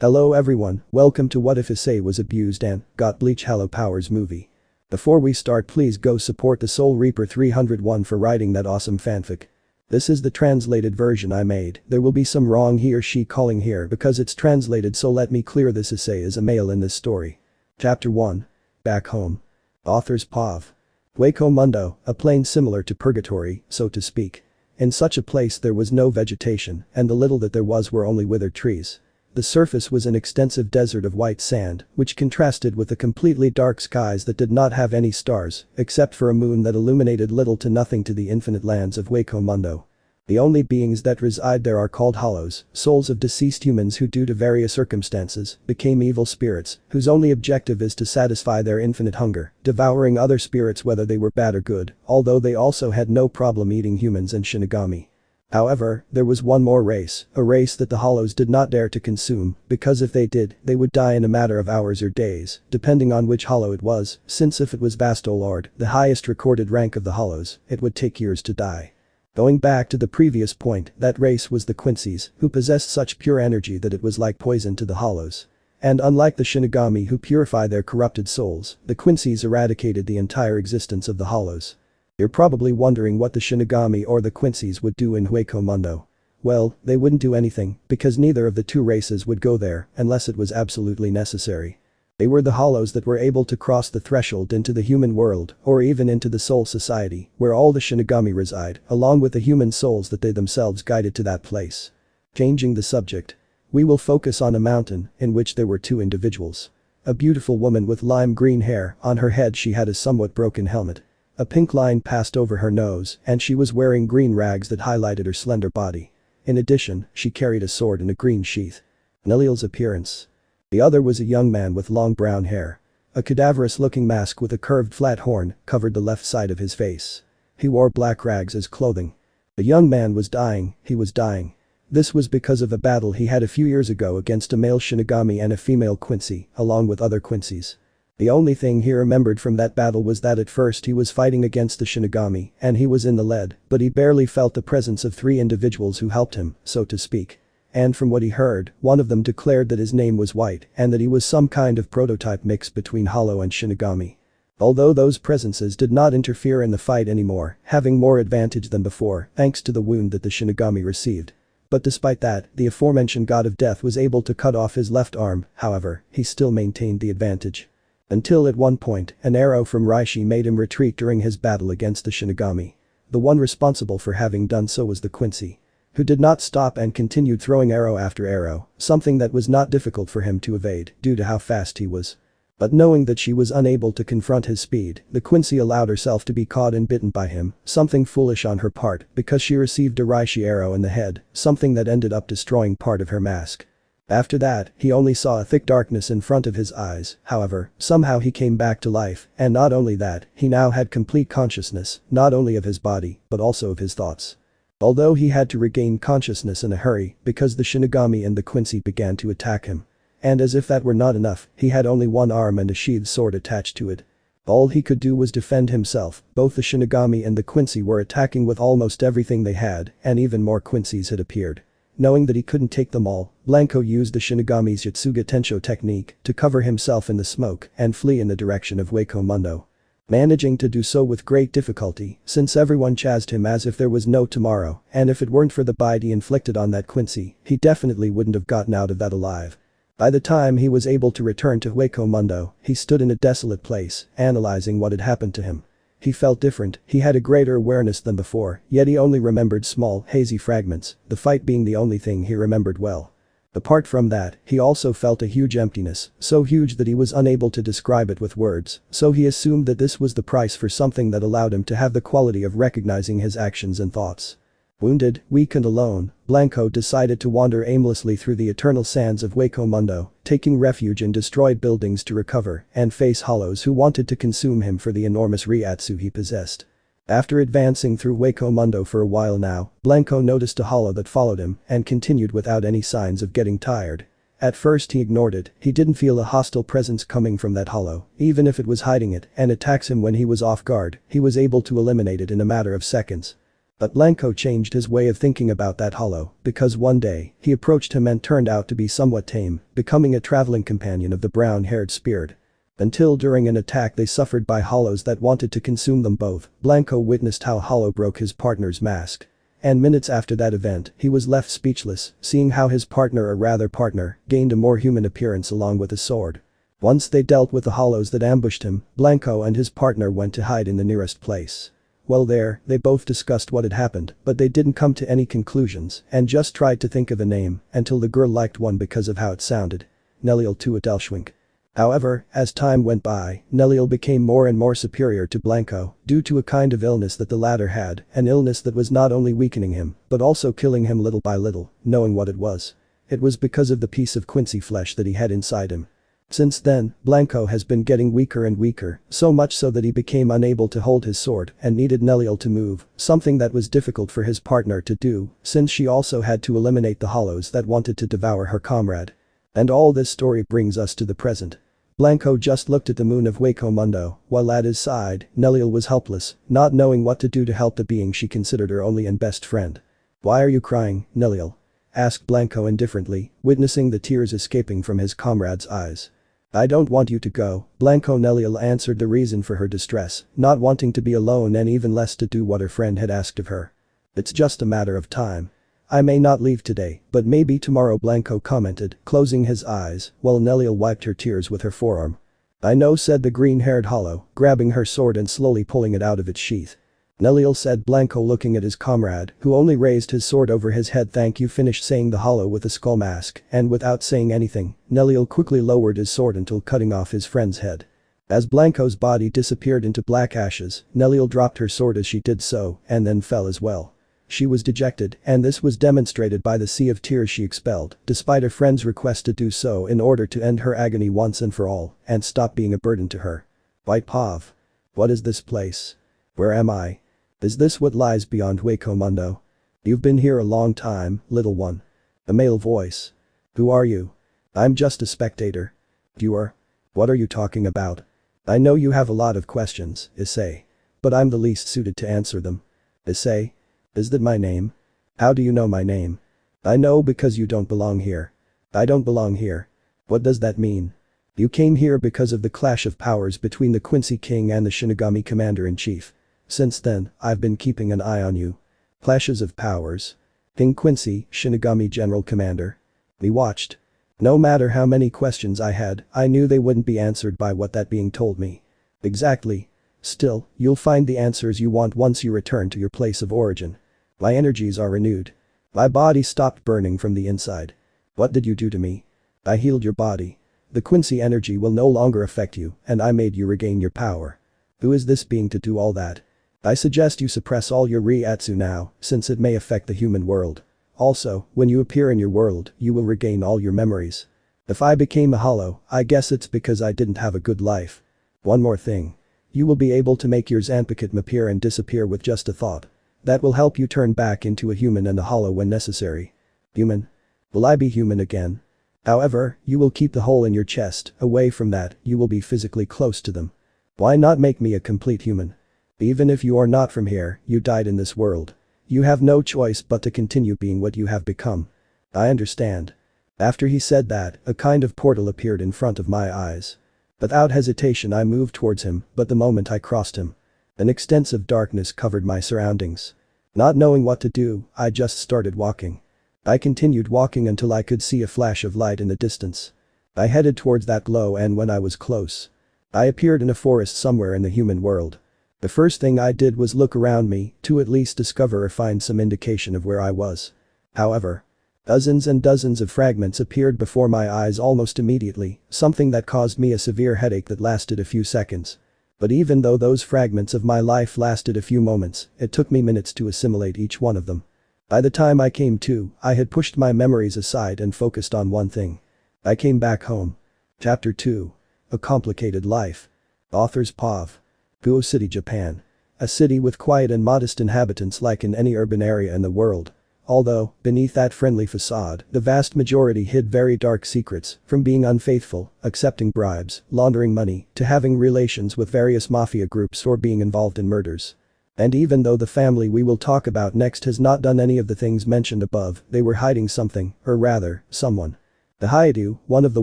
Hello everyone, welcome to What If Issei Was Abused and Got Bleach Hallow Powers movie. Before we start, please go support the Soul Reaper 301 for writing that awesome fanfic. This is the translated version I made. There will be some wrong he or she calling here because it's translated, so let me clear this. Issei is a male in this story. Chapter 1. Back Home. Authors Pav. Hueco Mundo, a plane similar to purgatory, so to speak. In such a place there was no vegetation, and the little that there was were only withered trees. The surface was an extensive desert of white sand, which contrasted with the completely dark skies that did not have any stars, except for a moon that illuminated little to nothing to the infinite lands of Hueco Mundo. The only beings that reside there are called hollows, souls of deceased humans who due to various circumstances became evil spirits, whose only objective is to satisfy their infinite hunger, devouring other spirits whether they were bad or good, although they also had no problem eating humans and Shinigami. However, there was one more race, a race that the hollows did not dare to consume, because if they did, they would die in a matter of hours or days, depending on which hollow it was, since if it was Bastolord, the highest recorded rank of the hollows, it would take years to die. Going back to the previous point, that race was the Quincy's, who possessed such pure energy that it was like poison to the hollows. And unlike the Shinigami who purify their corrupted souls, the Quincy's eradicated the entire existence of the hollows. You're probably wondering what the Shinigami or the Quincy's would do in Hueco Mundo. Well, they wouldn't do anything, because neither of the two races would go there unless it was absolutely necessary. They were the hollows that were able to cross the threshold into the human world, or even into the soul society, where all the Shinigami reside, along with the human souls that they themselves guided to that place. Changing the subject. We will focus on a mountain, in which there were two individuals. A beautiful woman with lime green hair, on her head she had a somewhat broken helmet. A pink line passed over her nose, and she was wearing green rags that highlighted her slender body. In addition, she carried a sword in a green sheath. Nilil's appearance. The other was a young man with long brown hair. A cadaverous-looking mask with a curved flat horn covered the left side of his face. He wore black rags as clothing. The young man was dying, he was dying. This was because of a battle he had a few years ago against a male Shinigami and a female Quincy, along with other Quincy's. The only thing he remembered from that battle was that at first he was fighting against the Shinigami and he was in the lead, but he barely felt the presence of three individuals who helped him, so to speak. And from what he heard, one of them declared that his name was White and that he was some kind of prototype mix between Hollow and Shinigami. Although those presences did not interfere in the fight anymore, having more advantage than before thanks to the wound that the Shinigami received. But despite that, the aforementioned god of death was able to cut off his left arm, however, he still maintained the advantage. Until at one point, an arrow from Reishi made him retreat during his battle against the Shinigami. The one responsible for having done so was the Quincy, who did not stop and continued throwing arrow after arrow, something that was not difficult for him to evade due to how fast he was. But knowing that she was unable to confront his speed, the Quincy allowed herself to be caught and bitten by him, something foolish on her part because she received a Reishi arrow in the head, something that ended up destroying part of her mask. After that, he only saw a thick darkness in front of his eyes, however, somehow he came back to life, and not only that, he now had complete consciousness, not only of his body, but also of his thoughts. Although he had to regain consciousness in a hurry because the Shinigami and the Quincy began to attack him. And as if that were not enough, he had only one arm and a sheathed sword attached to it. All he could do was defend himself, both the Shinigami and the Quincy were attacking with almost everything they had, and even more Quincy's had appeared. Knowing that he couldn't take them all, Blanco used the Shinigami's Yatsuga Tensho technique to cover himself in the smoke and flee in the direction of Hueco Mundo. Managing to do so with great difficulty, since everyone chased him as if there was no tomorrow, and if it weren't for the bite he inflicted on that Quincy, he definitely wouldn't have gotten out of that alive. By the time he was able to return to Hueco Mundo, he stood in a desolate place, analyzing what had happened to him. He felt different, he had a greater awareness than before, yet he only remembered small, hazy fragments, the fight being the only thing he remembered well. Apart from that, he also felt a huge emptiness, so huge that he was unable to describe it with words, so he assumed that this was the price for something that allowed him to have the quality of recognizing his actions and thoughts. Wounded, weak and alone, Blanco decided to wander aimlessly through the eternal sands of Hueco Mundo, taking refuge in destroyed buildings to recover and face hollows who wanted to consume him for the enormous Ryatsu he possessed. After advancing through Hueco Mundo for a while now, Blanco noticed a hollow that followed him and continued without any signs of getting tired. At first he ignored it, he didn't feel a hostile presence coming from that hollow, even if it was hiding it and attacks him when he was off guard, he was able to eliminate it in a matter of seconds. But Blanco changed his way of thinking about that hollow because one day, he approached him and turned out to be somewhat tame, becoming a traveling companion of the brown-haired spirit. Until during an attack they suffered by hollows that wanted to consume them both, Blanco witnessed how Hollow broke his partner's mask. And minutes after that event, he was left speechless, seeing how his partner or rather partner, gained a more human appearance along with a sword. Once they dealt with the hollows that ambushed him, Blanco and his partner went to hide in the nearest place. Well there, they both discussed what had happened, but they didn't come to any conclusions and just tried to think of a name until the girl liked one because of how it sounded. Neliel to Adelschwink. However, as time went by, Neliel became more and more superior to Blanco due to a kind of illness that the latter had, an illness that was not only weakening him, but also killing him little by little, knowing what it was. It was because of the piece of Quincy flesh that he had inside him. Since then, Blanco has been getting weaker and weaker, so much so that he became unable to hold his sword and needed Neliel to move, something that was difficult for his partner to do, since she also had to eliminate the hollows that wanted to devour her comrade. And all this story brings us to the present. Blanco just looked at the moon of Hueco Mundo, while at his side, Neliel was helpless, not knowing what to do to help the being she considered her only and best friend. "Why are you crying, Neliel?" asked Blanco indifferently, witnessing the tears escaping from his comrade's eyes. "I don't want you to go," Blanco. Neliel answered the reason for her distress, not wanting to be alone and even less to do what her friend had asked of her. "It's just a matter of time. I may not leave today, but maybe tomorrow," Blanco commented, closing his eyes, while Neliel wiped her tears with her forearm. "I know," said the green-haired hollow, grabbing her sword and slowly pulling it out of its sheath. "Neliel," said Blanco looking at his comrade, who only raised his sword over his head. "Thank you," finished saying the hollow with a skull mask, and without saying anything, Neliel quickly lowered his sword until cutting off his friend's head. As Blanco's body disappeared into black ashes, Neliel dropped her sword as she did so, and then fell as well. She was dejected, and this was demonstrated by the sea of tears she expelled, despite her friend's request to do so in order to end her agony once and for all, and stop being a burden to her. "White Pav. What is this place? Where am I? Is this what lies beyond Hueco Mundo? You've been here a long time, little one." A male voice. "Who are you?" "I'm just a spectator." "You are? What are you talking about?" "I know you have a lot of questions, Issei. But I'm the least suited to answer them." "Issei? Is that my name?" "How do you know my name?" "I know because you don't belong here." "I don't belong here? What does that mean?" "You came here because of the clash of powers between the Quincy King and the Shinigami Commander-in-Chief. Since then, I've been keeping an eye on you." "Clashes of powers? King Quincy, Shinigami General Commander?" We watched. No matter how many questions I had, I knew they wouldn't be answered by what that being told me. "Exactly. Still, you'll find the answers you want once you return to your place of origin." My energies are renewed. My body stopped burning from the inside. "What did you do to me?" "I healed your body. The Quincy energy will no longer affect you, and I made you regain your power." "Who is this being to do all that?" "I suggest you suppress all your Reiatsu now, since it may affect the human world. Also, when you appear in your world, you will regain all your memories." "If I became a hollow, I guess it's because I didn't have a good life." "One more thing. You will be able to make your Zanpakuto appear and disappear with just a thought. That will help you turn back into a human and a hollow when necessary." "Human? Will I be human again?" "However, you will keep the hole in your chest, away from that, you will be physically close to them." "Why not make me a complete human? Even if you are not from here, you died in this world. You have no choice but to continue being what you have become." "I understand." After he said that, a kind of portal appeared in front of my eyes. Without hesitation I moved towards him, but the moment I crossed him, an extensive darkness covered my surroundings. Not knowing what to do, I just started walking. I continued walking until I could see a flash of light in the distance. I headed towards that glow, and when I was close, I appeared in a forest somewhere in the human world. The first thing I did was look around me to at least discover or find some indication of where I was. However, dozens and dozens of fragments appeared before my eyes almost immediately, something that caused me a severe headache that lasted a few seconds. But even though those fragments of my life lasted a few moments, it took me minutes to assimilate each one of them. By the time I came to, I had pushed my memories aside and focused on one thing. I came back home. Chapter 2. A Complicated Life. Authors Pav. Guo City, Japan. A city with quiet and modest inhabitants like in any urban area in the world. Although, beneath that friendly facade, the vast majority hid very dark secrets, from being unfaithful, accepting bribes, laundering money, to having relations with various mafia groups or being involved in murders. And even though the family we will talk about next has not done any of the things mentioned above, they were hiding something, or rather, someone. The Haidou, one of the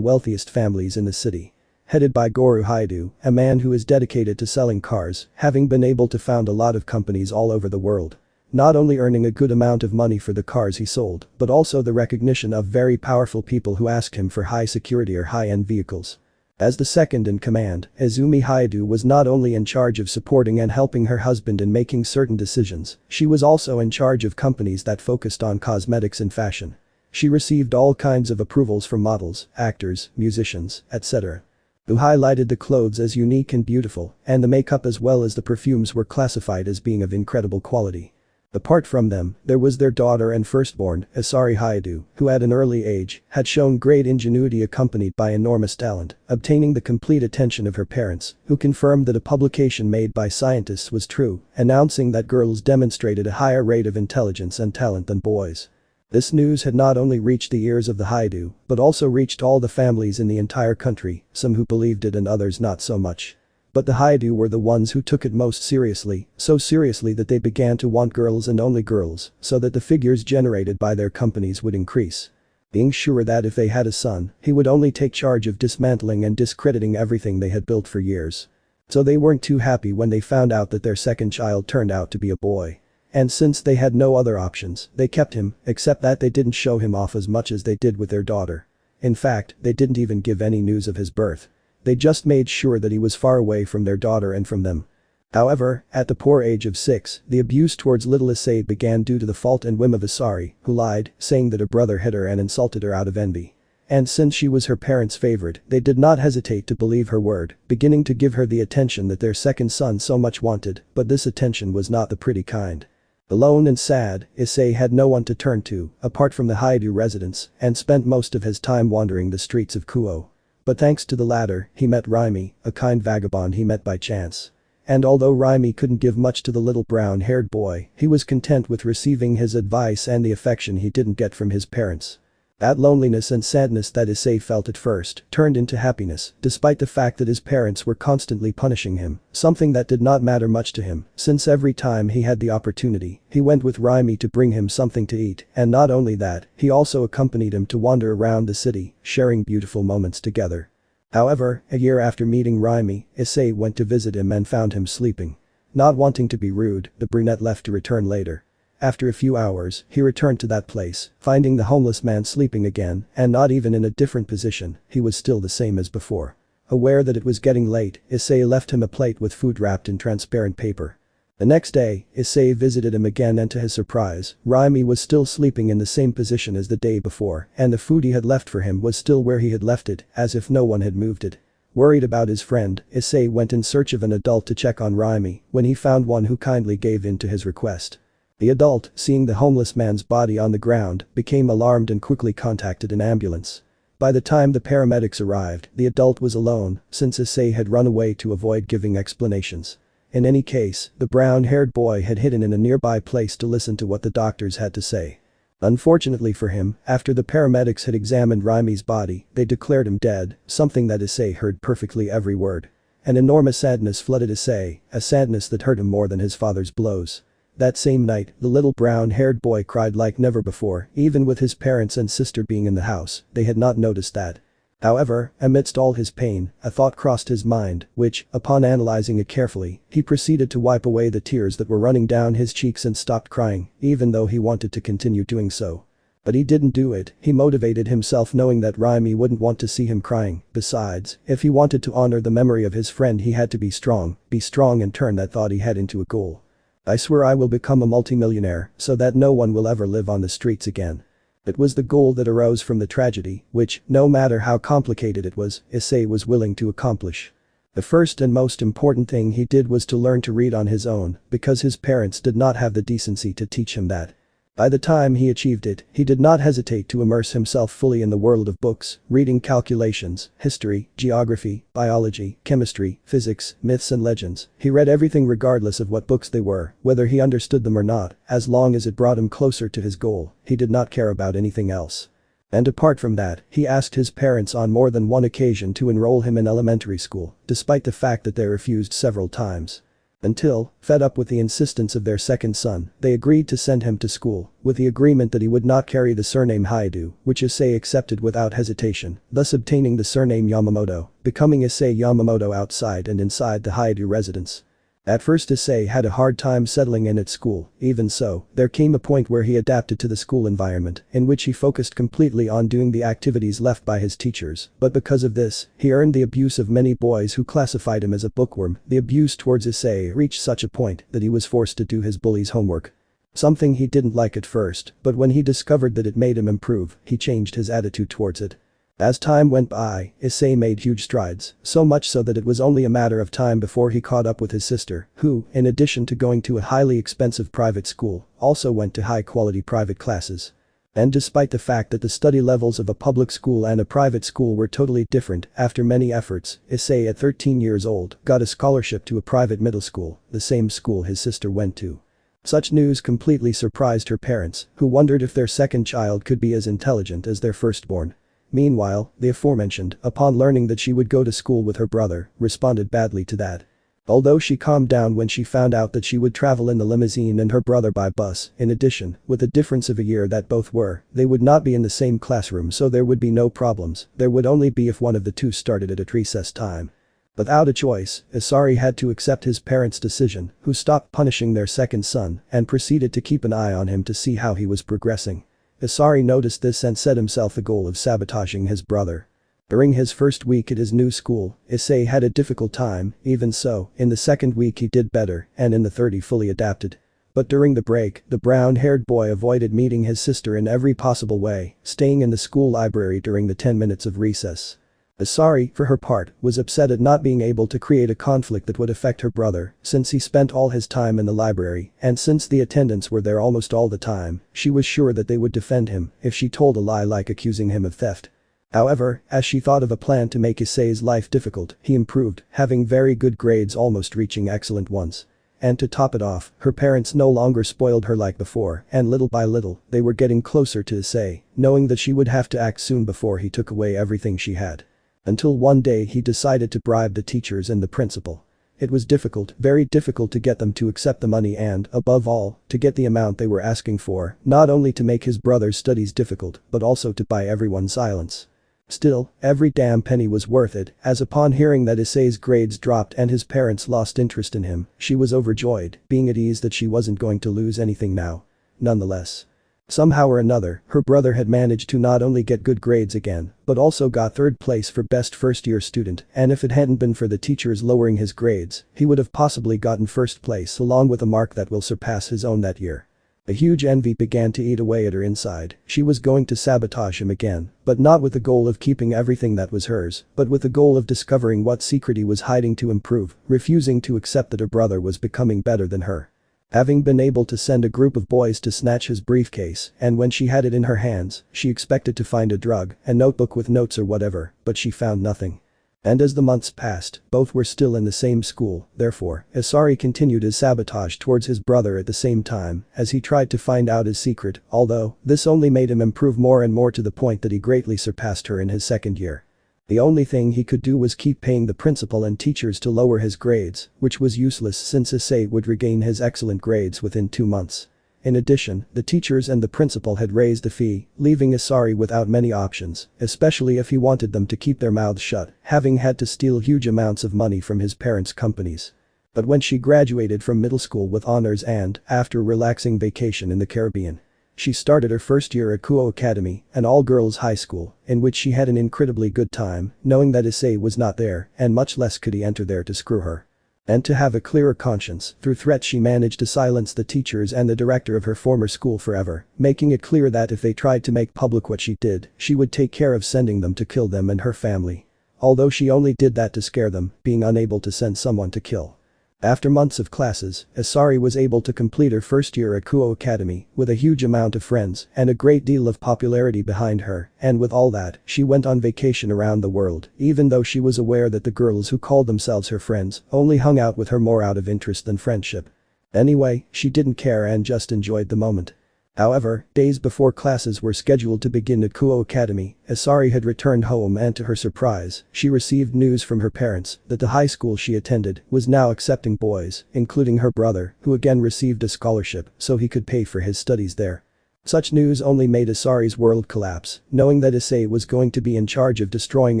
wealthiest families in the city. Headed by Goro Haidou, a man who is dedicated to selling cars, having been able to found a lot of companies all over the world. Not only earning a good amount of money for the cars he sold, but also the recognition of very powerful people who asked him for high security or high-end vehicles. As the second in command, Izumi Haidou was not only in charge of supporting and helping her husband in making certain decisions, she was also in charge of companies that focused on cosmetics and fashion. She received all kinds of approvals from models, actors, musicians, etc. Who highlighted the clothes as unique and beautiful, and the makeup as well as the perfumes were classified as being of incredible quality. Apart from them, there was their daughter and firstborn, Issei Haidou, who at an early age had shown great ingenuity accompanied by enormous talent, obtaining the complete attention of her parents, who confirmed that a publication made by scientists was true, announcing that girls demonstrated a higher rate of intelligence and talent than boys. This news had not only reached the ears of the Haidou, but also reached all the families in the entire country, some who believed it and others not so much. But the Haidou were the ones who took it most seriously, so seriously that they began to want girls and only girls, so that the figures generated by their companies would increase. Being sure that if they had a son, he would only take charge of dismantling and discrediting everything they had built for years. So they weren't too happy when they found out that their second child turned out to be a boy. And since they had no other options, they kept him, except that they didn't show him off as much as they did with their daughter. In fact, they didn't even give any news of his birth. They just made sure that he was far away from their daughter and from them. However, at the poor age of 6, the abuse towards little Issei began due to the fault and whim of Issei, who lied, saying that her brother hit her and insulted her out of envy. And since she was her parents' favorite, they did not hesitate to believe her word, beginning to give her the attention that their second son so much wanted, but this attention was not the pretty kind. Alone and sad, Issei had no one to turn to, apart from the Haidou residence, and spent most of his time wandering the streets of Kuo. But thanks to the latter, he met Raimi, a kind vagabond he met by chance. And although Raimi couldn't give much to the little brown-haired boy, he was content with receiving his advice and the affection he didn't get from his parents. That loneliness and sadness that Issei felt at first turned into happiness, despite the fact that his parents were constantly punishing him, something that did not matter much to him, since every time he had the opportunity, he went with Raimi to bring him something to eat, and not only that, he also accompanied him to wander around the city, sharing beautiful moments together. However, a year after meeting Raimi, Issei went to visit him and found him sleeping. Not wanting to be rude, the brunette left to return later. After a few hours, he returned to that place, finding the homeless man sleeping again, and not even in a different position, he was still the same as before. Aware that it was getting late, Issei left him a plate with food wrapped in transparent paper. The next day, Issei visited him again and to his surprise, Raimi was still sleeping in the same position as the day before, and the food he had left for him was still where he had left it, as if no one had moved it. Worried about his friend, Issei went in search of an adult to check on Raimi, when he found one who kindly gave in to his request. The adult, seeing the homeless man's body on the ground, became alarmed and quickly contacted an ambulance. By the time the paramedics arrived, the adult was alone, since Issei had run away to avoid giving explanations. In any case, the brown-haired boy had hidden in a nearby place to listen to what the doctors had to say. Unfortunately for him, after the paramedics had examined Raimi's body, they declared him dead, something that Issei heard perfectly every word. An enormous sadness flooded Issei, a sadness that hurt him more than his father's blows. That same night, the little brown-haired boy cried like never before, even with his parents and sister being in the house, they had not noticed that. However, amidst all his pain, a thought crossed his mind, which, upon analyzing it carefully, he proceeded to wipe away the tears that were running down his cheeks and stopped crying, even though he wanted to continue doing so. But he didn't do it, he motivated himself knowing that Raimi wouldn't want to see him crying. Besides, if he wanted to honor the memory of his friend he had to be strong and turn that thought he had into a goal. I swear I will become a multimillionaire so that no one will ever live on the streets again. It was the goal that arose from the tragedy, which, no matter how complicated it was, Issei was willing to accomplish. The first and most important thing he did was to learn to read on his own, because his parents did not have the decency to teach him that. By the time he achieved it, he did not hesitate to immerse himself fully in the world of books, reading calculations, history, geography, biology, chemistry, physics, myths and legends. He read everything regardless of what books they were, whether he understood them or not, as long as it brought him closer to his goal, he did not care about anything else. And apart from that, he asked his parents on more than one occasion to enroll him in elementary school, despite the fact that they refused several times. Until, fed up with the insistence of their second son, they agreed to send him to school, with the agreement that he would not carry the surname Haidu, which Issei accepted without hesitation, thus obtaining the surname Yamamoto, becoming Issei Yamamoto outside and inside the Haidu residence. At first Issei had a hard time settling in at school, even so, there came a point where he adapted to the school environment, in which he focused completely on doing the activities left by his teachers, but because of this, he earned the abuse of many boys who classified him as a bookworm. The abuse towards Issei reached such a point that he was forced to do his bully's homework. Something he didn't like at first, but when he discovered that it made him improve, he changed his attitude towards it. As time went by, Issei made huge strides, so much so that it was only a matter of time before he caught up with his sister, who, in addition to going to a highly expensive private school, also went to high-quality private classes. And despite the fact that the study levels of a public school and a private school were totally different, after many efforts, Issei at 13 years old got a scholarship to a private middle school, the same school his sister went to. Such news completely surprised her parents, who wondered if their second child could be as intelligent as their firstborn. Meanwhile, the aforementioned, upon learning that she would go to school with her brother, responded badly to that. Although she calmed down when she found out that she would travel in the limousine and her brother by bus, in addition, with a difference of a year that both were, they would not be in the same classroom so there would be no problems, there would only be if one of the two started at recess time. Without a choice, Issei had to accept his parents' decision, who stopped punishing their second son and proceeded to keep an eye on him to see how he was progressing. Issei noticed this and set himself the goal of sabotaging his brother. During his first week at his new school, Issei had a difficult time, even so, in the second week he did better, and in the third he fully adapted. But during the break, the brown-haired boy avoided meeting his sister in every possible way, staying in the school library during the 10 minutes of recess. Issei, for her part, was upset at not being able to create a conflict that would affect her brother, since he spent all his time in the library, and since the attendants were there almost all the time, she was sure that they would defend him if she told a lie like accusing him of theft. However, as she thought of a plan to make Issei's life difficult, he improved, having very good grades almost reaching excellent ones. And to top it off, her parents no longer spoiled her like before, and little by little, they were getting closer to Issei, knowing that she would have to act soon before he took away everything she had. Until one day he decided to bribe the teachers and the principal. It was difficult, very difficult to get them to accept the money and, above all, to get the amount they were asking for, not only to make his brother's studies difficult, but also to buy everyone's silence. Still, every damn penny was worth it, as upon hearing that Issei's grades dropped and his parents lost interest in him, she was overjoyed, being at ease that she wasn't going to lose anything now. Nonetheless. Somehow or another, her brother had managed to not only get good grades again, but also got third place for best first-year student, and if it hadn't been for the teachers lowering his grades, he would have possibly gotten first place along with a mark that will surpass his own that year. A huge envy began to eat away at her inside. She was going to sabotage him again, but not with the goal of keeping everything that was hers, but with the goal of discovering what secret he was hiding to improve, refusing to accept that her brother was becoming better than her. Having been able to send a group of boys to snatch his briefcase, and when she had it in her hands, she expected to find a drug, a notebook with notes or whatever, but she found nothing. And as the months passed, both were still in the same school, therefore, Issei continued his sabotage towards his brother at the same time, as he tried to find out his secret, although, this only made him improve more and more to the point that he greatly surpassed her in his second year. The only thing he could do was keep paying the principal and teachers to lower his grades, which was useless since Issei would regain his excellent grades within 2 months. In addition, the teachers and the principal had raised the fee, leaving Issei without many options, especially if he wanted them to keep their mouths shut, having had to steal huge amounts of money from his parents' companies. But when she graduated from middle school with honors and, after a relaxing vacation in the Caribbean, she started her first year at Kuo Academy, an all-girls high school, in which she had an incredibly good time, knowing that Issei was not there, and much less could he enter there to screw her. And to have a clearer conscience, through threats she managed to silence the teachers and the director of her former school forever, making it clear that if they tried to make public what she did, she would take care of sending them to kill them and her family. Although she only did that to scare them, being unable to send someone to kill. After months of classes, Issei was able to complete her first year at Kuo Academy with a huge amount of friends and a great deal of popularity behind her, and with all that, she went on vacation around the world, even though she was aware that the girls who called themselves her friends only hung out with her more out of interest than friendship. Anyway, she didn't care and just enjoyed the moment. However, days before classes were scheduled to begin at Kuo Academy, Issei had returned home and to her surprise, she received news from her parents that the high school she attended was now accepting boys, including her brother, who again received a scholarship so he could pay for his studies there. Such news only made Issei's world collapse, knowing that Issei was going to be in charge of destroying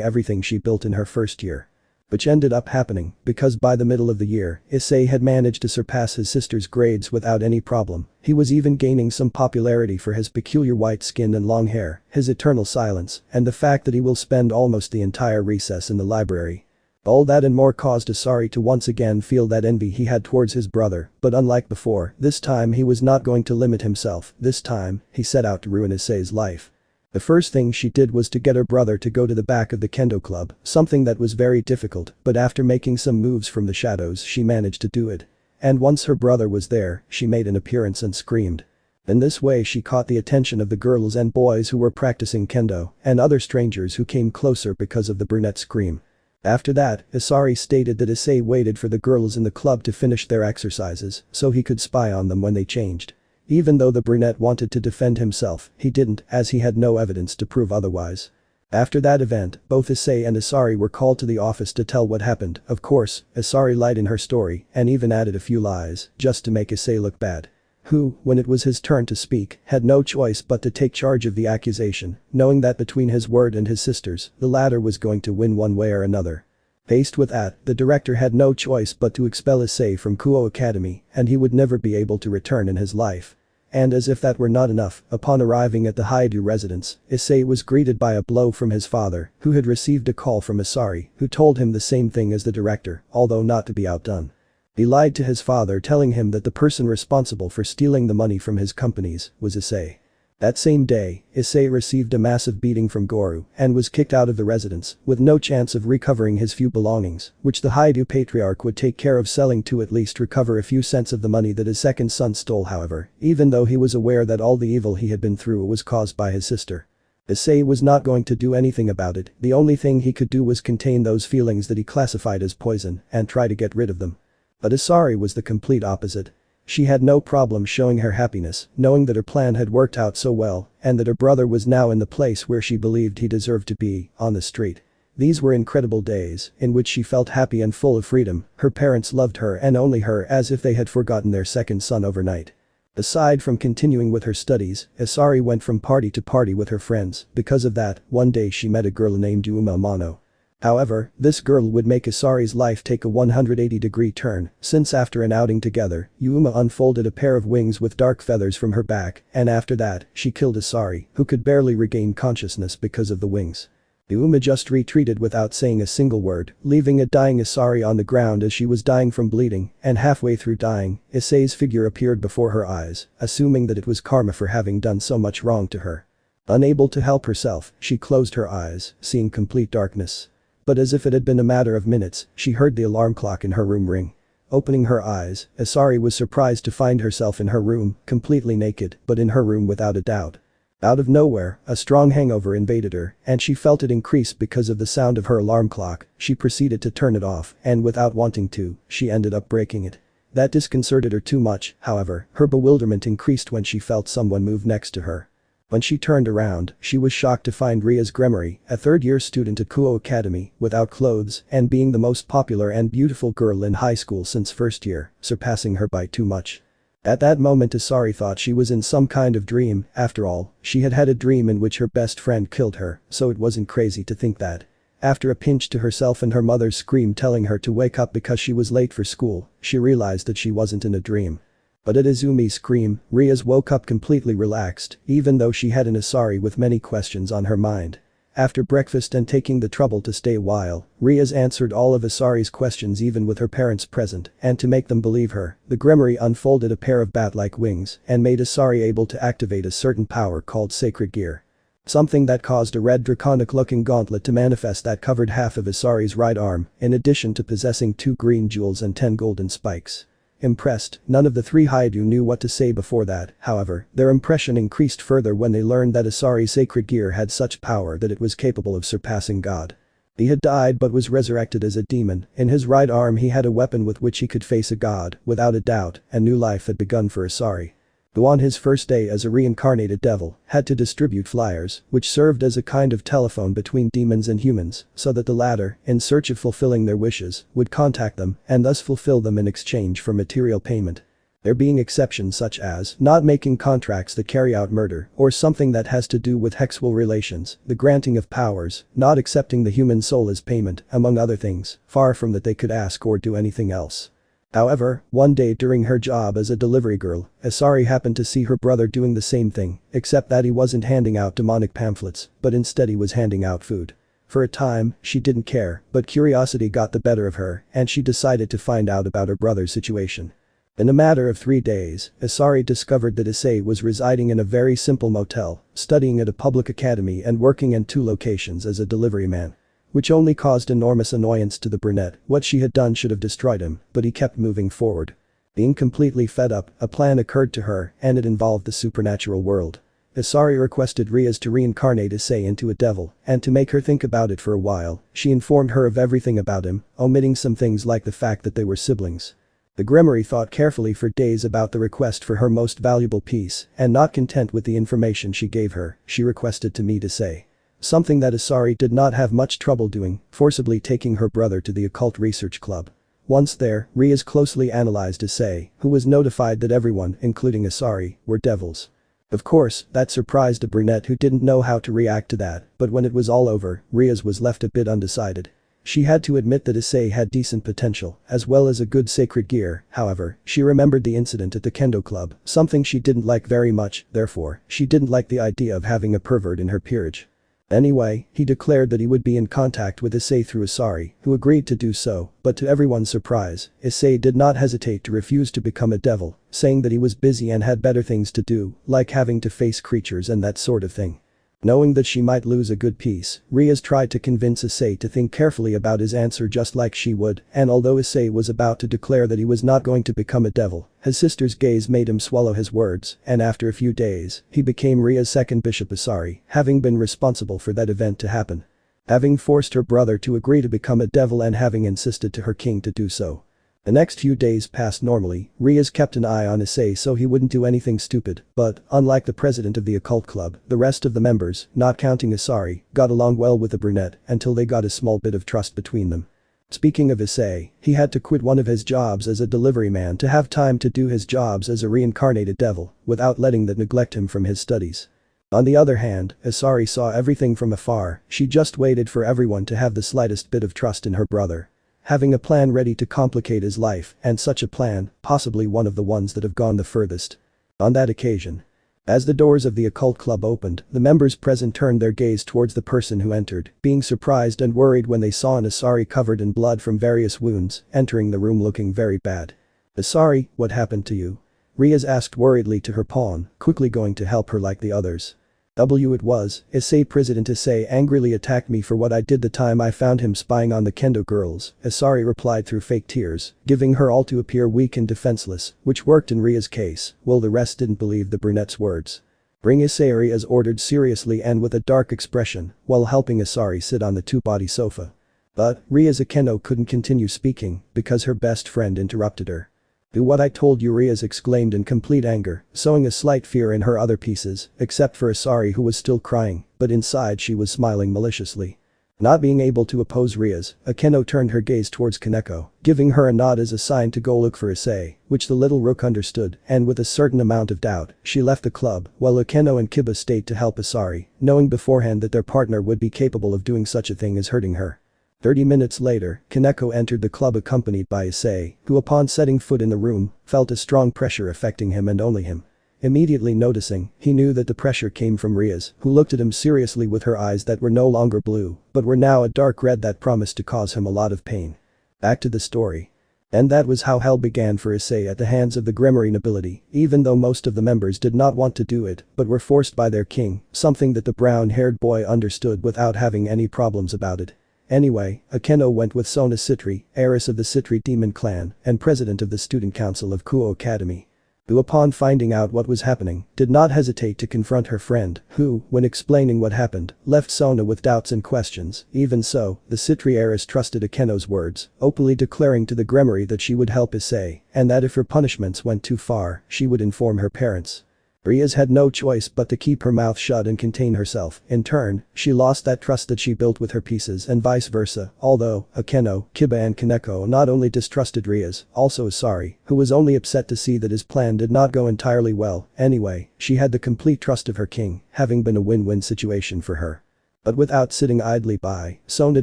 everything she built in her first year. Which ended up happening, because by the middle of the year, Issei had managed to surpass his sister's grades without any problem. He was even gaining some popularity for his peculiar white skin and long hair, his eternal silence, and the fact that he will spend almost the entire recess in the library. All that and more caused Issei to once again feel that envy he had towards his brother, but unlike before, this time he was not going to limit himself. This time, he set out to ruin Issei's life. The first thing she did was to get her brother to go to the back of the kendo club, something that was very difficult, but after making some moves from the shadows she managed to do it. And once her brother was there, she made an appearance and screamed. In this way she caught the attention of the girls and boys who were practicing kendo, and other strangers who came closer because of the brunette's scream. After that, Issei stated that Issei waited for the girls in the club to finish their exercises so he could spy on them when they changed. Even though the brunette wanted to defend himself, he didn't, as he had no evidence to prove otherwise. After that event, both Issei and Issei were called to the office to tell what happened. Of course, Issei lied in her story and even added a few lies just to make Issei look bad. Who, when it was his turn to speak, had no choice but to take charge of the accusation, knowing that between his word and his sister's, the latter was going to win one way or another. Faced with that, the director had no choice but to expel Issei from Kuo Academy, and he would never be able to return in his life. And as if that were not enough, upon arriving at the Haidu residence, Issei was greeted by a blow from his father, who had received a call from Issei, who told him the same thing as the director, although not to be outdone. He lied to his father, telling him that the person responsible for stealing the money from his companies was Issei. That same day, Issei received a massive beating from Goru and was kicked out of the residence, with no chance of recovering his few belongings, which the Haidu patriarch would take care of selling to at least recover a few cents of the money that his second son stole. However, even though he was aware that all the evil he had been through was caused by his sister, Issei was not going to do anything about it. The only thing he could do was contain those feelings that he classified as poison and try to get rid of them. But Issei was the complete opposite. She had no problem showing her happiness, knowing that her plan had worked out so well, and that her brother was now in the place where she believed he deserved to be, on the street. These were incredible days, in which she felt happy and full of freedom. Her parents loved her and only her, as if they had forgotten their second son overnight. Aside from continuing with her studies, Issei went from party to party with her friends. Because of that, one day she met a girl named Yuma Amano. However, this girl would make Issei's life take a 180-degree turn, since after an outing together, Yuma unfolded a pair of wings with dark feathers from her back, and after that, she killed Issei, who could barely regain consciousness because of the wings. Yuma just retreated without saying a single word, leaving a dying Issei on the ground as she was dying from bleeding, and halfway through dying, Issei's figure appeared before her eyes, assuming that it was karma for having done so much wrong to her. Unable to help herself, she closed her eyes, seeing complete darkness. But as if it had been a matter of minutes, she heard the alarm clock in her room ring. Opening her eyes, Issei was surprised to find herself in her room, completely naked, but in her room without a doubt. Out of nowhere, a strong hangover invaded her, and she felt it increase because of the sound of her alarm clock. She proceeded to turn it off, and without wanting to, she ended up breaking it. That disconcerted her too much. However, her bewilderment increased when she felt someone move next to her. When she turned around, she was shocked to find Ria's Gremory, a third-year student at Kuo Academy, without clothes and being the most popular and beautiful girl in high school since first year, surpassing her by too much. At that moment Issei thought she was in some kind of dream. After all, she had had a dream in which her best friend killed her, so it wasn't crazy to think that. After a pinch to herself and her mother's scream telling her to wake up because she was late for school, she realized that she wasn't in a dream. But at Izumi's scream, Ria's woke up completely relaxed, even though she had an Issei with many questions on her mind. After breakfast and taking the trouble to stay a while, Ria's answered all of Issei's questions even with her parents present, and to make them believe her, the Gremory unfolded a pair of bat-like wings and made Issei able to activate a certain power called Sacred Gear. Something that caused a red draconic-looking gauntlet to manifest that covered half of Issei's right arm, in addition to possessing 2 green jewels and 10 golden spikes. Impressed, none of the 3 Haidu knew what to say before that. However, their impression increased further when they learned that Issei's sacred gear had such power that it was capable of surpassing God. He had died but was resurrected as a demon. In his right arm he had a weapon with which he could face a god, without a doubt, and new life had begun for Issei. who on his first day as a reincarnated devil had to distribute flyers, which served as a kind of telephone between demons and humans, so that the latter, in search of fulfilling their wishes, would contact them and thus fulfill them in exchange for material payment. There being exceptions such as not making contracts that carry out murder or something that has to do with sexual relations, the granting of powers, not accepting the human soul as payment, among other things, far from that they could ask or do anything else. However, one day during her job as a delivery girl, Issei happened to see her brother doing the same thing, except that he wasn't handing out demonic pamphlets, but instead he was handing out food. For a time, she didn't care, but curiosity got the better of her and she decided to find out about her brother's situation. In a matter of 3 days, Issei discovered that Issei was residing in a very simple motel, studying at a public academy and working in 2 locations as a delivery man. Which only caused enormous annoyance to the brunette. What she had done should have destroyed him, but he kept moving forward. Being completely fed up, a plan occurred to her and it involved the supernatural world. Issei requested Rias to reincarnate Issei into a devil and to make her think about it for a while, she informed her of everything about him, omitting some things like the fact that they were siblings. The Grimoire thought carefully for days about the request for her most valuable piece and not content with the information she gave her, she requested to meet Issei. Something that Issei did not have much trouble doing, forcibly taking her brother to the occult research club. Once there, Rias closely analyzed Issei, who was notified that everyone, including Issei, were devils. Of course, that surprised a brunette who didn't know how to react to that, but when it was all over, Rias was left a bit undecided. She had to admit that Issei had decent potential, as well as a good sacred gear, however, she remembered the incident at the kendo club, something she didn't like very much, therefore, she didn't like the idea of having a pervert in her peerage. Anyway, he declared that he would be in contact with Issei through Issei, who agreed to do so, but to everyone's surprise, Issei did not hesitate to refuse to become a devil, saying that he was busy and had better things to do, like having to face creatures and that sort of thing. Knowing that she might lose a good piece, Rias tried to convince Issei to think carefully about his answer just like she would, and although Issei was about to declare that he was not going to become a devil, his sister's gaze made him swallow his words, and after a few days, he became Ria's second bishop Issei, having been responsible for that event to happen. Having forced her brother to agree to become a devil and having insisted to her king to do so. The next few days passed normally, Rias kept an eye on Issei so he wouldn't do anything stupid, but, unlike the president of the occult club, the rest of the members, not counting Issei, got along well with the brunette until they got a small bit of trust between them. Speaking of Issei, he had to quit one of his jobs as a delivery man to have time to do his jobs as a reincarnated devil, without letting that neglect him from his studies. On the other hand, Issei saw everything from afar, she just waited for everyone to have the slightest bit of trust in her brother. Having a plan ready to complicate his life, and such a plan, possibly one of the ones that have gone the furthest. On that occasion. As the doors of the occult club opened, the members present turned their gaze towards the person who entered, being surprised and worried when they saw an Issei covered in blood from various wounds, entering the room looking very bad. Issei, what happened to you? Rias asked worriedly to her pawn, quickly going to help her like the others. It was, Issei President Issei angrily attacked me for what I did the time I found him spying on the kendo girls, Issei replied through fake tears, giving her all to appear weak and defenseless, which worked in Ria's case, while the rest didn't believe the brunette's words. Bring Issei, Rias ordered seriously and with a dark expression, while helping Issei sit on the 2-body sofa. But, Rias Akeno couldn't continue speaking, because her best friend interrupted her. Do what I told you, Rias exclaimed in complete anger, sowing a slight fear in her other pieces, except for Issei who was still crying, but inside she was smiling maliciously. Not being able to oppose Rias, Akeno turned her gaze towards Kaneko, giving her a nod as a sign to go look for Issei, which the little rook understood, and with a certain amount of doubt, she left the club, while Akeno and Kiba stayed to help Issei, knowing beforehand that their partner would be capable of doing such a thing as hurting her. 30 minutes later, Kaneko entered the club accompanied by Issei, who upon setting foot in the room, felt a strong pressure affecting him and only him. Immediately noticing, he knew that the pressure came from Rias, who looked at him seriously with her eyes that were no longer blue, but were now a dark red that promised to cause him a lot of pain. Back to the story. And that was how hell began for Issei at the hands of the Grimoire nobility, even though most of the members did not want to do it, but were forced by their king, something that the brown-haired boy understood without having any problems about it. Anyway, Akeno went with Sona Citri, heiress of the Citri demon clan and president of the student council of Kuo Academy. who upon finding out what was happening, did not hesitate to confront her friend, who, when explaining what happened, left Sona with doubts and questions. Even so, the Citri heiress trusted Akeno's words, openly declaring to the Gremory that she would help Issei, and that if her punishments went too far, she would inform her parents. Rias had no choice but to keep her mouth shut and contain herself. In turn, she lost that trust that she built with her pieces and vice versa, although Akeno, Kiba and Kaneko not only distrusted Rias, also Issei, who was only upset to see that his plan did not go entirely well. Anyway, she had the complete trust of her king, having been a win-win situation for her. But without sitting idly by, Sona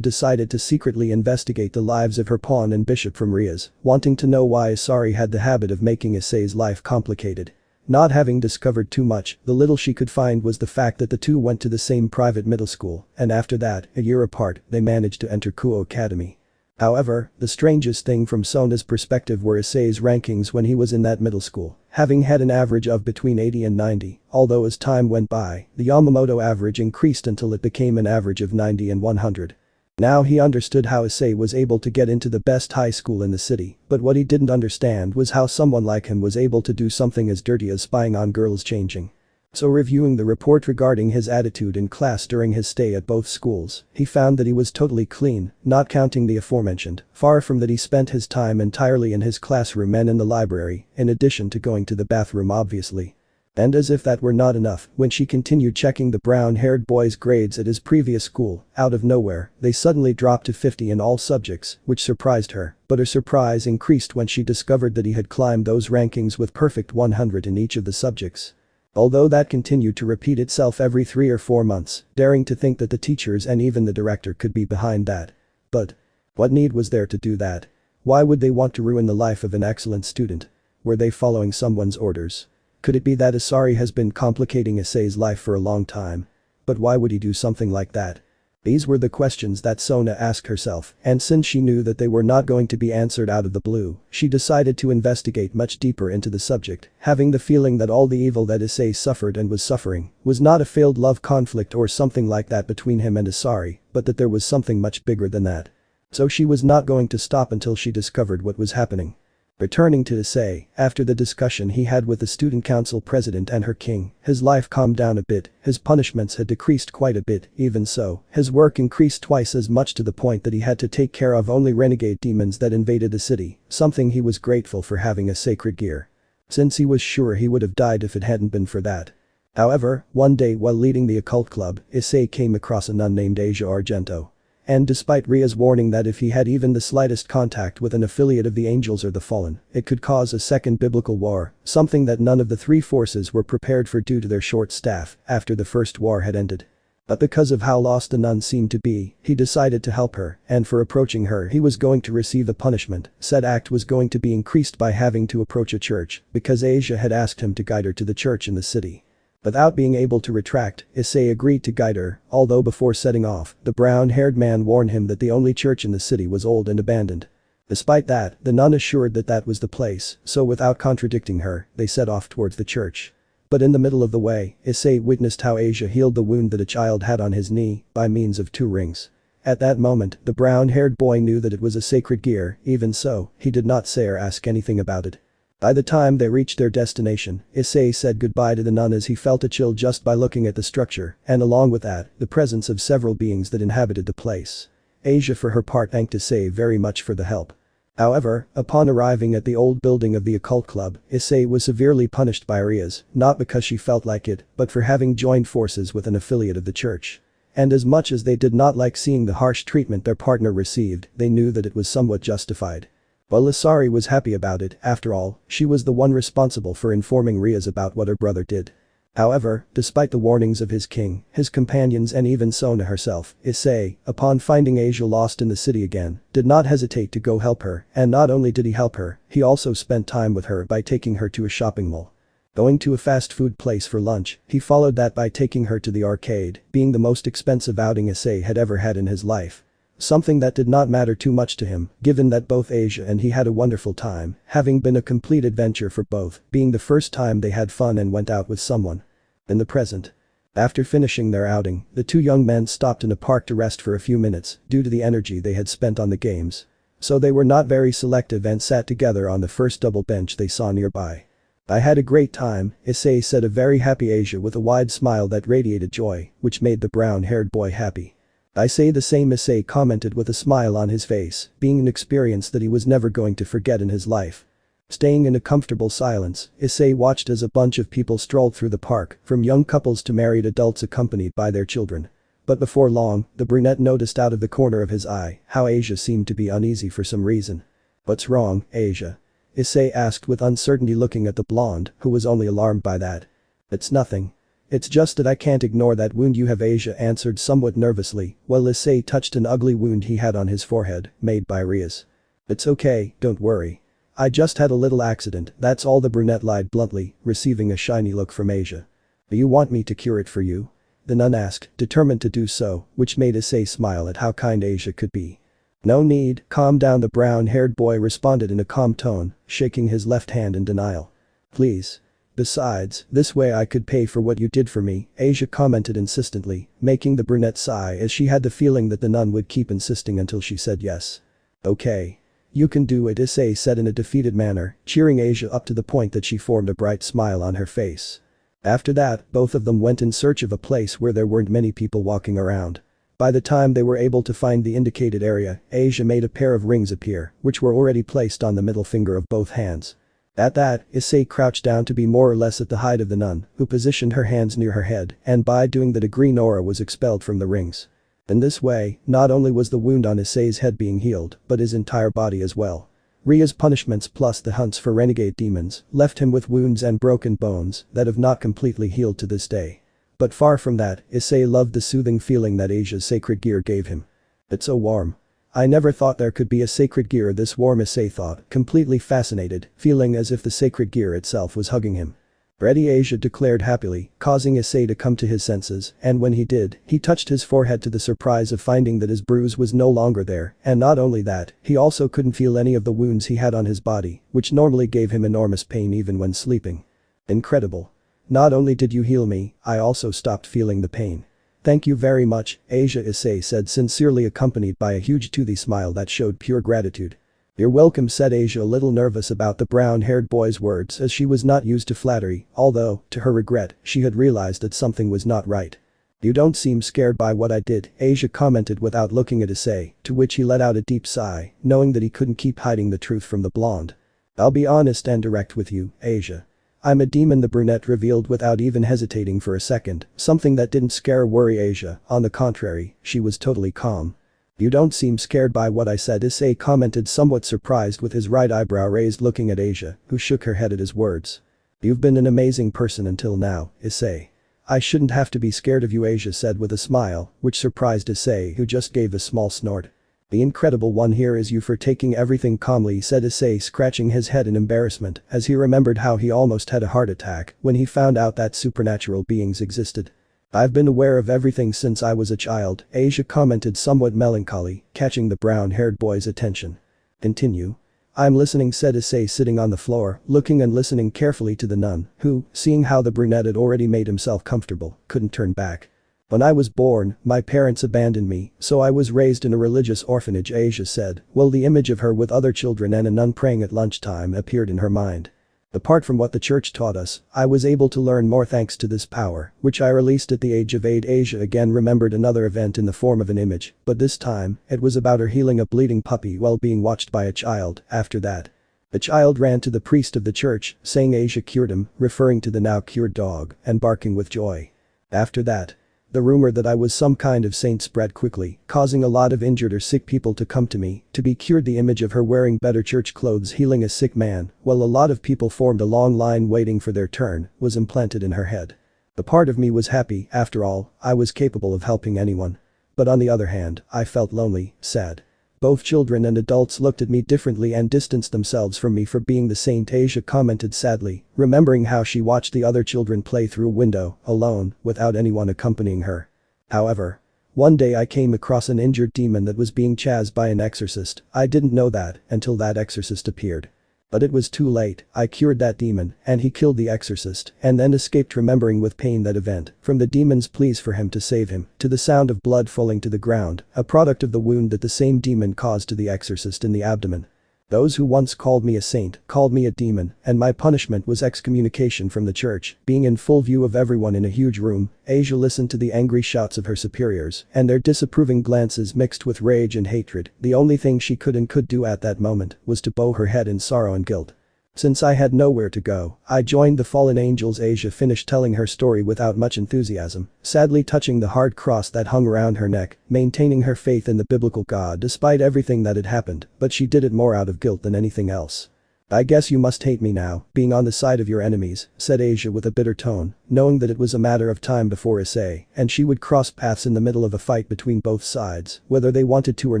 decided to secretly investigate the lives of her pawn and bishop from Rias, wanting to know why Issei had the habit of making Issei's life complicated. Not having discovered too much, the little she could find was the fact that the two went to the same private middle school, and after that, a year apart, they managed to enter Kuo Academy. However, the strangest thing from Sona's perspective were Issei's rankings when he was in that middle school, having had an average of between 80 and 90, although as time went by, the Yamamoto average increased until it became an average of 90 and 100. Now he understood how Issei was able to get into the best high school in the city, but what he didn't understand was how someone like him was able to do something as dirty as spying on girls changing. So reviewing the report regarding his attitude in class during his stay at both schools, he found that he was totally clean, not counting the aforementioned, far from that he spent his time entirely in his classroom and in the library, in addition to going to the bathroom obviously. And as if that were not enough, when she continued checking the brown-haired boy's grades at his previous school, out of nowhere, they suddenly dropped to 50 in all subjects, which surprised her, but her surprise increased when she discovered that he had climbed those rankings with perfect 100 in each of the subjects. Although that continued to repeat itself every 3 or 4 months, daring to think that the teachers and even the director could be behind that. But what need was there to do that? Why would they want to ruin the life of an excellent student? Were they following someone's orders? Could it be that Issei has been complicating Issei's life for a long time? But why would he do something like that? These were the questions that Sona asked herself, and since she knew that they were not going to be answered out of the blue, she decided to investigate much deeper into the subject, having the feeling that all the evil that Issei suffered and was suffering was not a failed love conflict or something like that between him and Issei, but that there was something much bigger than that. So she was not going to stop until she discovered what was happening. Returning to Issei, after the discussion he had with the student council president and her king, his life calmed down a bit, his punishments had decreased quite a bit, even so, his work increased twice as much to the point that he had to take care of only renegade demons that invaded the city, something he was grateful for having a sacred gear. Since he was sure he would have died if it hadn't been for that. However, one day while leading the occult club, Issei came across a nun named Asia Argento. And despite Ria's warning that if he had even the slightest contact with an affiliate of the Angels or the Fallen, it could cause a second biblical war, something that none of the three forces were prepared for due to their short staff after the first war had ended. But because of how lost the nun seemed to be, he decided to help her, and for approaching her he was going to receive a punishment. Said act was going to be increased by having to approach a church, because Asia had asked him to guide her to the church in the city. Without being able to retract, Issei agreed to guide her, although before setting off, the brown-haired man warned him that the only church in the city was old and abandoned. Despite that, the nun assured that that was the place, so without contradicting her, they set off towards the church. But in the middle of the way, Issei witnessed how Asia healed the wound that a child had on his knee, by means of 2 rings. At that moment, the brown-haired boy knew that it was a sacred gear, even so, he did not say or ask anything about it. By the time they reached their destination, Issei said goodbye to the nun as he felt a chill just by looking at the structure, and along with that, the presence of several beings that inhabited the place. Asia for her part thanked Issei very much for the help. However, upon arriving at the old building of the occult club, Issei was severely punished by Rias, not because she felt like it, but for having joined forces with an affiliate of the church. And as much as they did not like seeing the harsh treatment their partner received, they knew that it was somewhat justified. While Issei was happy about it, after all, she was the one responsible for informing Rias about what her brother did. However, despite the warnings of his king, his companions and even Sona herself, Issei, upon finding Asia lost in the city again, did not hesitate to go help her, and not only did he help her, he also spent time with her by taking her to a shopping mall. Going to a fast food place for lunch, he followed that by taking her to the arcade, being the most expensive outing Issei had ever had in his life. Something that did not matter too much to him, given that both Asia and he had a wonderful time, having been a complete adventure for both, being the first time they had fun and went out with someone. In the present. After finishing their outing, the 2 young men stopped in a park to rest for a few minutes, due to the energy they had spent on the games. So they were not very selective and sat together on the first double bench they saw nearby. I had a great time, Issei said, a very happy Asia with a wide smile that radiated joy, which made the brown-haired boy happy. I say the same, Issei commented with a smile on his face, being an experience that he was never going to forget in his life. Staying in a comfortable silence, Issei watched as a bunch of people strolled through the park, from young couples to married adults accompanied by their children. But before long, the brunette noticed out of the corner of his eye how Asia seemed to be uneasy for some reason. "What's wrong, Asia?" Issei asked with uncertainty, looking at the blonde, who was only alarmed by that. "It's nothing. It's just that I can't ignore that wound you have," Asia answered somewhat nervously, while Issei touched an ugly wound he had on his forehead, made by Rias. "It's okay, don't worry. I just had a little accident, that's all," the brunette lied bluntly, receiving a shiny look from Asia. "Do you want me to cure it for you?" the nun asked, determined to do so, which made Issei smile at how kind Asia could be. "No need, calm down," the brown-haired boy responded in a calm tone, shaking his left hand in denial. "Please. Besides, this way I could pay for what you did for me," Asia commented insistently, making the brunette sigh as she had the feeling that the nun would keep insisting until she said yes. "Okay. You can do it," Issei said in a defeated manner, cheering Asia up to the point that she formed a bright smile on her face. After that, both of them went in search of a place where there weren't many people walking around. By the time they were able to find the indicated area, Asia made a pair of rings appear, which were already placed on the middle finger of both hands. At that, Issei crouched down to be more or less at the height of the nun, who positioned her hands near her head, and by doing that a green aura was expelled from the rings. In this way, not only was the wound on Issei's head being healed, but his entire body as well. Ria's punishments plus the hunts for renegade demons left him with wounds and broken bones that have not completely healed to this day. But far from that, Issei loved the soothing feeling that Asia's sacred gear gave him. "It's so warm. I never thought there could be a sacred gear this warm," Issei thought, completely fascinated, feeling as if the sacred gear itself was hugging him. "Ready," Asia declared happily, causing Issei to come to his senses, and when he did, he touched his forehead to the surprise of finding that his bruise was no longer there, and not only that, he also couldn't feel any of the wounds he had on his body, which normally gave him enormous pain even when sleeping. "Incredible. Not only did you heal me, I also stopped feeling the pain. Thank you very much, Asia," Issei said sincerely, accompanied by a huge toothy smile that showed pure gratitude. "You're welcome," said Asia, a little nervous about the brown-haired boy's words as she was not used to flattery, although, to her regret, she had realized that something was not right. "You don't seem scared by what I did," Asia commented without looking at Issei, to which he let out a deep sigh, knowing that he couldn't keep hiding the truth from the blonde. "I'll be honest and direct with you, Asia. I'm a demon," the brunette revealed without even hesitating for a second, something that didn't scare or worry Asia, on the contrary, she was totally calm. "You don't seem scared by what I said," Issei commented, somewhat surprised, with his right eyebrow raised, looking at Asia, who shook her head at his words. "You've been an amazing person until now, Issei. I shouldn't have to be scared of you," Asia said with a smile, which surprised Issei, who just gave a small snort. "The incredible one here is you for taking everything calmly," said Issei, scratching his head in embarrassment as he remembered how he almost had a heart attack when he found out that supernatural beings existed. "I've been aware of everything since I was a child," Asia commented somewhat melancholy, catching the brown-haired boy's attention. "Continue." "I'm listening," said Issei, sitting on the floor, looking and listening carefully to the nun, who, seeing how the brunette had already made himself comfortable, couldn't turn back. "When I was born, my parents abandoned me, so I was raised in a religious orphanage," Asia said, while the image of her with other children and a nun praying at lunchtime appeared in her mind. "Apart from what the church taught us, I was able to learn more thanks to this power, which I released at the age of 8. Asia again remembered another event in the form of an image, but this time, it was about her healing a bleeding puppy while being watched by a child. After that, the child ran to the priest of the church, saying Asia cured him, referring to the now cured dog, and barking with joy. After that, the rumor that I was some kind of saint spread quickly, causing a lot of injured or sick people to come to me to be cured. The image of her wearing better church clothes healing a sick man, while a lot of people formed a long line waiting for their turn, was implanted in her head. The part of me was happy, after all, I was capable of helping anyone. But on the other hand, I felt lonely, sad. Both children and adults looked at me differently and distanced themselves from me for being the saint," Asia commented sadly, remembering how she watched the other children play through a window, alone, without anyone accompanying her. "However, one day I came across an injured demon that was being chased by an exorcist. I didn't know that until that exorcist appeared. But it was too late, I cured that demon, and he killed the exorcist, and then escaped." Remembering with pain that event, from the demon's pleas for him to save him, to the sound of blood falling to the ground, a product of the wound that the same demon caused to the exorcist in the abdomen. Those who once called me a saint called me a demon, and my punishment was excommunication from the church. Being in full view of everyone in a huge room, Asia listened to the angry shouts of her superiors and their disapproving glances mixed with rage and hatred. The only thing she could do at that moment was to bow her head in sorrow and guilt. Since I had nowhere to go, I joined the fallen angels. Asia finished telling her story without much enthusiasm, sadly touching the hard cross that hung around her neck, maintaining her faith in the biblical God despite everything that had happened, but she did it more out of guilt than anything else. I guess you must hate me now, being on the side of your enemies, said Asia with a bitter tone, knowing that it was a matter of time before Issei and she would cross paths in the middle of a fight between both sides, whether they wanted to or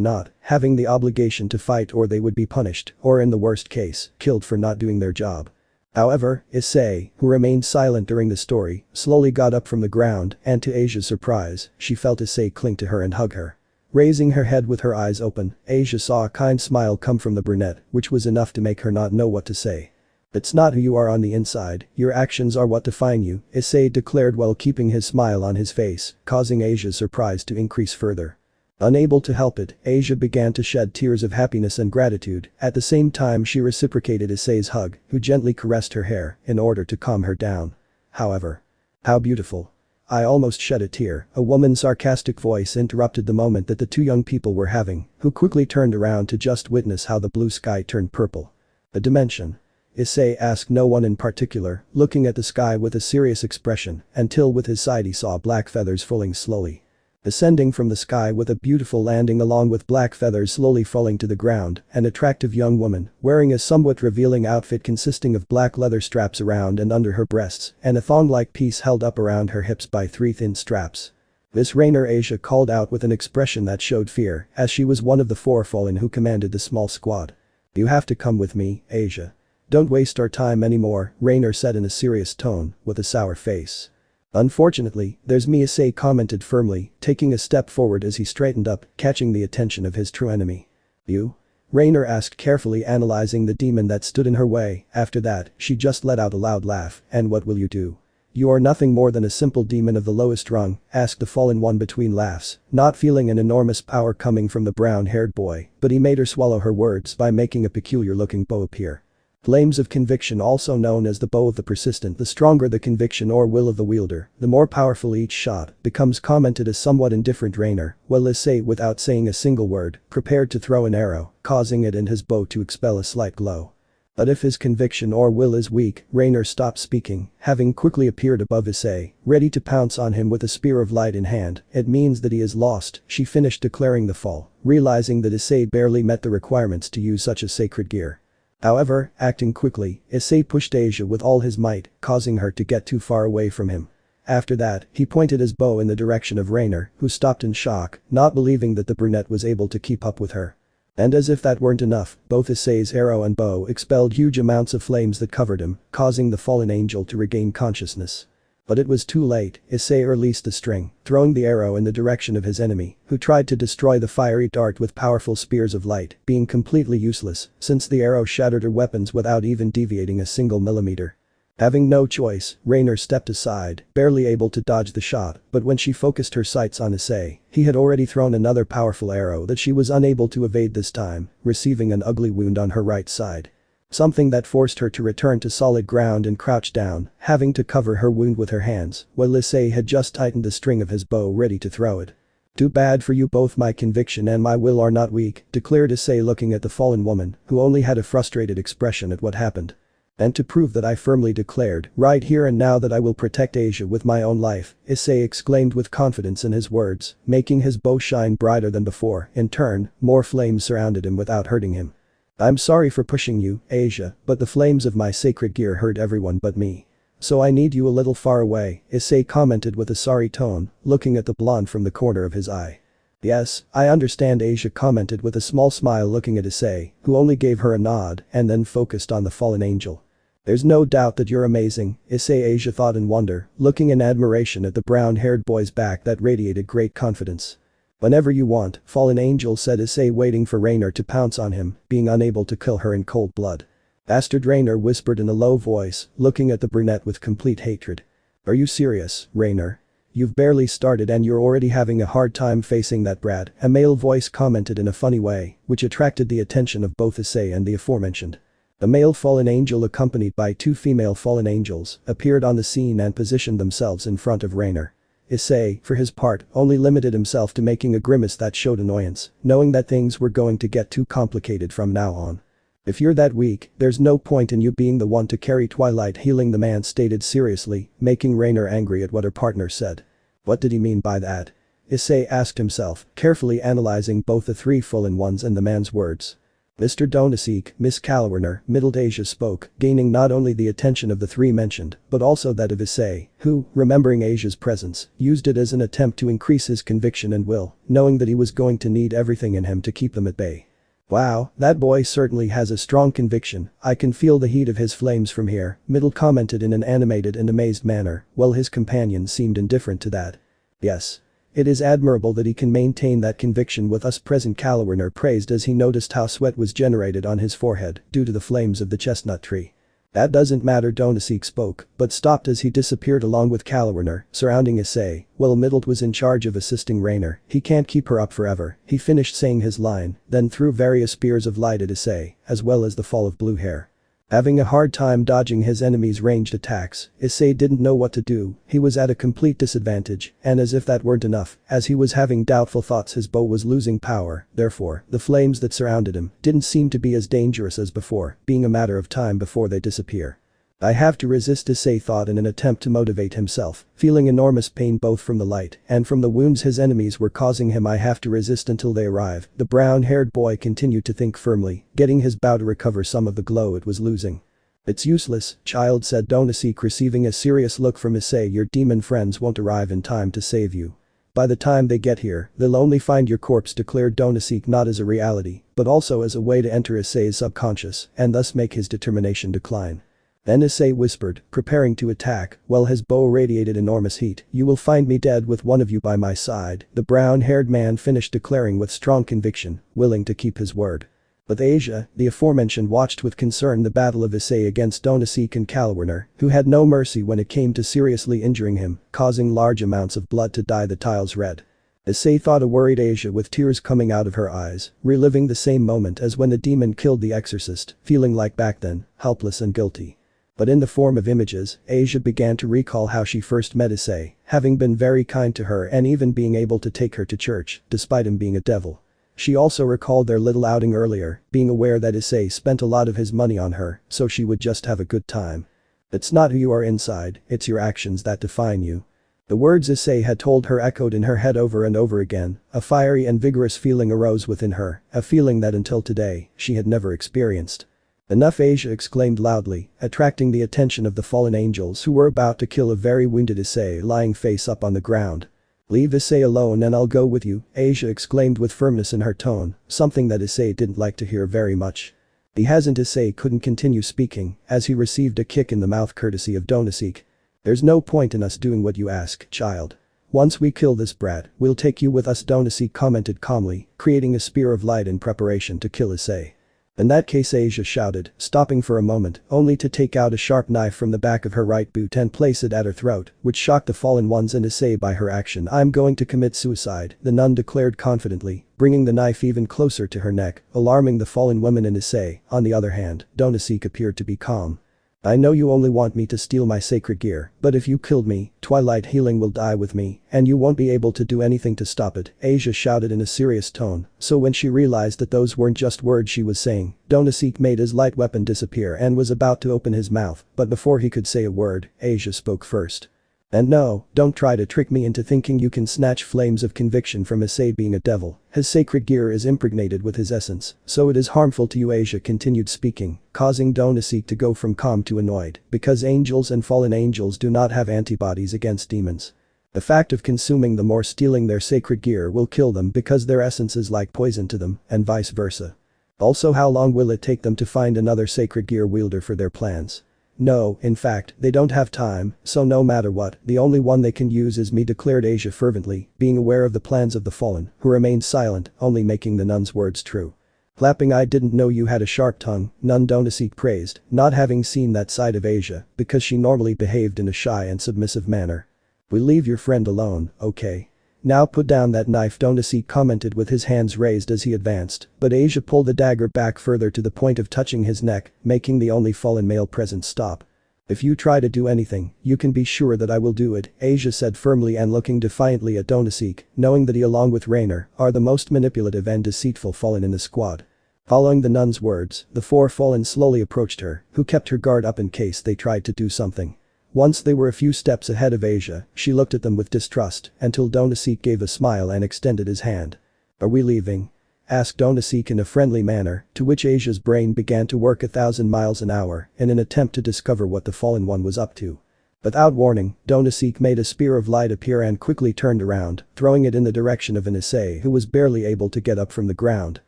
not, having the obligation to fight, or they would be punished, or in the worst case, killed for not doing their job. However, Issei, who remained silent during the story, slowly got up from the ground, and to Asia's surprise, she felt Issei cling to her and hug her. Raising her head with her eyes open, Asia saw a kind smile come from the brunette, which was enough to make her not know what to say. It's not who you are on the inside, your actions are what define you, Issei declared while keeping his smile on his face, causing Asia's surprise to increase further. Unable to help it, Asia began to shed tears of happiness and gratitude. At the same time she reciprocated Issei's hug, who gently caressed her hair in order to calm her down. However. How beautiful. I almost shed a tear, a woman's sarcastic voice interrupted the moment that the two young people were having, who quickly turned around to just witness how the blue sky turned purple. A dimension? Issei asked no one in particular, looking at the sky with a serious expression, until with his side he saw black feathers falling slowly. Descending from the sky with a beautiful landing along with black feathers slowly falling to the ground, an attractive young woman, wearing a somewhat revealing outfit consisting of black leather straps around and under her breasts, and a thong-like piece held up around her hips by three thin straps. This Rainer, Asia called out with an expression that showed fear, as she was one of the four fallen who commanded the small squad. You have to come with me, Asia. Don't waste our time anymore, Rainer said in a serious tone, with a sour face. Unfortunately, there's me, Issei commented firmly, taking a step forward as he straightened up, catching the attention of his true enemy. You? Rainer asked, carefully analyzing the demon that stood in her way. After that, she just let out a loud laugh. And what will you do? You are nothing more than a simple demon of the lowest rung, asked the fallen one between laughs, not feeling an enormous power coming from the brown-haired boy, but he made her swallow her words by making a peculiar-looking bow appear. Flames of conviction, also known as the bow of the persistent. The stronger the conviction or will of the wielder, the more powerful each shot, becomes commented as somewhat indifferent Rainer, while Issei, without saying a single word, prepared to throw an arrow, causing it and his bow to expel a slight glow. But if his conviction or will is weak, Rainer stopped speaking, having quickly appeared above Issei, ready to pounce on him with a spear of light in hand. It means that he is lost, she finished declaring the fall, realizing that Issei barely met the requirements to use such a sacred gear. However, acting quickly, Issei pushed Asia with all his might, causing her to get too far away from him. After that, he pointed his bow in the direction of Rainer, who stopped in shock, not believing that the brunette was able to keep up with her. And as if that weren't enough, both Issei's arrow and bow expelled huge amounts of flames that covered him, causing the fallen angel to regain consciousness. But it was too late. Issei released the string, throwing the arrow in the direction of his enemy, who tried to destroy the fiery dart with powerful spears of light, being completely useless, since the arrow shattered her weapons without even deviating a single millimeter. Having no choice, Rainer stepped aside, barely able to dodge the shot, but when she focused her sights on Issei, he had already thrown another powerful arrow that she was unable to evade this time, receiving an ugly wound on her right side. Something that forced her to return to solid ground and crouch down, having to cover her wound with her hands, while Issei had just tightened the string of his bow ready to throw it. Too bad for you both, my conviction and my will are not weak, declared Issei looking at the fallen woman, who only had a frustrated expression at what happened. And to prove that I firmly declared, right here and now, that I will protect Asia with my own life, Issei exclaimed with confidence in his words, making his bow shine brighter than before. In turn, more flames surrounded him without hurting him. I'm sorry for pushing you, Asia, but the flames of my sacred gear hurt everyone but me. So I need you a little far away, Issei commented with a sorry tone, looking at the blonde from the corner of his eye. Yes, I understand, Asia commented with a small smile, looking at Issei, who only gave her a nod and then focused on the fallen angel. There's no doubt that you're amazing, Issei, Asia thought in wonder, looking in admiration at the brown-haired boy's back that radiated great confidence. Whenever you want, fallen angel, said Issei, waiting for Rainer to pounce on him, being unable to kill her in cold blood. Bastard, Rainer whispered in a low voice, looking at the brunette with complete hatred. Are you serious, Rainer? You've barely started and you're already having a hard time facing that brat, a male voice commented in a funny way, which attracted the attention of both Issei and the aforementioned. A male fallen angel accompanied by two female fallen angels appeared on the scene and positioned themselves in front of Rainer. Issei, for his part, only limited himself to making a grimace that showed annoyance, knowing that things were going to get too complicated from now on. If you're that weak, there's no point in you being the one to carry Twilight healing, the man stated seriously, making Rainer angry at what her partner said. What did he mean by that? Issei asked himself, carefully analyzing both the three fallen ones and the man's words. Mr. Donaseek, Miss Kalwerner, Middle Asia spoke, gaining not only the attention of the three mentioned, but also that of Issei, who, remembering Asia's presence, used it as an attempt to increase his conviction and will, knowing that he was going to need everything in him to keep them at bay. Wow, that boy certainly has a strong conviction, I can feel the heat of his flames from here, Middle commented in an animated and amazed manner, while his companion seemed indifferent to that. Yes. It is admirable that he can maintain that conviction with us present, Kalwerner praised as he noticed how sweat was generated on his forehead due to the flames of the chestnut tree. That doesn't matter, Donaseek spoke, but stopped as he disappeared along with Kalwerner, surrounding Issei, while Middle was in charge of assisting Rainer. He can't keep her up forever, he finished saying his line, then threw various spears of light at Issei, as well as the fall of blue hair. Having a hard time dodging his enemy's ranged attacks, Issei didn't know what to do, he was at a complete disadvantage, and as if that weren't enough, as he was having doubtful thoughts his bow was losing power, therefore, the flames that surrounded him didn't seem to be as dangerous as before, being a matter of time before they disappear. I have to resist, Issei thought in an attempt to motivate himself, feeling enormous pain both from the light and from the wounds his enemies were causing him. I have to resist until they arrive, the brown-haired boy continued to think firmly, getting his bow to recover some of the glow it was losing. It's useless, child, said Donaseek, receiving a serious look from Issei. Your demon friends won't arrive in time to save you. By the time they get here, they'll only find your corpse, declared Donaseek, not as a reality, but also as a way to enter Issei's subconscious and thus make his determination decline. Then Issei whispered, preparing to attack, while his bow radiated enormous heat. You will find me dead with one of you by my side, the brown-haired man finished declaring with strong conviction, willing to keep his word. But Asia, the aforementioned, watched with concern the battle of Issei against Donaseek and Kalwerner, who had no mercy when it came to seriously injuring him, causing large amounts of blood to dye the tiles red. Issei thought, a worried Asia with tears coming out of her eyes, reliving the same moment as when the demon killed the exorcist, feeling like back then, helpless and guilty. But in the form of images, Asia began to recall how she first met Issei, having been very kind to her and even being able to take her to church, despite him being a devil. She also recalled their little outing earlier, being aware that Issei spent a lot of his money on her, so she would just have a good time. It's not who you are inside, it's your actions that define you. The words Issei had told her echoed in her head over and over again, a fiery and vigorous feeling arose within her, a feeling that until today, she had never experienced. Enough, Asia exclaimed loudly, attracting the attention of the fallen angels who were about to kill a very wounded Issei lying face up on the ground. Leave Issei alone and I'll go with you, Asia exclaimed with firmness in her tone, something that Issei didn't like to hear very much. He hasn't. Issei couldn't continue speaking as he received a kick in the mouth courtesy of Donaseek. There's no point in us doing what you ask, child. Once we kill this brat, we'll take you with us, Donaseek commented calmly, creating a spear of light in preparation to kill Issei. In that case, Asia shouted, stopping for a moment, only to take out a sharp knife from the back of her right boot and place it at her throat, which shocked the fallen ones and Issei by her action. I'm going to commit suicide, the nun declared confidently, bringing the knife even closer to her neck, alarming the fallen women and Issei. On the other hand, Donaseek appeared to be calm. I know you only want me to steal my sacred gear, but if you killed me, Twilight Healing will die with me, and you won't be able to do anything to stop it, Asia shouted in a serious tone, so when she realized that those weren't just words she was saying, Donaseek made his light weapon disappear and was about to open his mouth, but before he could say a word, Asia spoke first. And no, don't try to trick me into thinking you can snatch flames of conviction from Issei being a devil. His sacred gear is impregnated with his essence, so it is harmful to you, Asia continued speaking, causing Donaseek to go from calm to annoyed, because angels and fallen angels do not have antibodies against demons. The fact of consuming them or stealing their sacred gear will kill them because their essence is like poison to them, and vice versa. Also, how long will it take them to find another sacred gear wielder for their plans? No, in fact, they don't have time, so no matter what, the only one they can use is me, declared Asia fervently, being aware of the plans of the fallen, who remained silent, only making the nun's words true. Clapping. I didn't know you had a sharp tongue, nun, Donaseek praised, not having seen that side of Asia, because she normally behaved in a shy and submissive manner. We'll leave your friend alone, okay? Now put down that knife, Donasi commented with his hands raised as he advanced, but Asia pulled the dagger back further to the point of touching his neck, making the only fallen male present stop. If you try to do anything, you can be sure that I will do it, Asia said firmly and looking defiantly at Donasik, knowing that he along with Rainer are the most manipulative and deceitful fallen in the squad. Following the nun's words, the 4 fallen slowly approached her, who kept her guard up in case they tried to do something. Once they were a few steps ahead of Asia, she looked at them with distrust until Donasik gave a smile and extended his hand. Are we leaving? Asked Donasik in a friendly manner, to which Asia's brain began to work 1,000 miles an hour in an attempt to discover what the fallen one was up to. Without warning, Donasik made a spear of light appear and quickly turned around, throwing it in the direction of an Issei who was barely able to get up from the ground.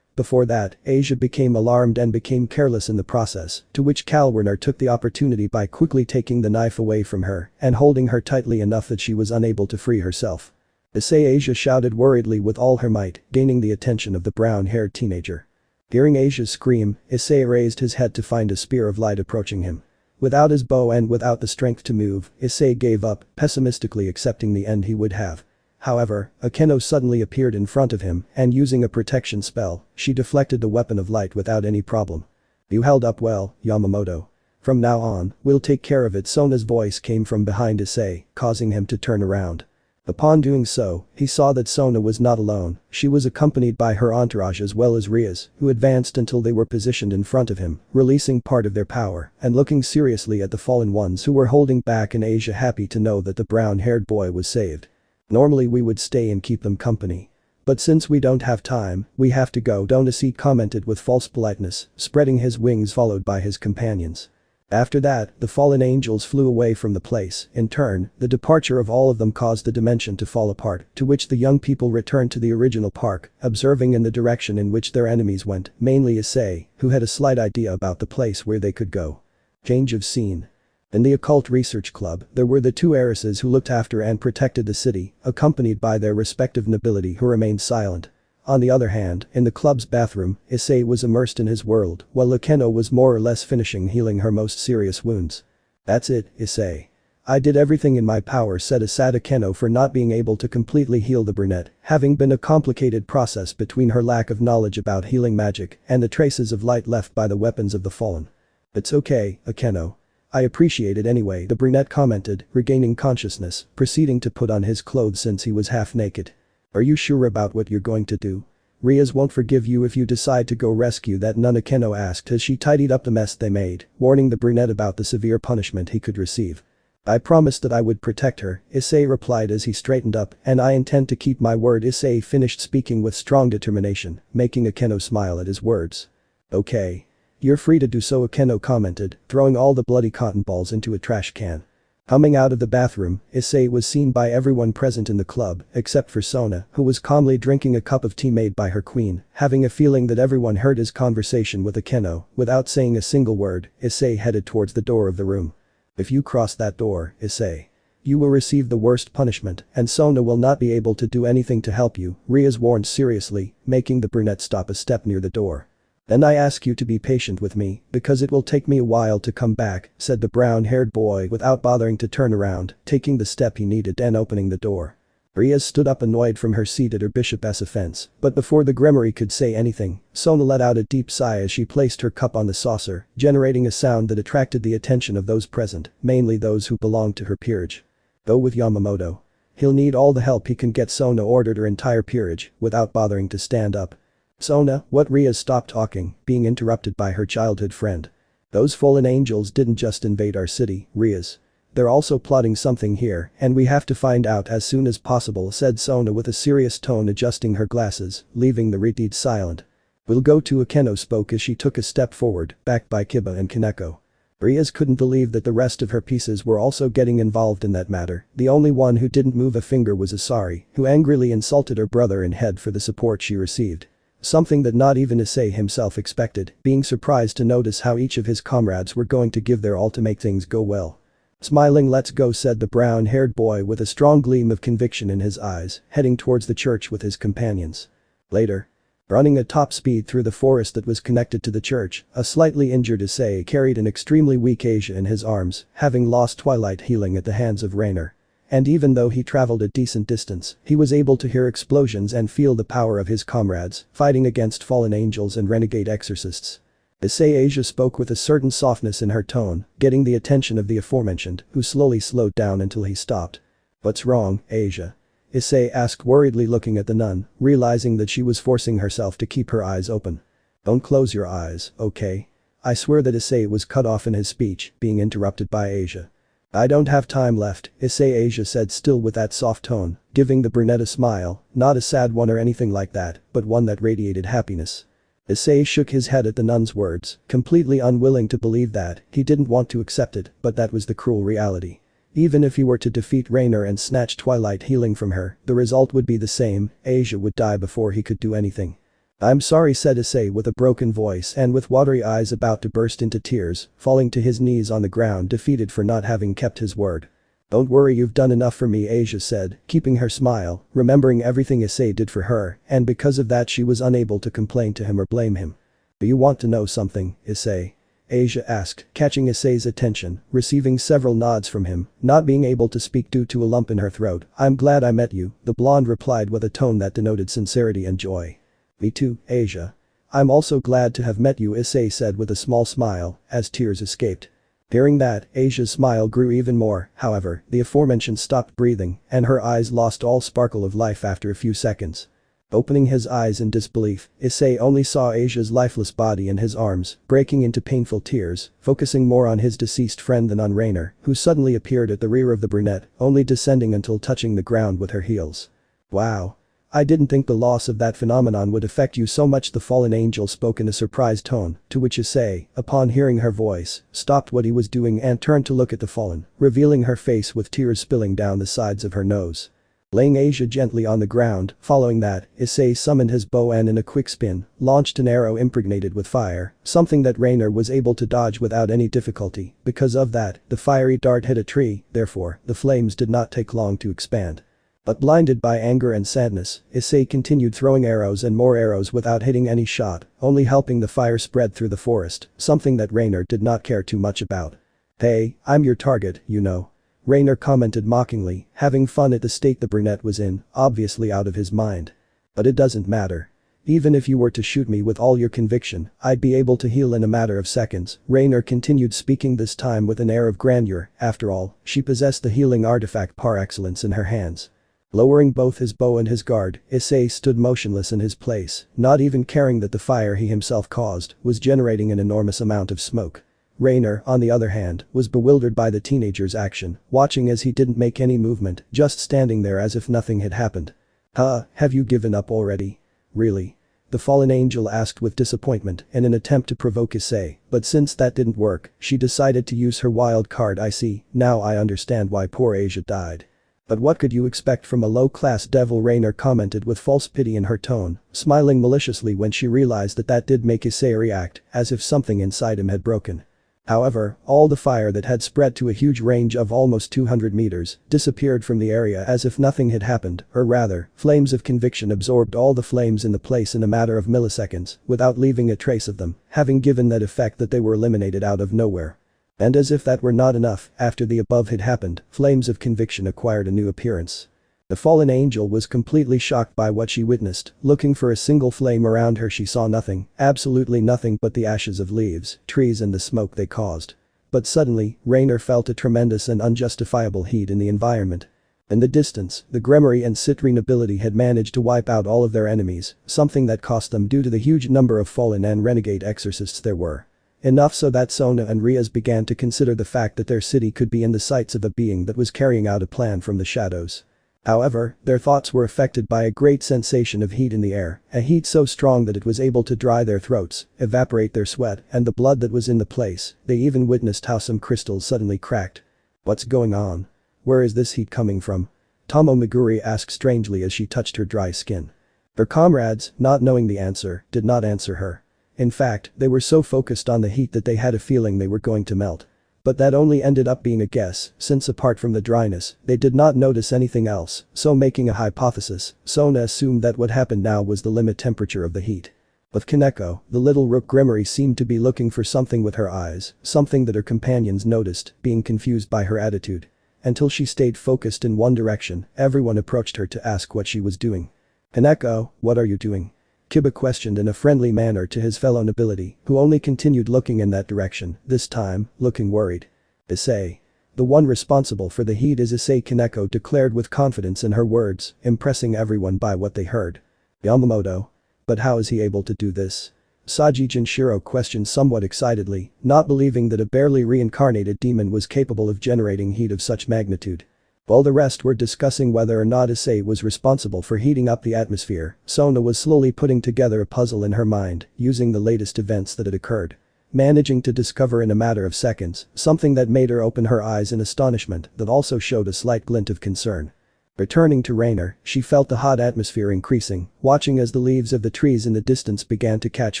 Before that, Asia became alarmed and became careless in the process, to which Kalwerner took the opportunity by quickly taking the knife away from her and holding her tightly enough that she was unable to free herself. Issei, Asia shouted worriedly with all her might, gaining the attention of the brown-haired teenager. Hearing Asia's scream, Issei raised his head to find a spear of light approaching him. Without his bow and without the strength to move, Issei gave up, pessimistically accepting the end he would have. However, Akeno suddenly appeared in front of him and using a protection spell, she deflected the weapon of light without any problem. You held up well, Yamamoto. From now on, we'll take care of it. Sona's voice came from behind Issei, causing him to turn around. Upon doing so, he saw that Sona was not alone, she was accompanied by her entourage as well as Rias, who advanced until they were positioned in front of him, releasing part of their power and looking seriously at the fallen ones who were holding back, and Asia happy to know that the brown-haired boy was saved. Normally we would stay and keep them company. But since we don't have time, we have to go, Donasi commented with false politeness, spreading his wings followed by his companions. After that, the fallen angels flew away from the place. In turn, the departure of all of them caused the dimension to fall apart, to which the young people returned to the original park, observing in the direction in which their enemies went, mainly Issei, who had a slight idea about the place where they could go. Change of scene. In the occult research club, there were the 2 heiresses who looked after and protected the city, accompanied by their respective nobility who remained silent. On the other hand, in the club's bathroom, Issei was immersed in his world, while Akeno was more or less finishing healing her most serious wounds. That's it, Issei. I did everything in my power, said a sad Akeno for not being able to completely heal the brunette, having been a complicated process between her lack of knowledge about healing magic and the traces of light left by the weapons of the fallen. It's okay, Akeno. I appreciate it anyway, the brunette commented, regaining consciousness, proceeding to put on his clothes since he was half naked. Are you sure about what you're going to do? Rias won't forgive you if you decide to go rescue that nun, Akeno asked as she tidied up the mess they made, warning the brunette about the severe punishment he could receive. I promised that I would protect her, Issei replied as he straightened up, and I intend to keep my word. Issei finished speaking with strong determination, making Akeno smile at his words. Okay. You're free to do so, Akeno commented, throwing all the bloody cotton balls into a trash can. Coming out of the bathroom, Issei was seen by everyone present in the club, except for Sona, who was calmly drinking a cup of tea made by her queen, having a feeling that everyone heard his conversation with Akeno. Without saying a single word, Issei headed towards the door of the room. If you cross that door, Issei, you will receive the worst punishment, and Sona will not be able to do anything to help you, Rias warned seriously, making the brunette stop a step near the door. Then I ask you to be patient with me, because it will take me a while to come back, said the brown-haired boy without bothering to turn around, taking the step he needed and opening the door. Rias stood up annoyed from her seat at her bishop's offense, but before the Grimoire could say anything, Sona let out a deep sigh as she placed her cup on the saucer, generating a sound that attracted the attention of those present, mainly those who belonged to her peerage. Go with Yamamoto. He'll need all the help he can get, Sona ordered her entire peerage, without bothering to stand up. Sona, what? Rias stopped talking, being interrupted by her childhood friend. Those fallen angels didn't just invade our city, Rias. They're also plotting something here, and we have to find out as soon as possible, said Sona with a serious tone, adjusting her glasses, leaving the Reed silent. We'll go to, Akeno spoke as she took a step forward, backed by Kiba and Kaneko. Rias couldn't believe that the rest of her pieces were also getting involved in that matter. The only one who didn't move a finger was Asari, who angrily insulted her brother in head for the support she received. Something that not even Issei himself expected, being surprised to notice how each of his comrades were going to give their all to make things go well. Smiling, let's go, said the brown-haired boy with a strong gleam of conviction in his eyes, heading towards the church with his companions. Later. Running at top speed through the forest that was connected to the church, a slightly injured Issei carried an extremely weak Asia in his arms, having lost twilight healing at the hands of Rainer. and even though he traveled a decent distance, he was able to hear explosions and feel the power of his comrades, fighting against fallen angels and renegade exorcists. Issei Asia spoke with a certain softness in her tone, getting the attention of the aforementioned, who slowly slowed down until he stopped. "What's wrong, Asia?" Issei asked, worriedly looking at the nun, realizing that she was forcing herself to keep her eyes open. "Don't close your eyes, okay?" I swear that Issei was cut off in his speech, being interrupted by Asia. "I don't have time left," Issei Asia said, still with that soft tone, giving the brunette a smile, not a sad one or anything like that, but one that radiated happiness. Issei shook his head at the nun's words, completely unwilling to believe that. He didn't want to accept it, but that was the cruel reality. Even if he were to defeat Rainer and snatch Twilight healing from her, the result would be the same. Asia would die before he could do anything. "I'm sorry," said Issei with a broken voice and with watery eyes about to burst into tears, falling to his knees on the ground, defeated for not having kept his word. "Don't worry, you've done enough for me," Asia said, keeping her smile, remembering everything Issei did for her, and because of that she was unable to complain to him or blame him. "Do you want to know something, Issei?" Asia asked, catching Issei's attention, receiving several nods from him, not being able to speak due to a lump in her throat. "I'm glad I met you," the blonde replied with a tone that denoted sincerity and joy. "Me too, Asia. I'm also glad to have met you," Issei said with a small smile, as tears escaped. Hearing that, Asia's smile grew even more. However, the aforementioned stopped breathing, and her eyes lost all sparkle of life after a few seconds. Opening his eyes in disbelief, Issei only saw Asia's lifeless body in his arms, breaking into painful tears, focusing more on his deceased friend than on Rainer, who suddenly appeared at the rear of the brunette, only descending until touching the ground with her heels. "Wow. I didn't think the loss of that phenomenon would affect you so much," the fallen angel spoke in a surprised tone, to which Issei, upon hearing her voice, stopped what he was doing and turned to look at the fallen, revealing her face with tears spilling down the sides of her nose. Laying Asia gently on the ground, following that, Issei summoned his bow and in a quick spin, launched an arrow impregnated with fire, something that Rainer was able to dodge without any difficulty. Because of that, the fiery dart hit a tree, therefore, the flames did not take long to expand. But blinded by anger and sadness, Issei continued throwing arrows and more arrows without hitting any shot, only helping the fire spread through the forest, something that Rainer did not care too much about. "Hey, I'm your target, you know," Rainer commented mockingly, having fun at the state the brunette was in, obviously out of his mind. "But it doesn't matter. Even if you were to shoot me with all your conviction, I'd be able to heal in a matter of seconds," Rainer continued, speaking this time with an air of grandeur. After all, she possessed the healing artifact par excellence in her hands. Lowering both his bow and his guard, Issei stood motionless in his place, not even caring that the fire he himself caused was generating an enormous amount of smoke. Rainer, on the other hand, was bewildered by the teenager's action, watching as he didn't make any movement, just standing there as if nothing had happened. "Huh, have you given up already? Really?" the fallen angel asked with disappointment in an attempt to provoke Issei, but since that didn't work, she decided to use her wild card. "I see, now I understand why poor Asia died. But what could you expect from a low-class devil?" Rainer commented with false pity in her tone, smiling maliciously when she realized that did make Issei react, as if something inside him had broken. However, all the fire that had spread to a huge range of almost 200 meters disappeared from the area as if nothing had happened, or rather, flames of conviction absorbed all the flames in the place in a matter of milliseconds, without leaving a trace of them, having given that effect that they were eliminated out of nowhere. And as if that were not enough, after the above had happened, flames of conviction acquired a new appearance. The fallen angel was completely shocked by what she witnessed. Looking for a single flame around her, she saw nothing, absolutely nothing but the ashes of leaves, trees and the smoke they caused. But suddenly, Rainer felt a tremendous and unjustifiable heat in the environment. In the distance, the Gremory and Citrine nobility had managed to wipe out all of their enemies, something that cost them due to the huge number of fallen and renegade exorcists there were. Enough so that Sona and Riaz began to consider the fact that their city could be in the sights of a being that was carrying out a plan from the shadows. However, their thoughts were affected by a great sensation of heat in the air, a heat so strong that it was able to dry their throats, evaporate their sweat and the blood that was in the place. They even witnessed how some crystals suddenly cracked. "What's going on? Where is this heat coming from?" Tomo Meguri asked strangely as she touched her dry skin. Her comrades, not knowing the answer, did not answer her. In fact, they were so focused on the heat that they had a feeling they were going to melt. But that only ended up being a guess, since apart from the dryness, they did not notice anything else, so making a hypothesis, Sona assumed that what happened now was the limit temperature of the heat. But Kaneko, the little rook Gremory, seemed to be looking for something with her eyes, something that her companions noticed, being confused by her attitude. until she stayed focused in one direction. Everyone approached her to ask what she was doing. "Kaneko, what are you doing?" Kiba questioned in a friendly manner to his fellow nobility, who only continued looking in that direction, this time, looking worried. "Issei. The one responsible for the heat is Issei," Kaneko declared with confidence in her words, impressing everyone by what they heard. "Yamamoto? But how is he able to do this?" Saji Jinshiro questioned somewhat excitedly, not believing that a barely reincarnated demon was capable of generating heat of such magnitude. While the rest were discussing whether or not Issei was responsible for heating up the atmosphere, Sona was slowly putting together a puzzle in her mind, using the latest events that had occurred. Managing to discover in a matter of seconds, something that made her open her eyes in astonishment that also showed a slight glint of concern. Returning to Rainer, she felt the hot atmosphere increasing, watching as the leaves of the trees in the distance began to catch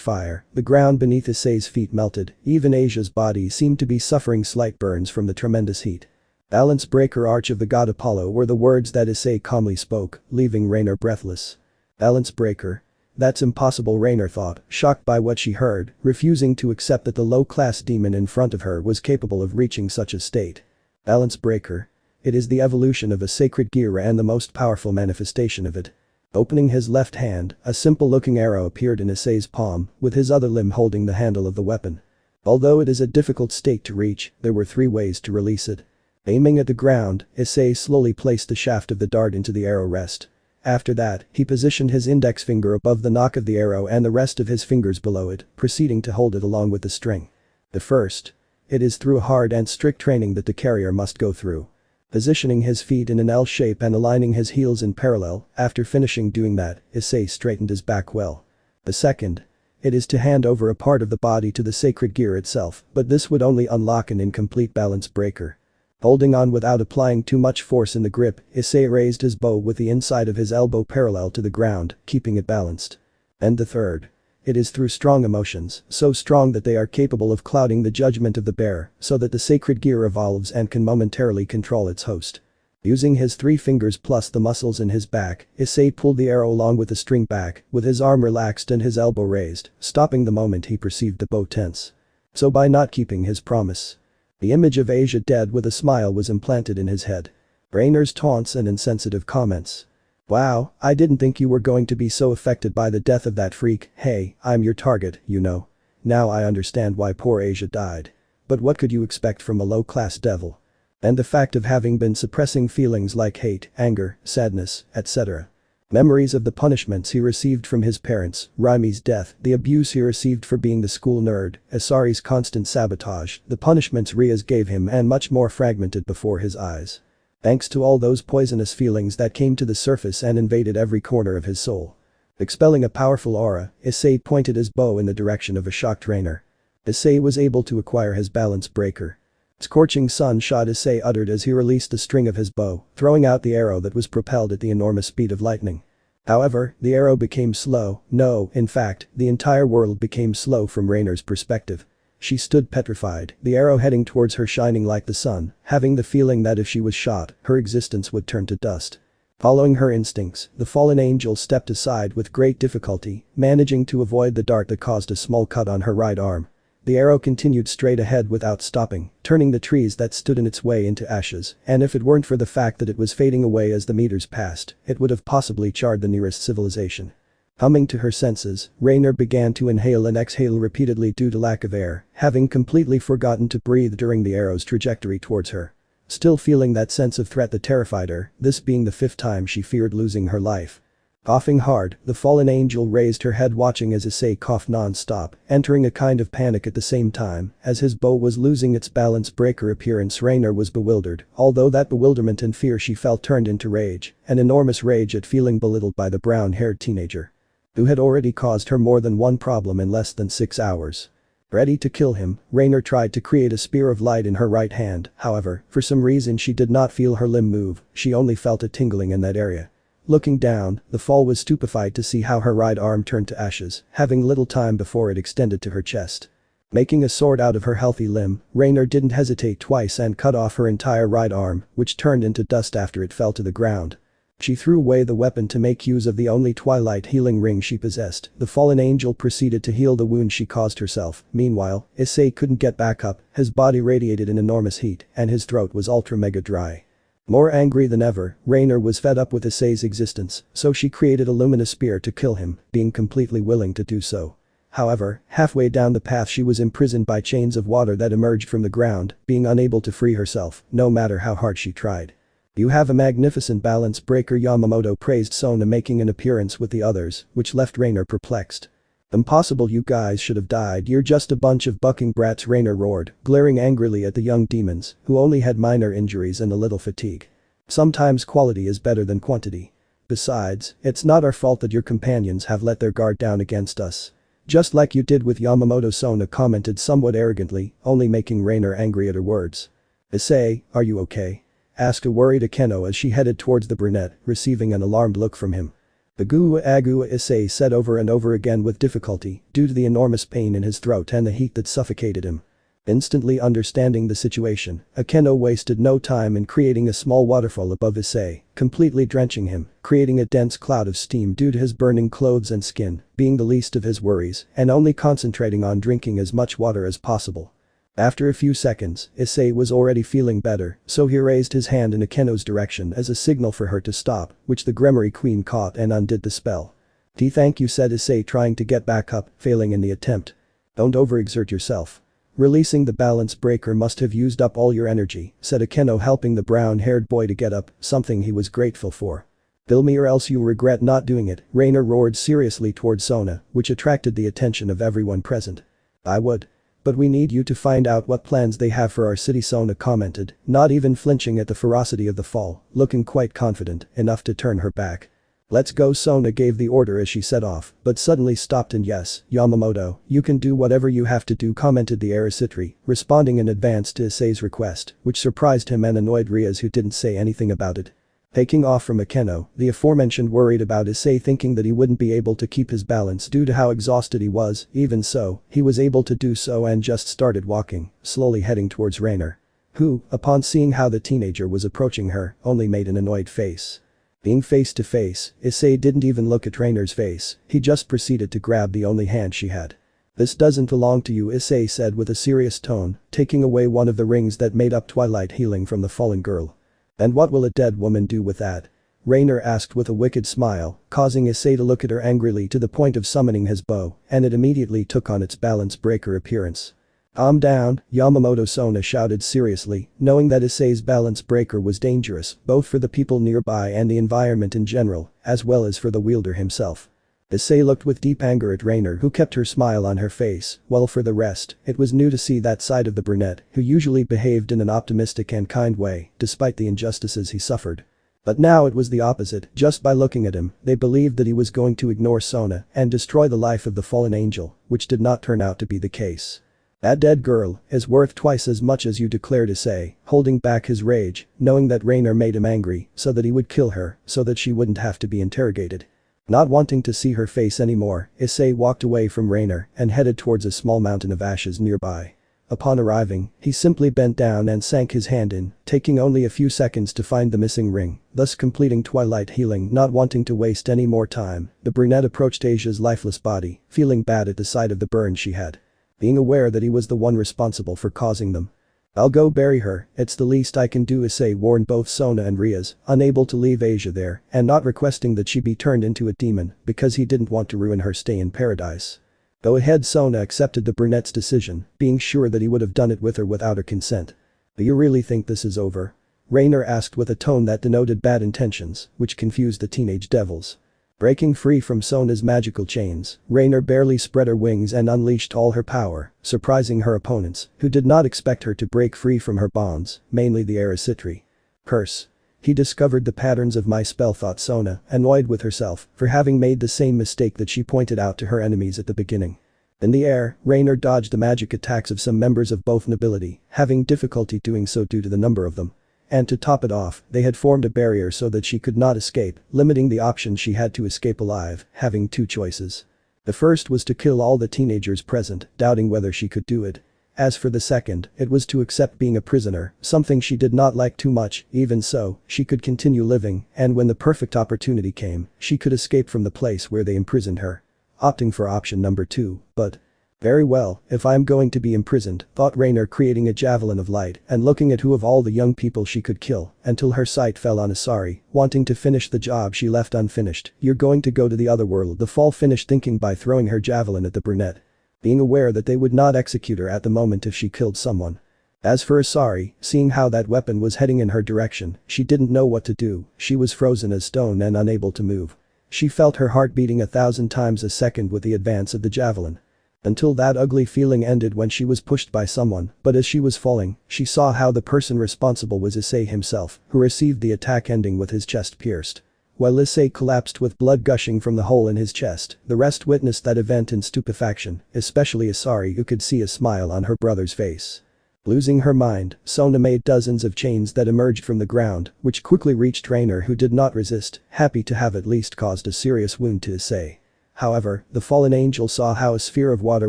fire, the ground beneath Issei's feet melted, even Asia's body seemed to be suffering slight burns from the tremendous heat. "Balance breaker, arch of the god Apollo," were the words that Issei calmly spoke, leaving Rainer breathless. "Balance breaker? That's impossible," Rainer thought, shocked by what she heard, refusing to accept that the low-class demon in front of her was capable of reaching such a state. "Balance breaker? It is the evolution of a sacred gear and the most powerful manifestation of it." Opening his left hand, a simple-looking arrow appeared in Issei's palm, with his other limb holding the handle of the weapon. Although it is a difficult state to reach, there were 3 ways to release it. Aiming at the ground, Issei slowly placed the shaft of the dart into the arrow rest. After that, he positioned his index finger above the nock of the arrow and the rest of his fingers below it, proceeding to hold it along with the string. The first. It is through hard and strict training that the carrier must go through. Positioning his feet in an L shape and aligning his heels in parallel, after finishing doing that, Issei straightened his back well. The second. It is to hand over a part of the body to the sacred gear itself, but this would only unlock an incomplete balance breaker. Holding on without applying too much force in the grip, Issei raised his bow with the inside of his elbow parallel to the ground, keeping it balanced. And the third. It is through strong emotions, so strong that they are capable of clouding the judgment of the bearer, so that the sacred gear evolves and can momentarily control its host. Using his 3 fingers plus the muscles in his back, Issei pulled the arrow along with the string back, with his arm relaxed and his elbow raised, stopping the moment he perceived the bow tense. So by not keeping his promise. The image of Asia dead with a smile was implanted in his head. Rainer's taunts and insensitive comments. "Wow, I didn't think you were going to be so affected by the death of that freak. Hey, I'm your target, you know. Now I understand why poor Asia died. But what could you expect from a low-class devil? And the fact of having been suppressing feelings like hate, anger, sadness, etc. Memories of the punishments he received from his parents, Raimi's death, the abuse he received for being the school nerd, Asari's constant sabotage, the punishments Rias gave him and much more fragmented before his eyes. Thanks to all those poisonous feelings that came to the surface and invaded every corner of his soul. Expelling a powerful aura, Issei pointed his bow in the direction of a shocked Rainer. Issei was able to acquire his balance breaker. Scorching sun shot Issei uttered as he released the string of his bow, throwing out the arrow that was propelled at the enormous speed of lightning. However, the arrow became slow. No, in fact, the entire world became slow from Rainer's perspective. She stood petrified, the arrow heading towards her shining like the sun, having the feeling that if she was shot, her existence would turn to dust. Following her instincts, the fallen angel stepped aside with great difficulty, managing to avoid the dart that caused a small cut on her right arm. The arrow continued straight ahead without stopping, turning the trees that stood in its way into ashes, and if it weren't for the fact that it was fading away as the meters passed, it would have possibly charred the nearest civilization. Coming to her senses, Rainer began to inhale and exhale repeatedly due to lack of air, having completely forgotten to breathe during the arrow's trajectory towards her. Still feeling that sense of threat that terrified her, this being the 5th time she feared losing her life. Coughing hard, the fallen angel raised her head watching as Issei coughed non-stop, entering a kind of panic at the same time, as his bow was losing its balance breaker appearance. Rainer was bewildered, although that bewilderment and fear she felt turned into rage, an enormous rage at feeling belittled by the brown-haired teenager. Who had already caused her more than one problem in less than 6 hours. Ready to kill him, Rainer tried to create a spear of light in her right hand, however, for some reason she did not feel her limb move, she only felt a tingling in that area. Looking down, the fall was stupefied to see how her right arm turned to ashes, having little time before it extended to her chest. Making a sword out of her healthy limb, Rainer didn't hesitate twice and cut off her entire right arm, which turned into dust after it fell to the ground. She threw away the weapon to make use of the only twilight healing ring she possessed. The fallen angel proceeded to heal the wound she caused herself. Meanwhile, Issei couldn't get back up, his body radiated an enormous heat, and his throat was ultra mega dry. More angry than ever, Rainer was fed up with Issei's existence, so she created a luminous spear to kill him, being completely willing to do so. However, halfway down the path she was imprisoned by chains of water that emerged from the ground, being unable to free herself, no matter how hard she tried. "You have a magnificent balance breaker," Yamamoto praised Sona, making an appearance with the others, which left Rainer perplexed. "Impossible, you guys should have died, you're just a bunch of bucking brats," Rainer roared, glaring angrily at the young demons, who only had minor injuries and a little fatigue. "Sometimes quality is better than quantity. Besides, it's not our fault that your companions have let their guard down against us. Just like you did with Yamamoto," Sona commented somewhat arrogantly, only making Rainer angry at her words. "Issei, are you okay?" asked a worried Akeno as she headed towards the brunette, receiving an alarmed look from him. "Agua agua," Issei said over and over again with difficulty, due to the enormous pain in his throat and the heat that suffocated him. Instantly understanding the situation, Akeno wasted no time in creating a small waterfall above Issei, completely drenching him, creating a dense cloud of steam due to his burning clothes and skin, being the least of his worries, and only concentrating on drinking as much water as possible. After a few seconds, Issei was already feeling better, so he raised his hand in Akeno's direction as a signal for her to stop, which the Gremory Queen caught and undid the spell. "Thank you," said Issei, trying to get back up, failing in the attempt. "Don't overexert yourself. Releasing the balance breaker must have used up all your energy," said Akeno, helping the brown-haired boy to get up, something he was grateful for. "Kill me or else you'll regret not doing it," Rainer roared seriously towards Sona, which attracted the attention of everyone present. "I would. But we need you to find out what plans they have for our city," Sona commented, not even flinching at the ferocity of the fall, looking quite confident enough to turn her back. "Let's go," Sona gave the order as she set off, but suddenly stopped. "And yes, Yamamoto, you can do whatever you have to do," commented the Arasitri, responding in advance to Issei's request, which surprised him and annoyed Rias, who didn't say anything about it. Taking off from Akeno, the aforementioned worried about Issei, thinking that he wouldn't be able to keep his balance due to how exhausted he was. Even so, he was able to do so and just started walking, slowly heading towards Rainer, who, upon seeing how the teenager was approaching her, only made an annoyed face. Being face to face, Issei didn't even look at Rainer's face, he just proceeded to grab the only hand she had. "This doesn't belong to you," Issei said with a serious tone, taking away one of the rings that made up twilight healing from the fallen girl. "And what will a dead woman do with that?" Rainer asked with a wicked smile, causing Issei to look at her angrily to the point of summoning his bow, and it immediately took on its balance breaker appearance. "Calm down," Yamamoto, Sona shouted seriously, knowing that Issei's balance breaker was dangerous, both for the people nearby and the environment in general, as well as for the wielder himself. Issei looked with deep anger at Rainer, who kept her smile on her face, while for the rest, it was new to see that side of the brunette, who usually behaved in an optimistic and kind way, despite the injustices he suffered. But now it was the opposite. Just by looking at him, they believed that he was going to ignore Sona and destroy the life of the fallen angel, which did not turn out to be the case. "That dead girl is worth twice as much as you," declared Issei, holding back his rage, knowing that Rainer made him angry so that he would kill her so that she wouldn't have to be interrogated. Not wanting to see her face anymore, Issei walked away from Rainer and headed towards a small mountain of ashes nearby. Upon arriving, he simply bent down and sank his hand in, taking only a few seconds to find the missing ring, thus completing twilight healing. Not wanting to waste any more time, the brunette approached Asia's lifeless body, feeling bad at the sight of the burns she had. Being aware that he was the one responsible for causing them. "I'll go bury her, it's the least I can do," Issei warned both Sona and Rias, unable to leave Asia there and not requesting that she be turned into a demon because he didn't want to ruin her stay in paradise. Go ahead, Sona accepted the brunette's decision, being sure that he would have done it with her without her consent. "Do you really think this is over?" Rainer asked with a tone that denoted bad intentions, which confused the teenage devils. Breaking free from Sona's magical chains, Rainer barely spread her wings and unleashed all her power, surprising her opponents, who did not expect her to break free from her bonds, mainly the Arasitri. "Curse. He discovered the patterns of my spell," thought Sona, annoyed with herself for having made the same mistake that she pointed out to her enemies at the beginning. In the air, Rainer dodged the magic attacks of some members of both nobility, having difficulty doing so due to the number of them. And to top it off, they had formed a barrier so that she could not escape, limiting the options she had to escape alive, having two choices. The first was to kill all the teenagers present, doubting whether she could do it. As for the second, it was to accept being a prisoner, something she did not like too much. Even so, she could continue living, and when the perfect opportunity came, she could escape from the place where they imprisoned her. Opting for option number 2, but Very well, if I'm going to be imprisoned, thought Rainer, creating a javelin of light and looking at who of all the young people she could kill until her sight fell on Issei, wanting to finish the job she left unfinished. You're going to go to the other world, the fall finished thinking by throwing her javelin at the brunette. Being aware that they would not execute her at the moment if she killed someone. As for Issei, seeing how that weapon was heading in her direction, she didn't know what to do, she was frozen as stone and unable to move. She felt her heart beating 1,000 times a second with the advance of the javelin. Until that ugly feeling ended when she was pushed by someone, but as she was falling, she saw how the person responsible was Issei himself, who received the attack ending with his chest pierced. While Issei collapsed with blood gushing from the hole in his chest, the rest witnessed that event in stupefaction, especially Issei, who could see a smile on her brother's face. Losing her mind, Sona made dozens of chains that emerged from the ground, which quickly reached Rainer, who did not resist, happy to have at least caused a serious wound to Issei. However, the fallen angel saw how a sphere of water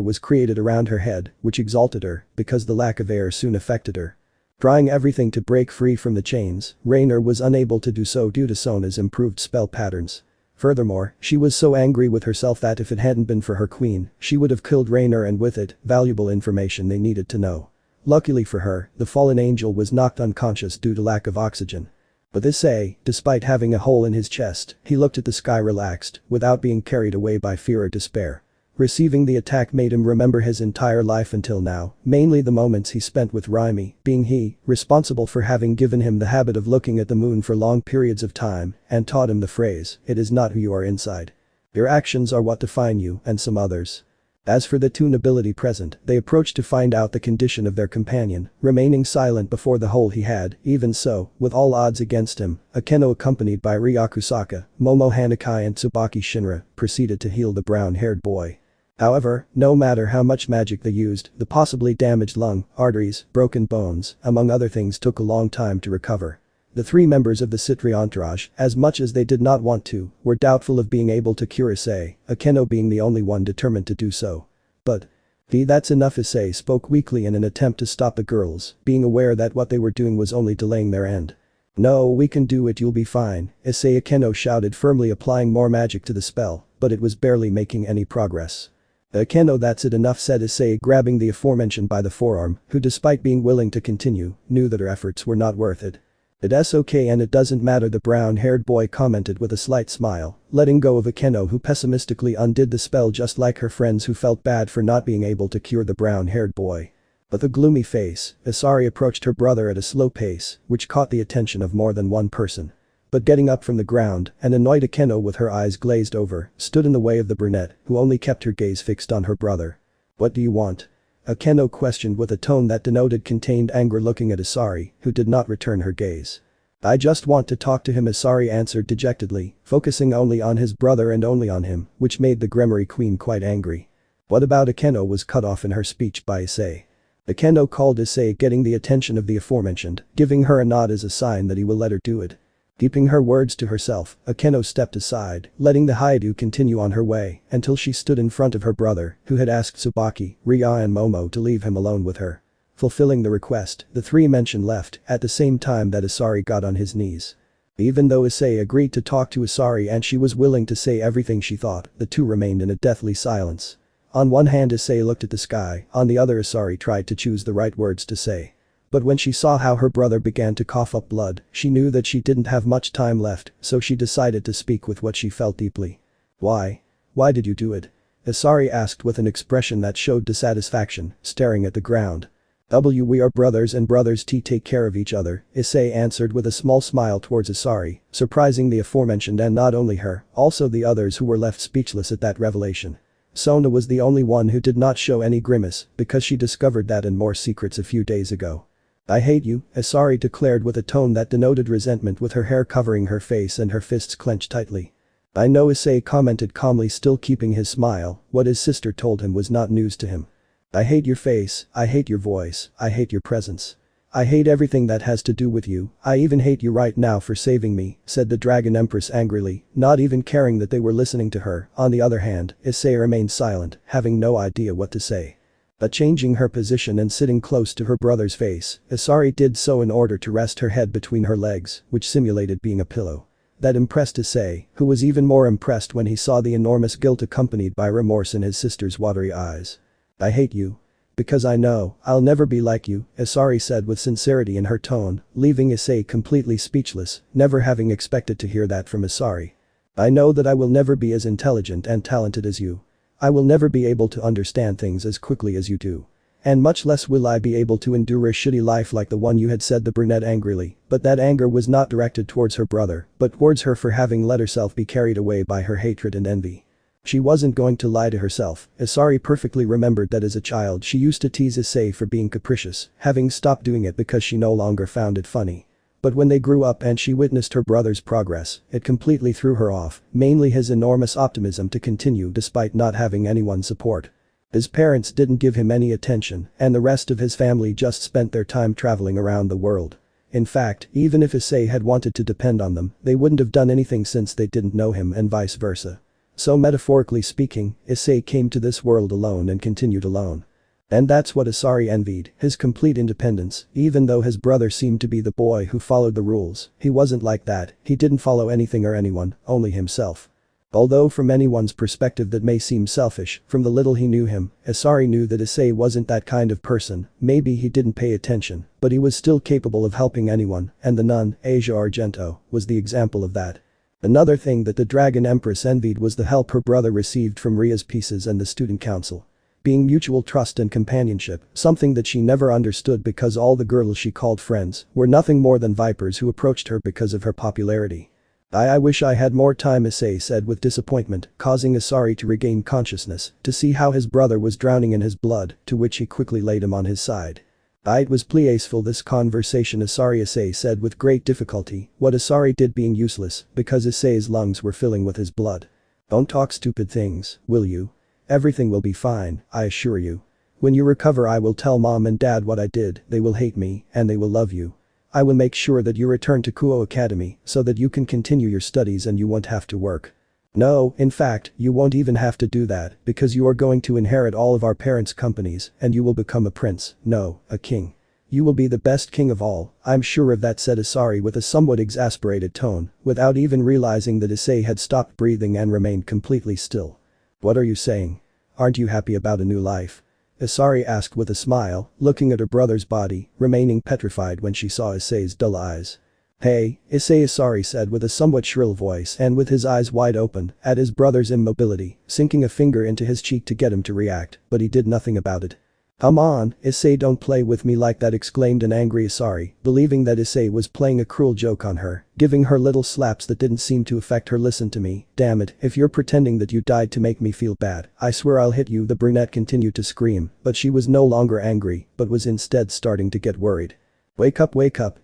was created around her head, which exalted her, because the lack of air soon affected her. Trying everything to break free from the chains, Rainer was unable to do so due to Sona's improved spell patterns. Furthermore, she was so angry with herself that if it hadn't been for her queen, she would have killed Rainer and with it, valuable information they needed to know. Luckily for her, the fallen angel was knocked unconscious due to lack of oxygen. But Issei, despite having a hole in his chest, he looked at the sky relaxed, without being carried away by fear or despair. Receiving the attack made him remember his entire life until now, mainly the moments he spent with Raimi, being he, responsible for having given him the habit of looking at the moon for long periods of time, and taught him the phrase, "It is not who you are inside. Your actions are what define you," and some others. As for the two nobility present, they approached to find out the condition of their companion, remaining silent before the hole he had. Even so, with all odds against him, Akeno, accompanied by Ryakusaka, Momo Hanakai and Tsubaki Shinra, proceeded to heal the brown-haired boy. However, no matter how much magic they used, the possibly damaged lung, arteries, broken bones, among other things, took a long time to recover. The three members of the Citri entourage, as much as they did not want to, were doubtful of being able to cure Issei, Akeno being the only one determined to do so. But that's enough. Issei spoke weakly in an attempt to stop the girls, being aware that what they were doing was only delaying their end. "No, we can do it, you'll be fine," Issei, Akeno shouted, firmly applying more magic to the spell, but it was barely making any progress. "Akeno, that's it, enough," said Issei, grabbing the aforementioned by the forearm, who despite being willing to continue, knew that her efforts were not worth it. "It's okay and it doesn't matter," the brown-haired boy commented with a slight smile, letting go of Akeno, who pessimistically undid the spell just like her friends who felt bad for not being able to cure the brown-haired boy. With a gloomy face, Issei approached her brother at a slow pace, which caught the attention of more than one person. But getting up from the ground, an annoyed Akeno with her eyes glazed over, stood in the way of the brunette, who only kept her gaze fixed on her brother. "What do you want?" Akeno questioned with a tone that denoted contained anger, looking at Issei, who did not return her gaze. "I just want to talk to him," Issei answered dejectedly, focusing only on his brother and only on him, which made the Gremory Queen quite angry. "What about Akeno?" was cut off in her speech by Issei. Akeno called Issei, getting the attention of the aforementioned, giving her a nod as a sign that he will let her do it. Keeping her words to herself, Akeno stepped aside, letting the Haidu continue on her way until she stood in front of her brother, who had asked Tsubaki, Rya and Momo to leave him alone with her. Fulfilling the request, the three mentioned left at the same time that Issei got on his knees. Even though Issei agreed to talk to Issei and she was willing to say everything she thought, the two remained in a deathly silence. On one hand Issei looked at the sky, on the other Issei tried to choose the right words to say. But when she saw how her brother began to cough up blood, she knew that she didn't have much time left, so she decided to speak with what she felt deeply. "Why? Why did you do it?" Issei asked with an expression that showed dissatisfaction, staring at the ground. "We are brothers and brothers take care of each other," Issei answered with a small smile towards Issei, surprising the aforementioned and not only her, also the others who were left speechless at that revelation. Sona was the only one who did not show any grimace because she discovered that and more secrets a few days ago. "I hate you," Issei declared with a tone that denoted resentment, with her hair covering her face and her fists clenched tightly. "I know," Issei commented calmly, still keeping his smile. What his sister told him was not news to him. "I hate your face, I hate your voice, I hate your presence. I hate everything that has to do with you, I even hate you right now for saving me," said the Dragon Empress angrily, not even caring that they were listening to her. On the other hand, Issei remained silent, having no idea what to say. But changing her position and sitting close to her brother's face, Issei did so in order to rest her head between her legs, which simulated being a pillow. That impressed Issei, who was even more impressed when he saw the enormous guilt accompanied by remorse in his sister's watery eyes. I hate you. Because I know, I'll never be like you, Issei said with sincerity in her tone, leaving Issei completely speechless, never having expected to hear that from Issei. I know that I will never be as intelligent and talented as you. I will never be able to understand things as quickly as you do. And much less will I be able to endure a shitty life like the one you had, said the brunette angrily, but that anger was not directed towards her brother, but towards her for having let herself be carried away by her hatred and envy. She wasn't going to lie to herself. Issei perfectly remembered that as a child she used to tease Issei for being capricious, having stopped doing it because she no longer found it funny. But when they grew up and she witnessed her brother's progress, it completely threw her off, mainly his enormous optimism to continue despite not having anyone's support. His parents didn't give him any attention, and the rest of his family just spent their time traveling around the world. In fact, even if Issei had wanted to depend on them, they wouldn't have done anything since they didn't know him and vice versa. So metaphorically speaking, Issei came to this world alone and continued alone. And that's what Issei envied, his complete independence. Even though his brother seemed to be the boy who followed the rules, he wasn't like that. He didn't follow anything or anyone, only himself. Although from anyone's perspective that may seem selfish, from the little he knew him, Issei knew that Issei wasn't that kind of person. Maybe he didn't pay attention, but he was still capable of helping anyone, and the nun, Asia Argento, was the example of that. Another thing that the Dragon Empress envied was the help her brother received from Ria's pieces and the student council. Being mutual trust and companionship, something that she never understood because all the girls she called friends were nothing more than vipers who approached her because of her popularity. I wish I had more time, Issei said with disappointment, causing Issei to regain consciousness, to see how his brother was drowning in his blood, to which he quickly laid him on his side. It was peaceful this conversation, Issei said with great difficulty, what Issei did being useless, because Issei's lungs were filling with his blood. Don't talk stupid things, will you? Everything will be fine, I assure you. When you recover I will tell mom and dad what I did, they will hate me, and they will love you. I will make sure that you return to Kuo Academy, so that you can continue your studies and you won't have to work. No, in fact, you won't even have to do that, because you are going to inherit all of our parents' companies, and you will become a prince, no, a king. You will be the best king of all, I'm sure of that, said Issei with a somewhat exasperated tone, without even realizing that Issei had stopped breathing and remained completely still. What are you saying? Aren't you happy about a new life? Issei asked with a smile, looking at her brother's body, remaining petrified when she saw Issei's dull eyes. Hey, Issei said with a somewhat shrill voice and with his eyes wide open at his brother's immobility, sinking a finger into his cheek to get him to react, but he did nothing about it. Come on, Issei, don't play with me like that, exclaimed an angry Issei, believing that Issei was playing a cruel joke on her, giving her little slaps that didn't seem to affect her. Listen to me, damn it, if you're pretending that you died to make me feel bad, I swear I'll hit you, the brunette continued to scream, but she was no longer angry, but was instead starting to get worried. Wake up,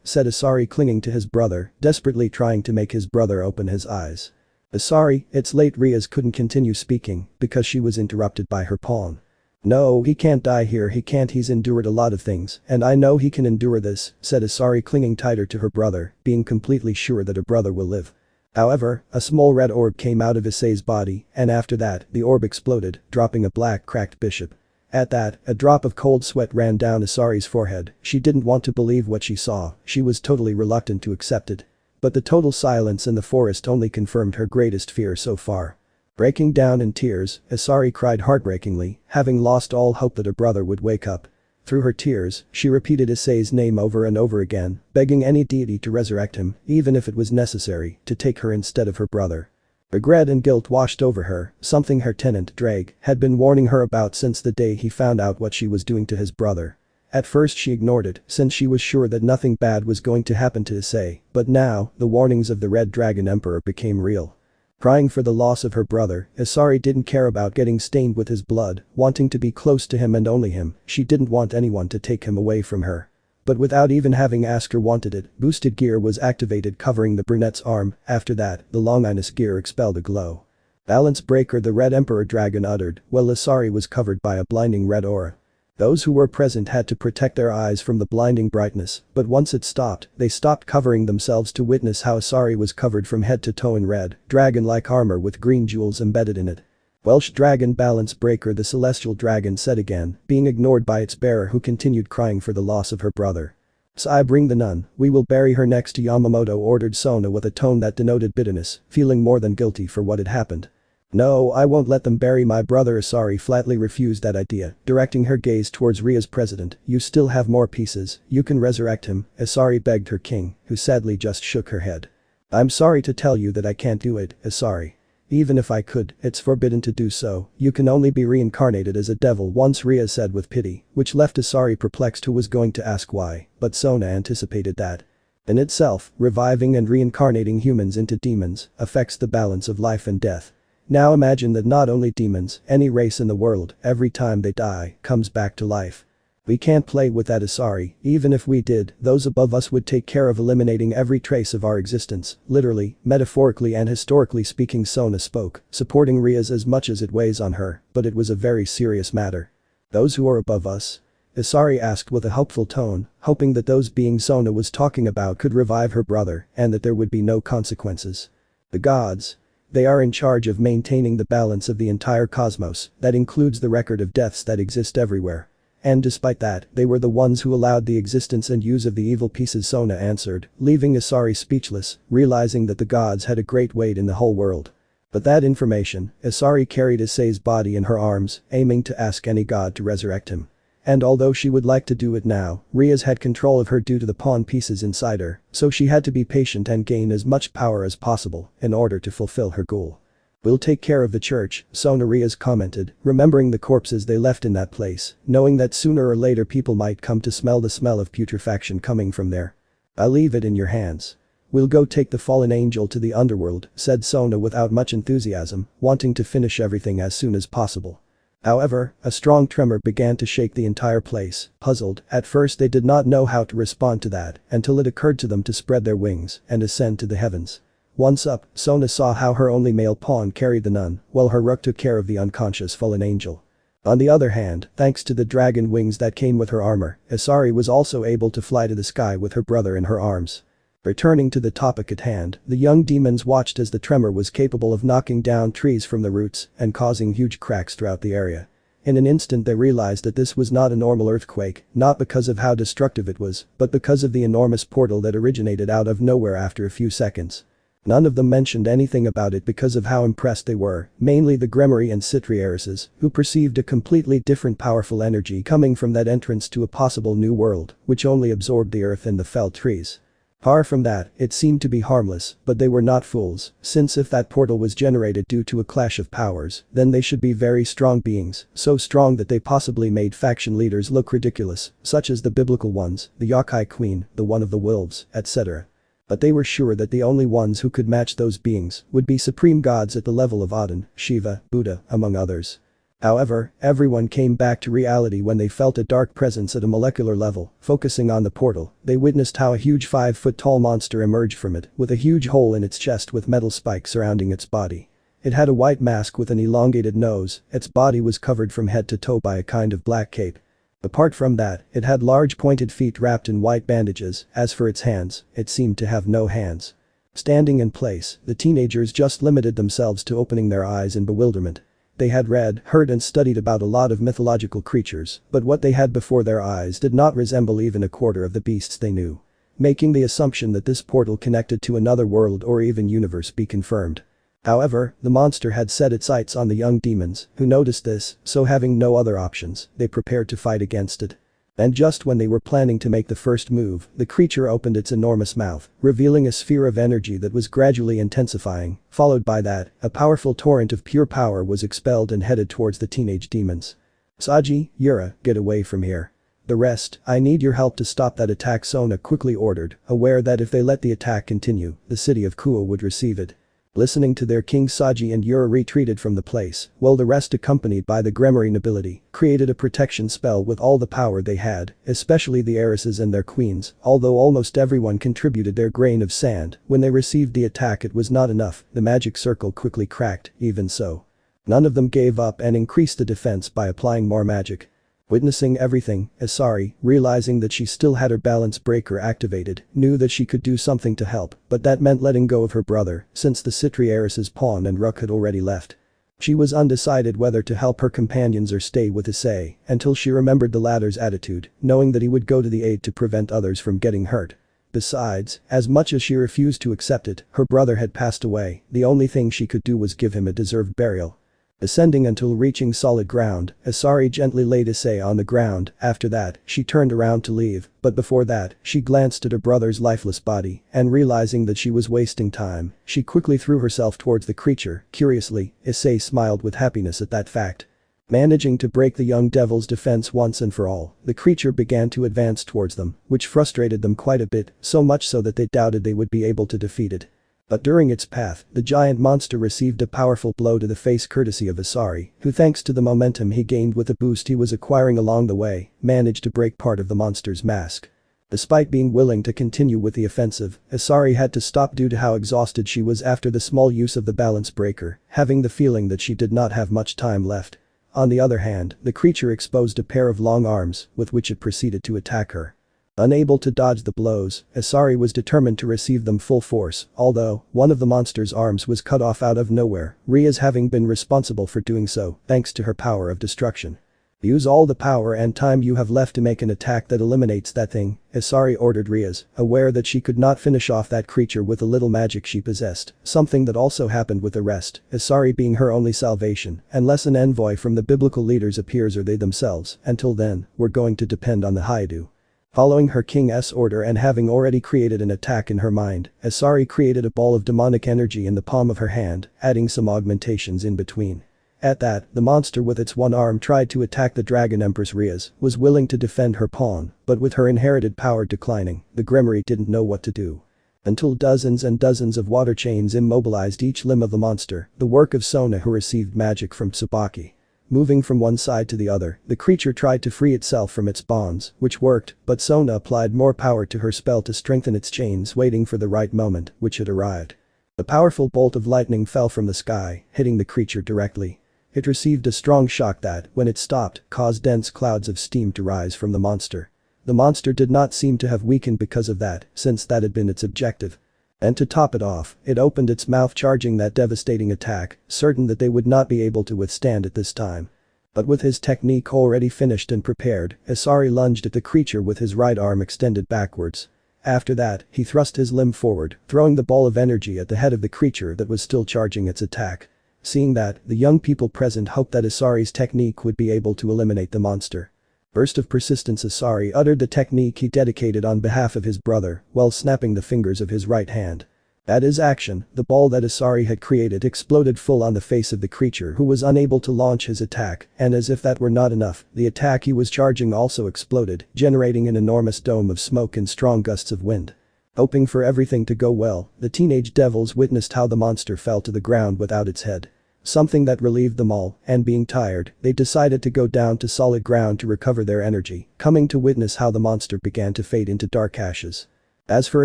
said Issei clinging to his brother, desperately trying to make his brother open his eyes. Issei, it's late. Riaz couldn't continue speaking because she was interrupted by her pawn. No, he can't die here, he can't, he's endured a lot of things, and I know he can endure this, said Issei clinging tighter to her brother, being completely sure that her brother will live. However, a small red orb came out of Issei's body, and after that, the orb exploded, dropping a black cracked bishop. At that, a drop of cold sweat ran down Issei's forehead. She didn't want to believe what she saw, she was totally reluctant to accept it. But the total silence in the forest only confirmed her greatest fear so far. Breaking down in tears, Issei cried heartbreakingly, having lost all hope that her brother would wake up. Through her tears, she repeated Issei's name over and over again, begging any deity to resurrect him, even if it was necessary, to take her instead of her brother. Regret and guilt washed over her, something her tenant, Drake, had been warning her about since the day he found out what she was doing to his brother. At first she ignored it, since she was sure that nothing bad was going to happen to Issei, but now, the warnings of the Red Dragon Emperor became real. Crying for the loss of her brother, Issei didn't care about getting stained with his blood, wanting to be close to him and only him, she didn't want anyone to take him away from her. But without even having asked her wanted it, boosted gear was activated covering the brunette's arm. After that, the Longinus gear expelled a glow. Balance breaker, the Red Emperor Dragon uttered, while Issei was covered by a blinding red aura. Those who were present had to protect their eyes from the blinding brightness, but once it stopped, they stopped covering themselves to witness how Issei was covered from head to toe in red, dragon-like armor with green jewels embedded in it. Welsh Dragon Balance Breaker, the celestial dragon said again, being ignored by its bearer who continued crying for the loss of her brother. "Sai, bring the nun, we will bury her next to Yamamoto," ordered Sona with a tone that denoted bitterness, feeling more than guilty for what had happened. No, I won't let them bury my brother. Issei flatly refused that idea, directing her gaze towards Ria's president. You still have more pieces, you can resurrect him, Issei begged her king, who sadly just shook her head. I'm sorry to tell you that I can't do it, Issei. Even if I could, it's forbidden to do so, you can only be reincarnated as a devil once, Ria said with pity, which left Issei perplexed, who was going to ask why, but Sona anticipated that. In itself, reviving and reincarnating humans into demons affects the balance of life and death. Now imagine that not only demons, any race in the world, every time they die, comes back to life. We can't play with that, Issei. Even if we did, those above us would take care of eliminating every trace of our existence, literally, metaphorically and historically speaking. Sona spoke, supporting Ria's as much as it weighs on her, but it was a very serious matter. Those who are above us? Issei asked with a hopeful tone, hoping that those beings Sona was talking about could revive her brother and that there would be no consequences. The gods. They are in charge of maintaining the balance of the entire cosmos, that includes the record of deaths that exist everywhere. And despite that, they were the ones who allowed the existence and use of the evil pieces, Sona answered, leaving Issei speechless, realizing that the gods had a great weight in the whole world. But that information, Issei carried Issei's body in her arms, aiming to ask any god to resurrect him. And although she would like to do it now, Ria's had control of her due to the pawn pieces inside her, so she had to be patient and gain as much power as possible in order to fulfill her goal. We'll take care of the church, Sona Ria's commented, remembering the corpses they left in that place, knowing that sooner or later people might come to smell the smell of putrefaction coming from there. I'll leave it in your hands. We'll go take the fallen angel to the underworld, said Sona without much enthusiasm, wanting to finish everything as soon as possible. However, a strong tremor began to shake the entire place. Puzzled, at first they did not know how to respond to that until it occurred to them to spread their wings and ascend to the heavens. Once up, Sona saw how her only male pawn carried the nun, while her rook took care of the unconscious fallen angel. On the other hand, thanks to the dragon wings that came with her armor, Issei was also able to fly to the sky with her brother in her arms. Returning to the topic at hand, the young demons watched as the tremor was capable of knocking down trees from the roots and causing huge cracks throughout the area. In an instant they realized that this was not a normal earthquake, not because of how destructive it was, but because of the enormous portal that originated out of nowhere after a few seconds. None of them mentioned anything about it because of how impressed they were, mainly the Gremory and Citri heiresses, who perceived a completely different powerful energy coming from that entrance to a possible new world, which only absorbed the earth and the felled trees. Far from that, it seemed to be harmless, but they were not fools, since if that portal was generated due to a clash of powers, then they should be very strong beings, so strong that they possibly made faction leaders look ridiculous, such as the biblical ones, the Yokai Queen, the one of the wolves, etc. But they were sure that the only ones who could match those beings would be supreme gods at the level of Odin, Shiva, Buddha, among others. However, everyone came back to reality when they felt a dark presence at a molecular level. Focusing on the portal, they witnessed how a huge 5-foot-tall monster emerged from it, with a huge hole in its chest with metal spikes surrounding its body. It had a white mask with an elongated nose, its body was covered from head to toe by a kind of black cape. Apart from that, it had large pointed feet wrapped in white bandages. As for its hands, it seemed to have no hands. Standing in place, the teenagers just limited themselves to opening their eyes in bewilderment. They had read, heard and studied about a lot of mythological creatures, but what they had before their eyes did not resemble even a quarter of the beasts they knew. Making the assumption that this portal connected to another world or even universe be confirmed. However, the monster had set its sights on the young demons, who noticed this, so having no other options, they prepared to fight against it. And just when they were planning to make the first move, the creature opened its enormous mouth, revealing a sphere of energy that was gradually intensifying. Followed by that, a powerful torrent of pure power was expelled and headed towards the teenage demons. Saji, Yura, get away from here. The rest, I need your help to stop that attack, Sona quickly ordered, aware that if they let the attack continue, the city of Kuo would receive it. Listening to their king, Saji and Yura retreated from the place, while the rest, accompanied by the Gremory nobility, created a protection spell with all the power they had, especially the heiresses and their queens. Although almost everyone contributed their grain of sand, when they received the attack it was not enough. The magic circle quickly cracked. Even so, none of them gave up and increased the defense by applying more magic. Witnessing everything, Issei, realizing that she still had her balance breaker activated, knew that she could do something to help, but that meant letting go of her brother, since the Citri heiress's pawn and rook had already left. She was undecided whether to help her companions or stay with Issei, until she remembered the latter's attitude, knowing that he would go to the aid to prevent others from getting hurt. Besides, as much as she refused to accept it, her brother had passed away, the only thing she could do was give him a deserved burial. Ascending until reaching solid ground, Issei gently laid Issei on the ground. After that, she turned around to leave, but before that, she glanced at her brother's lifeless body, and realizing that she was wasting time, she quickly threw herself towards the creature. Curiously, Issei smiled with happiness at that fact. Managing to break the young devil's defense once and for all, the creature began to advance towards them, which frustrated them quite a bit, so much so that they doubted they would be able to defeat it. But during its path, the giant monster received a powerful blow to the face courtesy of Issei, who thanks to the momentum he gained with the boost he was acquiring along the way, managed to break part of the monster's mask. Despite being willing to continue with the offensive, Issei had to stop due to how exhausted she was after the small use of the balance breaker, having the feeling that she did not have much time left. On the other hand, the creature exposed a pair of long arms, with which it proceeded to attack her. Unable to dodge the blows, Issei was determined to receive them full force, although, one of the monster's arms was cut off out of nowhere, Rias having been responsible for doing so, thanks to her power of destruction. Use all the power and time you have left to make an attack that eliminates that thing, Issei ordered Rias, aware that she could not finish off that creature with the little magic she possessed, something that also happened with the rest, Issei being her only salvation, unless an envoy from the biblical leaders appears or they themselves, until then, were going to depend on the Haidu. Following her king's order and having already created an attack in her mind, Issei created a ball of demonic energy in the palm of her hand, adding some augmentations in between. At that, the monster with its one arm tried to attack the Dragon Empress. Rias was willing to defend her pawn, but with her inherited power declining, the Grimoire didn't know what to do. Until dozens and dozens of water chains immobilized each limb of the monster, the work of Sona, who received magic from Tsubaki. Moving from one side to the other, the creature tried to free itself from its bonds, which worked, but Sona applied more power to her spell to strengthen its chains, waiting for the right moment, which had arrived. A powerful bolt of lightning fell from the sky, hitting the creature directly. It received a strong shock that, when it stopped, caused dense clouds of steam to rise from the monster. The monster did not seem to have weakened because of that, since that had been its objective. And to top it off, it opened its mouth charging that devastating attack, certain that they would not be able to withstand it this time. But with his technique already finished and prepared, Issei lunged at the creature with his right arm extended backwards. After that, he thrust his limb forward, throwing the ball of energy at the head of the creature that was still charging its attack. Seeing that, the young people present hoped that Issei's technique would be able to eliminate the monster. Burst of persistence. Issei uttered the technique he dedicated on behalf of his brother, while snapping the fingers of his right hand. At his action, the ball that Issei had created exploded full on the face of the creature, who was unable to launch his attack, and as if that were not enough, the attack he was charging also exploded, generating an enormous dome of smoke and strong gusts of wind. Hoping for everything to go well, the teenage devils witnessed how the monster fell to the ground without its head. Something that relieved them all, and being tired, they decided to go down to solid ground to recover their energy, coming to witness how the monster began to fade into dark ashes. As for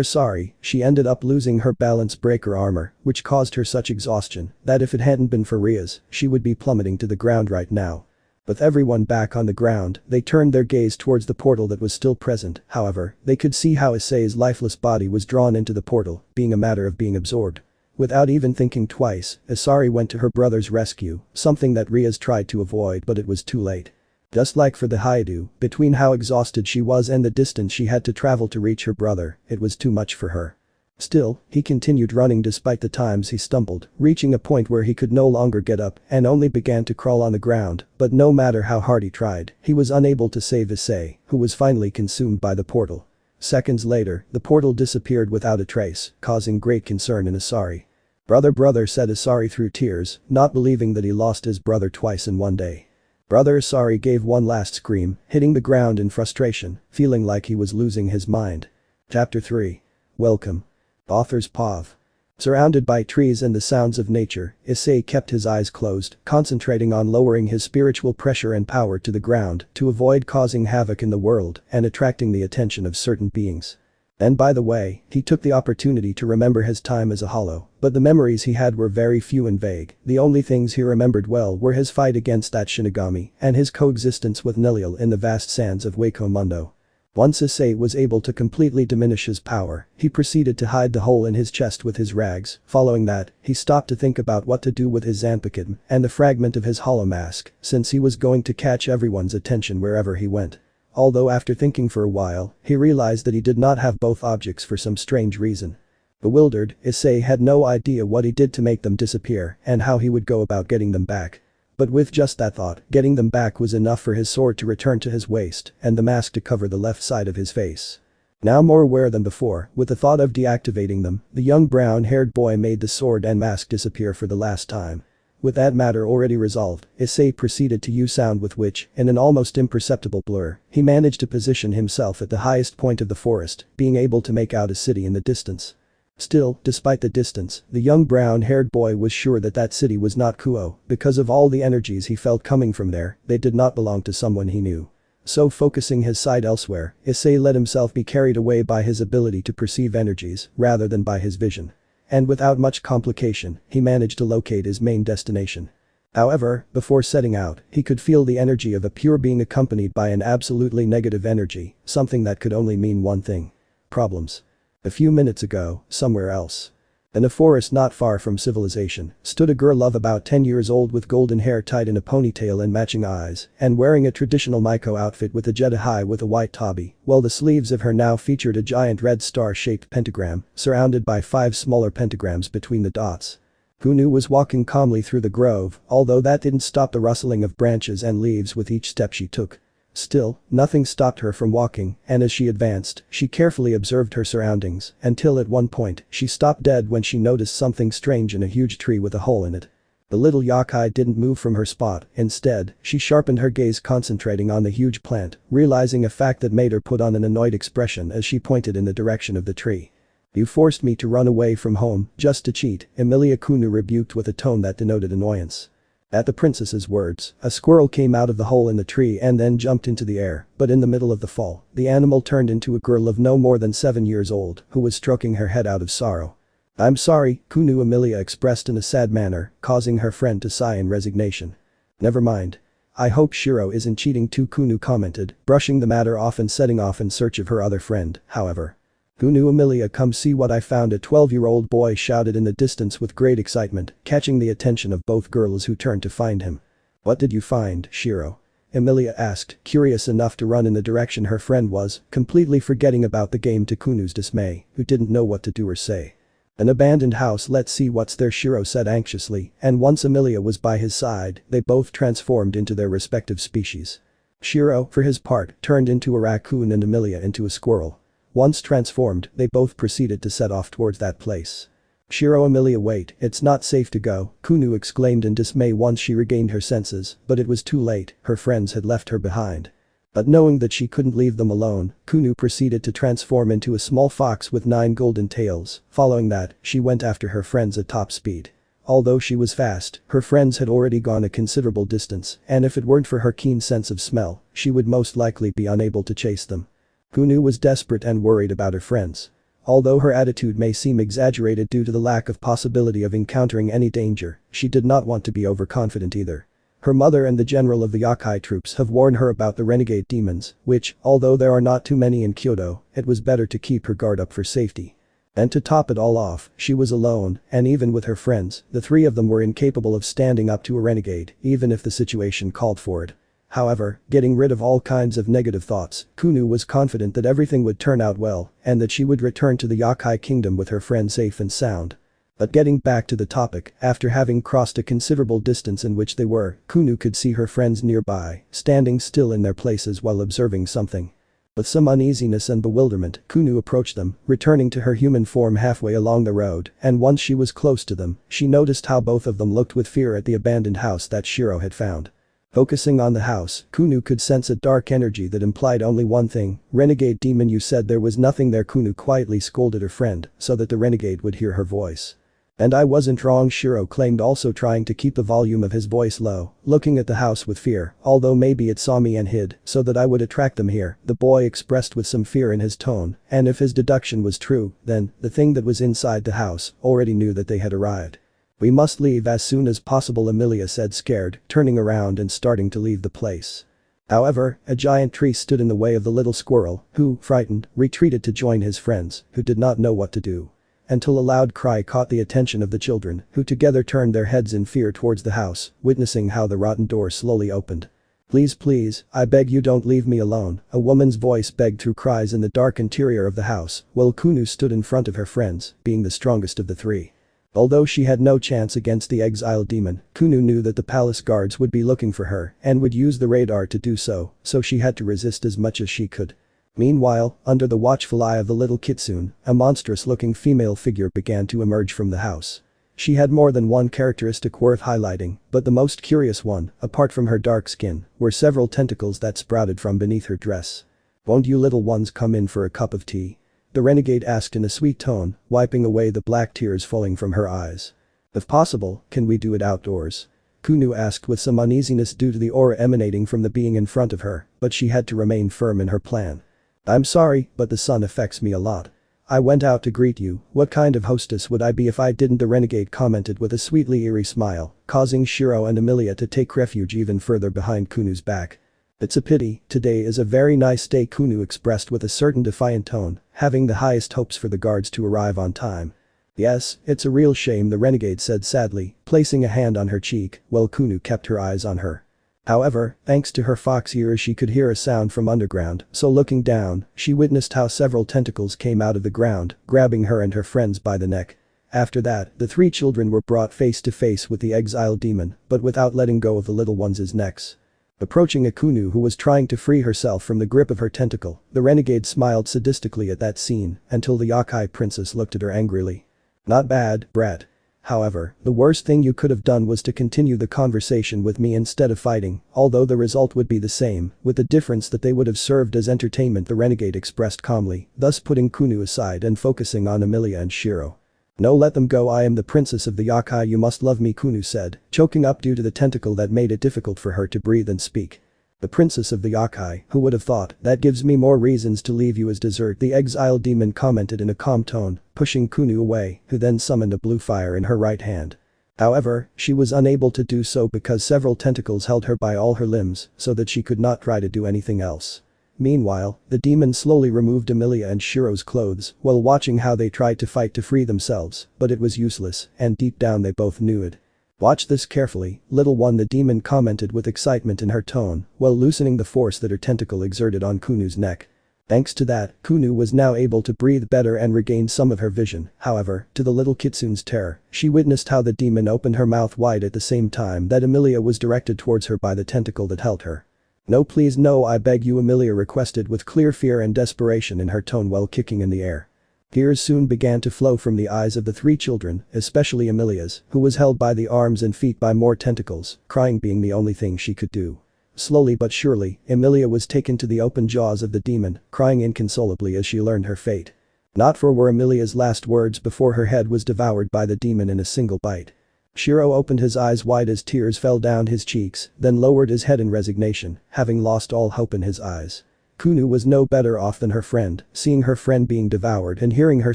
Issei, she ended up losing her balance breaker armor, which caused her such exhaustion that if it hadn't been for Rias, she would be plummeting to the ground right now. With everyone back on the ground, they turned their gaze towards the portal that was still present. However, they could see how Issei's lifeless body was drawn into the portal, being a matter of being absorbed. Without even thinking twice, Issei went to her brother's rescue, something that Rias tried to avoid, but it was too late. Just like for the Haidu, between how exhausted she was and the distance she had to travel to reach her brother, it was too much for her. Still, he continued running despite the times he stumbled, reaching a point where he could no longer get up and only began to crawl on the ground, but no matter how hard he tried, he was unable to save Issei, who was finally consumed by the portal. Seconds later, the portal disappeared without a trace, causing great concern in Issei. Brother, said Issei through tears, not believing that he lost his brother twice in one day. Brother. Issei gave one last scream, hitting the ground in frustration, feeling like he was losing his mind. Chapter 3. Welcome. Author's POV. Surrounded by trees and the sounds of nature, Issei kept his eyes closed, concentrating on lowering his spiritual pressure and power to the ground to avoid causing havoc in the world and attracting the attention of certain beings. And by the way, he took the opportunity to remember his time as a Hollow, but the memories he had were very few and vague. The only things he remembered well were his fight against that Shinigami and his coexistence with Neliel in the vast sands of Wako Mundo. Once Issei was able to completely diminish his power, he proceeded to hide the hole in his chest with his rags. Following that, he stopped to think about what to do with his Zanpakuto and the fragment of his hollow mask, since he was going to catch everyone's attention wherever he went. although after thinking for a while, he realized that he did not have both objects for some strange reason. Bewildered, Issei had no idea what he did to make them disappear and how he would go about getting them back. But with just that thought, getting them back was enough for his sword to return to his waist and the mask to cover the left side of his face. Now more aware than before, with the thought of deactivating them, the young brown-haired boy made the sword and mask disappear for the last time. With that matter already resolved, Issei proceeded to use sound with which, in an almost imperceptible blur, he managed to position himself at the highest point of the forest, being able to make out a city in the distance. Still, despite the distance, the young brown-haired boy was sure that that city was not Kuo, because of all the energies he felt coming from there, they did not belong to someone he knew. So focusing his sight elsewhere, Issei let himself be carried away by his ability to perceive energies, rather than by his vision. And without much complication, he managed to locate his main destination. However, before setting out, he could feel the energy of a pure being accompanied by an absolutely negative energy, something that could only mean one thing. Problems. A few minutes ago, somewhere else. In a forest not far from civilization, stood a girl of about 10 years old with golden hair tied in a ponytail and matching eyes, and wearing a traditional Maiko outfit with a jeta with a white tabi, while the sleeves of her now featured a giant red star-shaped pentagram, surrounded by 5 smaller pentagrams between the dots. Kunu was walking calmly through the grove, although that didn't stop the rustling of branches and leaves with each step she took. Still, nothing stopped her from walking, and as she advanced, she carefully observed her surroundings, until at one point, she stopped dead when she noticed something strange in a huge tree with a hole in it. The little yakai didn't move from her spot, instead, she sharpened her gaze concentrating on the huge plant, realizing a fact that made her put on an annoyed expression as she pointed in the direction of the tree. "You forced me to run away from home, just to cheat," Emilia Kunu rebuked with a tone that denoted annoyance. At the princess's words, a squirrel came out of the hole in the tree and then jumped into the air, but in the middle of the fall, the animal turned into a girl of no more than 7 years old, who was stroking her head out of sorrow. "I'm sorry," Kunu Emilia expressed in a sad manner, causing her friend to sigh in resignation. "Never mind. I hope Shiro isn't cheating too," Kunu commented, brushing the matter off and setting off in search of her other friend, however. "Kunu Emilia, come see what I found," a 12-year-old boy shouted in the distance with great excitement, catching the attention of both girls who turned to find him. "What did you find, Shiro?" Emilia asked, curious enough to run in the direction her friend was, completely forgetting about the game to Kunu's dismay, who didn't know what to do or say. "An abandoned house, let's see what's there," Shiro said anxiously, and once Emilia was by his side, they both transformed into their respective species. Shiro, for his part, turned into a raccoon and Emilia into a squirrel. Once transformed, they both proceeded to set off towards that place. "Shiro, Emilia, wait, it's not safe to go," Kunu exclaimed in dismay once she regained her senses, but it was too late, her friends had left her behind. But knowing that she couldn't leave them alone, Kunu proceeded to transform into a small fox with 9 golden tails. Following that, she went after her friends at top speed. Although she was fast, her friends had already gone a considerable distance, and if it weren't for her keen sense of smell, she would most likely be unable to chase them. Kunu was desperate and worried about her friends. Although her attitude may seem exaggerated due to the lack of possibility of encountering any danger, she did not want to be overconfident either. Her mother and the general of the Yakai troops have warned her about the renegade demons, which, although there are not too many in Kyoto, it was better to keep her guard up for safety. And to top it all off, she was alone, and even with her friends, the 3 of them were incapable of standing up to a renegade, even if the situation called for it. However, getting rid of all kinds of negative thoughts, Kunu was confident that everything would turn out well, and that she would return to the Yakai kingdom with her friend safe and sound. But getting back to the topic, after having crossed a considerable distance in which they were, Kunu could see her friends nearby, standing still in their places while observing something. With some uneasiness and bewilderment, Kunu approached them, returning to her human form halfway along the road, and once she was close to them, she noticed how both of them looked with fear at the abandoned house that Shiro had found. Focusing on the house, Kunu could sense a dark energy that implied only one thing. "Renegade demon, you said there was nothing there," Kunu quietly scolded her friend, so that the renegade would hear her voice. "And I wasn't wrong," Shiro claimed, also trying to keep the volume of his voice low, looking at the house with fear, "although maybe it saw me and hid, so that I would attract them here," the boy expressed with some fear in his tone, and if his deduction was true, then, the thing that was inside the house, already knew that they had arrived. "We must leave as soon as possible," Emilia said, scared, turning around and starting to leave the place. However, a giant tree stood in the way of the little squirrel, who, frightened, retreated to join his friends, who did not know what to do. Until a loud cry caught the attention of the children, who together turned their heads in fear towards the house, witnessing how the rotten door slowly opened. Please please, I beg you don't leave me alone, a woman's voice begged through cries in the dark interior of the house, while Kunu stood in front of her friends, being the strongest of the three. Although she had no chance against the exiled demon, Kunu knew that the palace guards would be looking for her and would use the radar to do so she had to resist as much as she could. Meanwhile, under the watchful eye of the little kitsune, a monstrous-looking female figure began to emerge from the house. She had more than one characteristic worth highlighting, but the most curious one, apart from her dark skin, were several tentacles that sprouted from beneath her dress. "Won't you little ones come in for a cup of tea?" the renegade asked in a sweet tone, wiping away the black tears falling from her eyes. "If possible, can we do it outdoors?" Kunu asked with some uneasiness due to the aura emanating from the being in front of her, but she had to remain firm in her plan. "I'm sorry, but the sun affects me a lot. I went out to greet you, what kind of hostess would I be if I didn't?" the renegade commented with a sweetly eerie smile, causing Shiro and Emilia to take refuge even further behind Kunu's back. "It's a pity, today is a very nice day," Kunu expressed with a certain defiant tone, having the highest hopes for the guards to arrive on time. "Yes, it's a real shame," the renegade said sadly, placing a hand on her cheek, while Kunu kept her eyes on her. However, thanks to her fox ears she could hear a sound from underground, so looking down, she witnessed how several tentacles came out of the ground, grabbing her and her friends by the neck. After that, the three children were brought face to face with the exiled demon, but without letting go of the little ones' necks. Approaching Akunu who was trying to free herself from the grip of her tentacle, the renegade smiled sadistically at that scene until the Yokai princess looked at her angrily. "Not bad, brat. However, the worst thing you could have done was to continue the conversation with me instead of fighting, although the result would be the same, with the difference that they would have served as entertainment," the renegade expressed calmly, thus putting Kunu aside and focusing on Emilia and Shiro. "No, let them go, I am the princess of the Yokai, you must love me," Kunu said, choking up due to the tentacle that made it difficult for her to breathe and speak. "The princess of the Yokai, who would have thought, that gives me more reasons to leave you as dessert," the exiled demon commented in a calm tone, pushing Kunu away, who then summoned a blue fire in her right hand. However, she was unable to do so because several tentacles held her by all her limbs so that she could not try to do anything else. Meanwhile, the demon slowly removed Emilia and Shiro's clothes while watching how they tried to fight to free themselves, but it was useless, and deep down they both knew it. "Watch this carefully, little one," the demon commented with excitement in her tone while loosening the force that her tentacle exerted on Kunu's neck. Thanks to that, Kunu was now able to breathe better and regain some of her vision, however, to the little kitsune's terror, she witnessed how the demon opened her mouth wide at the same time that Emilia was directed towards her by the tentacle that held her. "No, please no, I beg you," Emilia requested with clear fear and desperation in her tone while kicking in the air. Tears soon began to flow from the eyes of the three children, especially Emilia's, who was held by the arms and feet by more tentacles, crying being the only thing she could do. Slowly but surely, Emilia was taken to the open jaws of the demon, crying inconsolably as she learned her fate. Not for were Emilia's last words before her head was devoured by the demon in a single bite. Shiro opened his eyes wide as tears fell down his cheeks, then lowered his head in resignation, having lost all hope in his eyes. Kunu was no better off than her friend, seeing her friend being devoured and hearing her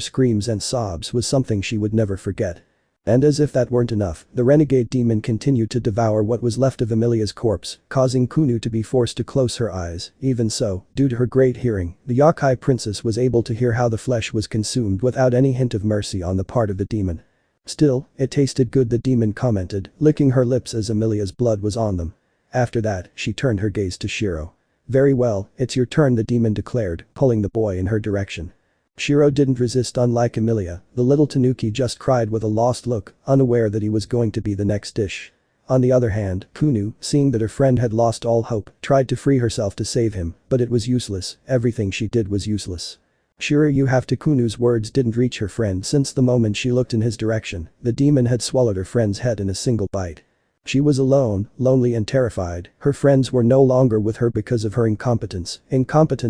screams and sobs was something she would never forget. And as if that weren't enough, the renegade demon continued to devour what was left of Emilia's corpse, causing Kunu to be forced to close her eyes. Even so, due to her great hearing, the Yokai princess was able to hear how the flesh was consumed without any hint of mercy on the part of the demon. "Still, it tasted good," the demon commented, licking her lips as Emilia's blood was on them. After that, she turned her gaze to Shiro. "Very well, it's your turn," the demon declared, pulling the boy in her direction. Shiro didn't resist. Unlike Emilia, the little tanuki just cried with a lost look, unaware that he was going to be the next dish. On the other hand, Kunu, seeing that her friend had lost all hope, tried to free herself to save him, but it was useless, everything she did was useless. "Shiro, you have to." Kunu's words didn't reach her friend since the moment she looked in his direction, the demon had swallowed her friend's head in a single bite. She was alone, lonely and terrified. Her friends were no longer with her because of her incompetence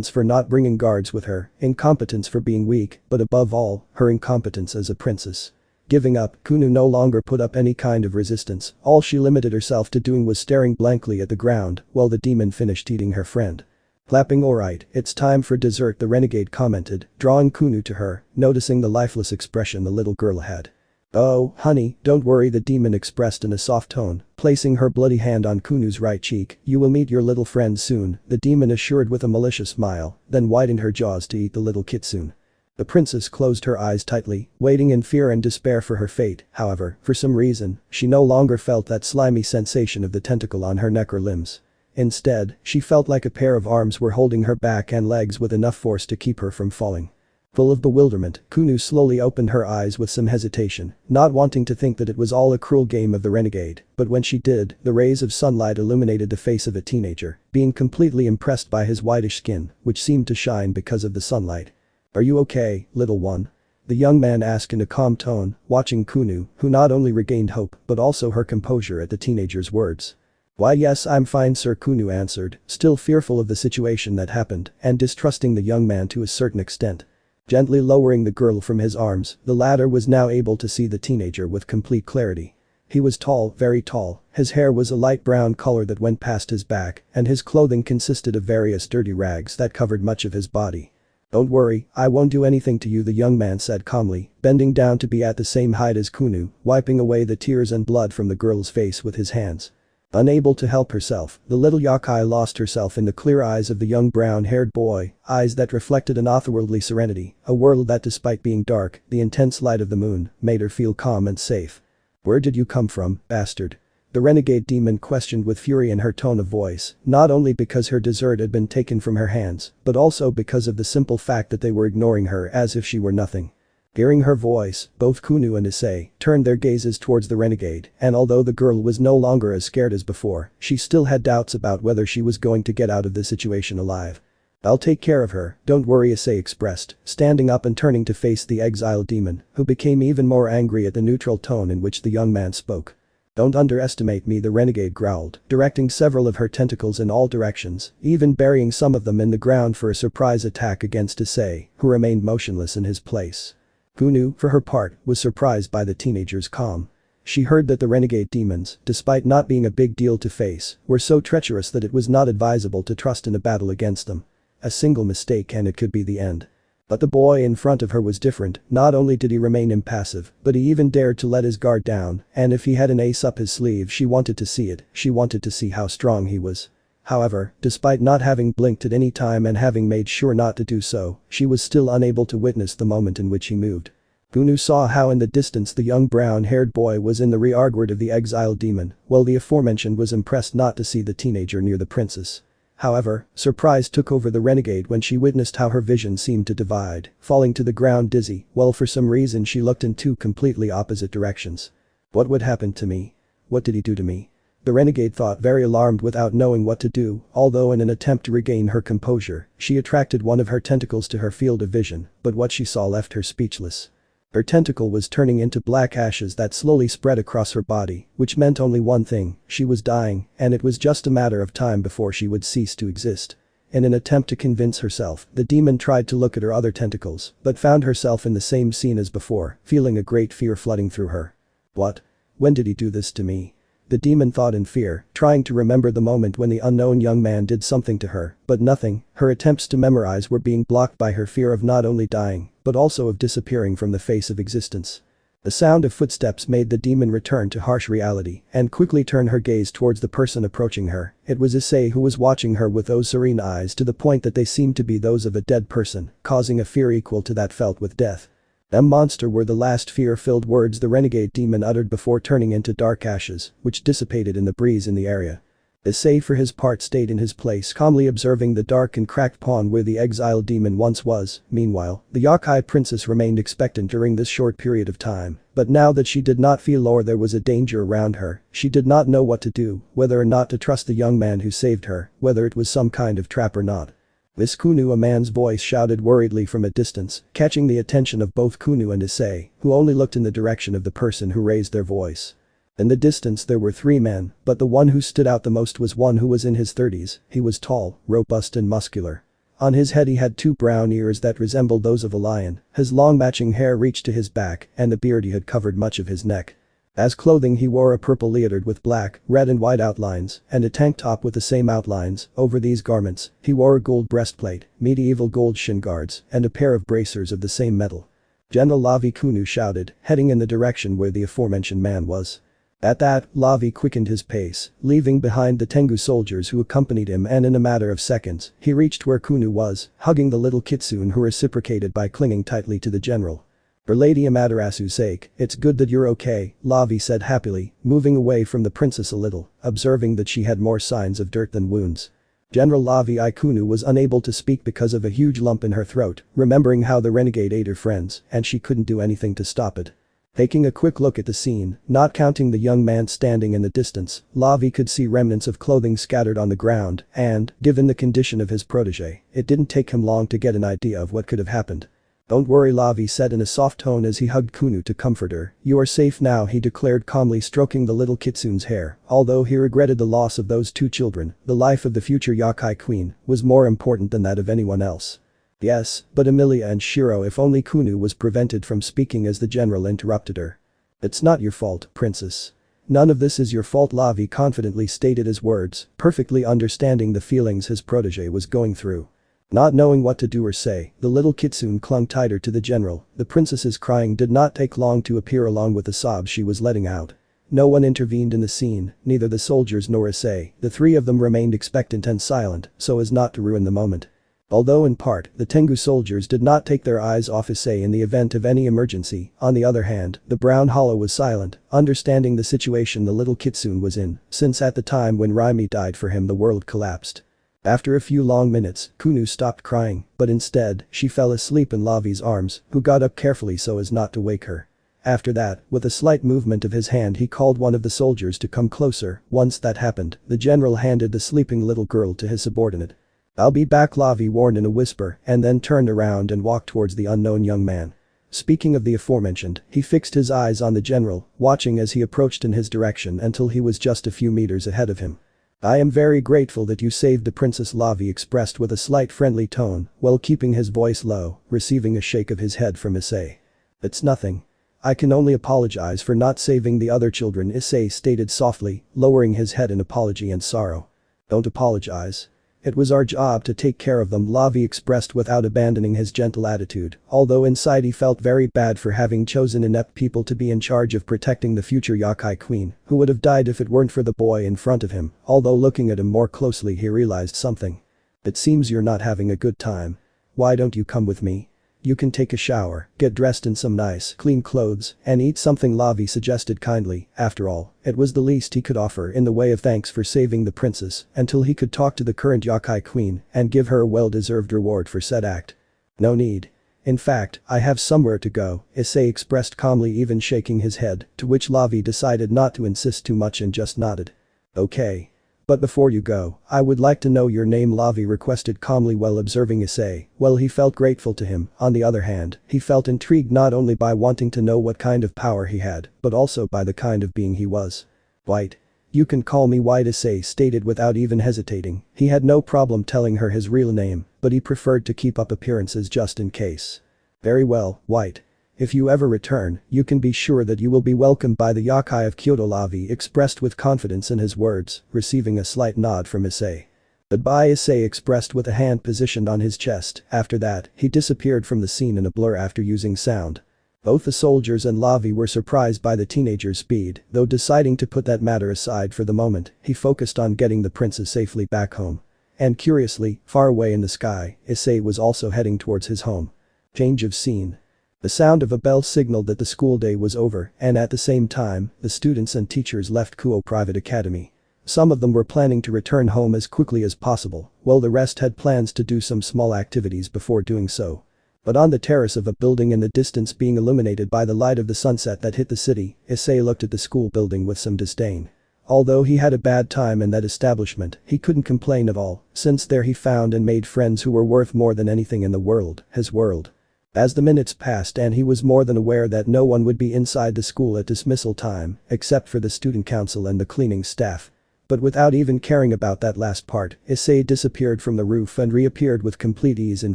for not bringing guards with her, incompetence for being weak, but above all, her incompetence as a princess. Giving up, Kunu no longer put up any kind of resistance, all she limited herself to doing was staring blankly at the ground while the demon finished eating her friend. Clapping. "Alright, it's time for dessert," the renegade commented, drawing Kunu to her, noticing the lifeless expression the little girl had. "Oh, honey, don't worry," the demon expressed in a soft tone, placing her bloody hand on Kunu's right cheek. "You will meet your little friend soon," the demon assured with a malicious smile, then widened her jaws to eat the little kitsune. The princess closed her eyes tightly, waiting in fear and despair for her fate. However, for some reason, she no longer felt that slimy sensation of the tentacle on her neck or limbs. Instead, she felt like a pair of arms were holding her back and legs with enough force to keep her from falling. Full of bewilderment, Kunu slowly opened her eyes with some hesitation, not wanting to think that it was all a cruel game of the renegade, but when she did, the rays of sunlight illuminated the face of a teenager, being completely impressed by his whitish skin, which seemed to shine because of the sunlight. "Are you okay, little one?" The young man asked in a calm tone, watching Kunu, who not only regained hope but also her composure at the teenager's words. "Why yes, I'm fine sir," Kunu answered, still fearful of the situation that happened and distrusting the young man to a certain extent. Gently lowering the girl from his arms, the latter was now able to see the teenager with complete clarity. He was tall, very tall, his hair was a light brown color that went past his back, and his clothing consisted of various dirty rags that covered much of his body. "Don't worry, I won't do anything to you," the young man said calmly, bending down to be at the same height as Kunu, wiping away the tears and blood from the girl's face with his hands. Unable to help herself, the little yokai lost herself in the clear eyes of the young brown-haired boy, eyes that reflected an otherworldly serenity, a world that despite being dark, the intense light of the moon, made her feel calm and safe. "Where did you come from, bastard?" The renegade demon questioned with fury in her tone of voice, not only because her dessert had been taken from her hands, but also because of the simple fact that they were ignoring her as if she were nothing. Hearing her voice, both Kunu and Issei turned their gazes towards the renegade, and although the girl was no longer as scared as before, she still had doubts about whether she was going to get out of this situation alive. "I'll take care of her, don't worry," Issei expressed, standing up and turning to face the exiled demon, who became even more angry at the neutral tone in which the young man spoke. "Don't underestimate me," the renegade growled, directing several of her tentacles in all directions, even burying some of them in the ground for a surprise attack against Issei, who remained motionless in his place. Kunu, for her part, was surprised by the teenager's calm. She heard that the renegade demons, despite not being a big deal to face, were so treacherous that it was not advisable to trust in a battle against them. A single mistake and it could be the end. But the boy in front of her was different, not only did he remain impassive, but he even dared to let his guard down, and if he had an ace up his sleeve she wanted to see it, she wanted to see how strong he was. However, despite not having blinked at any time and having made sure not to do so, she was still unable to witness the moment in which he moved. Kunu saw how in the distance the young brown-haired boy was in the rearguard of the exiled demon, while the aforementioned was impressed not to see the teenager near the princess. However, surprise took over the renegade when she witnessed how her vision seemed to divide, falling to the ground dizzy, while for some reason she looked in two completely opposite directions. "What would happen to me? What did he do to me?" The renegade thought, very alarmed without knowing what to do, although in an attempt to regain her composure, she attracted one of her tentacles to her field of vision, but what she saw left her speechless. Her tentacle was turning into black ashes that slowly spread across her body, which meant only one thing, she was dying, and it was just a matter of time before she would cease to exist. In an attempt to convince herself, the demon tried to look at her other tentacles, but found herself in the same scene as before, feeling a great fear flooding through her. "What? When did he do this to me?" The demon thought in fear, trying to remember the moment when the unknown young man did something to her, but nothing, her attempts to memorize were being blocked by her fear of not only dying, but also of disappearing from the face of existence. The sound of footsteps made the demon return to harsh reality and quickly turn her gaze towards the person approaching her. It was Issei who was watching her with those serene eyes to the point that they seemed to be those of a dead person, causing a fear equal to that felt with death. "Them monster" were the last fear-filled words the renegade demon uttered before turning into dark ashes, which dissipated in the breeze in the area. Issei for his part stayed in his place, calmly observing the dark and cracked pond where the exiled demon once was. Meanwhile, the yokai princess remained expectant during this short period of time, but now that she did not feel or there was a danger around her, she did not know what to do, whether or not to trust the young man who saved her, whether it was some kind of trap or not. "Miss Kunu," a man's voice shouted worriedly from a distance, catching the attention of both Kunu and Issei, who only looked in the direction of the person who raised their voice. In the distance there were three men, but the one who stood out the most was one who was in his 30s, he was tall, robust and muscular. On his head he had two brown ears that resembled those of a lion, his long matching hair reached to his back, and the beard he had covered much of his neck. As clothing he wore a purple leotard with black, red and white outlines, and a tank top with the same outlines. Over these garments, he wore a gold breastplate, medieval gold shin guards, and a pair of bracers of the same metal. "General Lavi," Kunu shouted, heading in the direction where the aforementioned man was. At that, Lavi quickened his pace, leaving behind the Tengu soldiers who accompanied him, and in a matter of seconds, he reached where Kunu was, hugging the little kitsune who reciprocated by clinging tightly to the general. For Lady Amaterasu's sake, it's good that you're okay, Lavi said happily, moving away from the princess a little, observing that she had more signs of dirt than wounds. General Lavi Ikunu was unable to speak because of a huge lump in her throat, remembering how the renegade ate her friends, and she couldn't do anything to stop it. Taking a quick look at the scene, not counting the young man standing in the distance, Lavi could see remnants of clothing scattered on the ground, and, given the condition of his protege, it didn't take him long to get an idea of what could have happened. "Don't worry," Lavi said in a soft tone as he hugged Kunu to comfort her. "You are safe now," he declared calmly, stroking the little kitsune's hair. Although he regretted the loss of those two children, the life of the future Yakai queen was more important than that of anyone else. "Yes, but Emilia and Shiro, if only." Kunu was prevented from speaking as the general interrupted her. "It's not your fault, princess. None of this is your fault," Lavi confidently stated his words, perfectly understanding the feelings his protege was going through. Not knowing what to do or say, the little kitsune clung tighter to the general. The princess's crying did not take long to appear along with the sobs she was letting out. No one intervened in the scene, neither the soldiers nor Issei. The three of them remained expectant and silent, so as not to ruin the moment. Although in part, the Tengu soldiers did not take their eyes off Issei in the event of any emergency, on the other hand, the Brown Hollow was silent, understanding the situation the little kitsune was in, since at the time when Raimi died for him the world collapsed. After a few long minutes, Kunu stopped crying, but instead, she fell asleep in Lavi's arms, who got up carefully so as not to wake her. After that, with a slight movement of his hand he called one of the soldiers to come closer. Once that happened, the general handed the sleeping little girl to his subordinate. "I'll be back," Lavi warned in a whisper, and then turned around and walked towards the unknown young man. Speaking of the aforementioned, he fixed his eyes on the general, watching as he approached in his direction until he was just a few meters ahead of him. "I am very grateful that you saved the princess," Lavi expressed with a slight friendly tone, while keeping his voice low, receiving a shake of his head from Issei. "It's nothing. I can only apologize for not saving the other children," Issei stated softly, lowering his head in apology and sorrow. "Don't apologize. It was our job to take care of them," Lavi expressed without abandoning his gentle attitude, although inside he felt very bad for having chosen inept people to be in charge of protecting the future Yakai queen, who would have died if it weren't for the boy in front of him. Although looking at him more closely he realized something. "It seems you're not having a good time. Why don't you come with me? You can take a shower, get dressed in some nice, clean clothes, and eat something," Lavi suggested kindly. After all, it was the least he could offer in the way of thanks for saving the princess, until he could talk to the current Yakai queen and give her a well-deserved reward for said act. "No need. In fact, I have somewhere to go," Issei expressed calmly, even shaking his head, to which Lavi decided not to insist too much and just nodded. "Okay. But before you go, I would like to know your name," Lavi requested calmly while observing Issei. Well, he felt grateful to him. On the other hand, he felt intrigued not only by wanting to know what kind of power he had, but also by the kind of being he was. "White. You can call me White," Issei stated without even hesitating. He had no problem telling her his real name, but he preferred to keep up appearances just in case. "Very well, White. If you ever return, you can be sure that you will be welcomed by the Yakai of Kyoto," Lavi expressed with confidence in his words, receiving a slight nod from Issei. "Goodbye," Issei expressed with a hand positioned on his chest. After that, he disappeared from the scene in a blur after using sound. Both the soldiers and Lavi were surprised by the teenager's speed, though deciding to put that matter aside for the moment, he focused on getting the princess safely back home. And curiously, far away in the sky, Issei was also heading towards his home. Change of scene. The sound of a bell signaled that the school day was over, and at the same time, the students and teachers left Kuo Private Academy. Some of them were planning to return home as quickly as possible, while the rest had plans to do some small activities before doing so. But on the terrace of a building in the distance being illuminated by the light of the sunset that hit the city, Issei looked at the school building with some disdain. Although he had a bad time in that establishment, he couldn't complain at all, since there he found and made friends who were worth more than anything in the world, his world. As the minutes passed and he was more than aware that no one would be inside the school at dismissal time, except for the student council and the cleaning staff. But without even caring about that last part, Issei disappeared from the roof and reappeared with complete ease in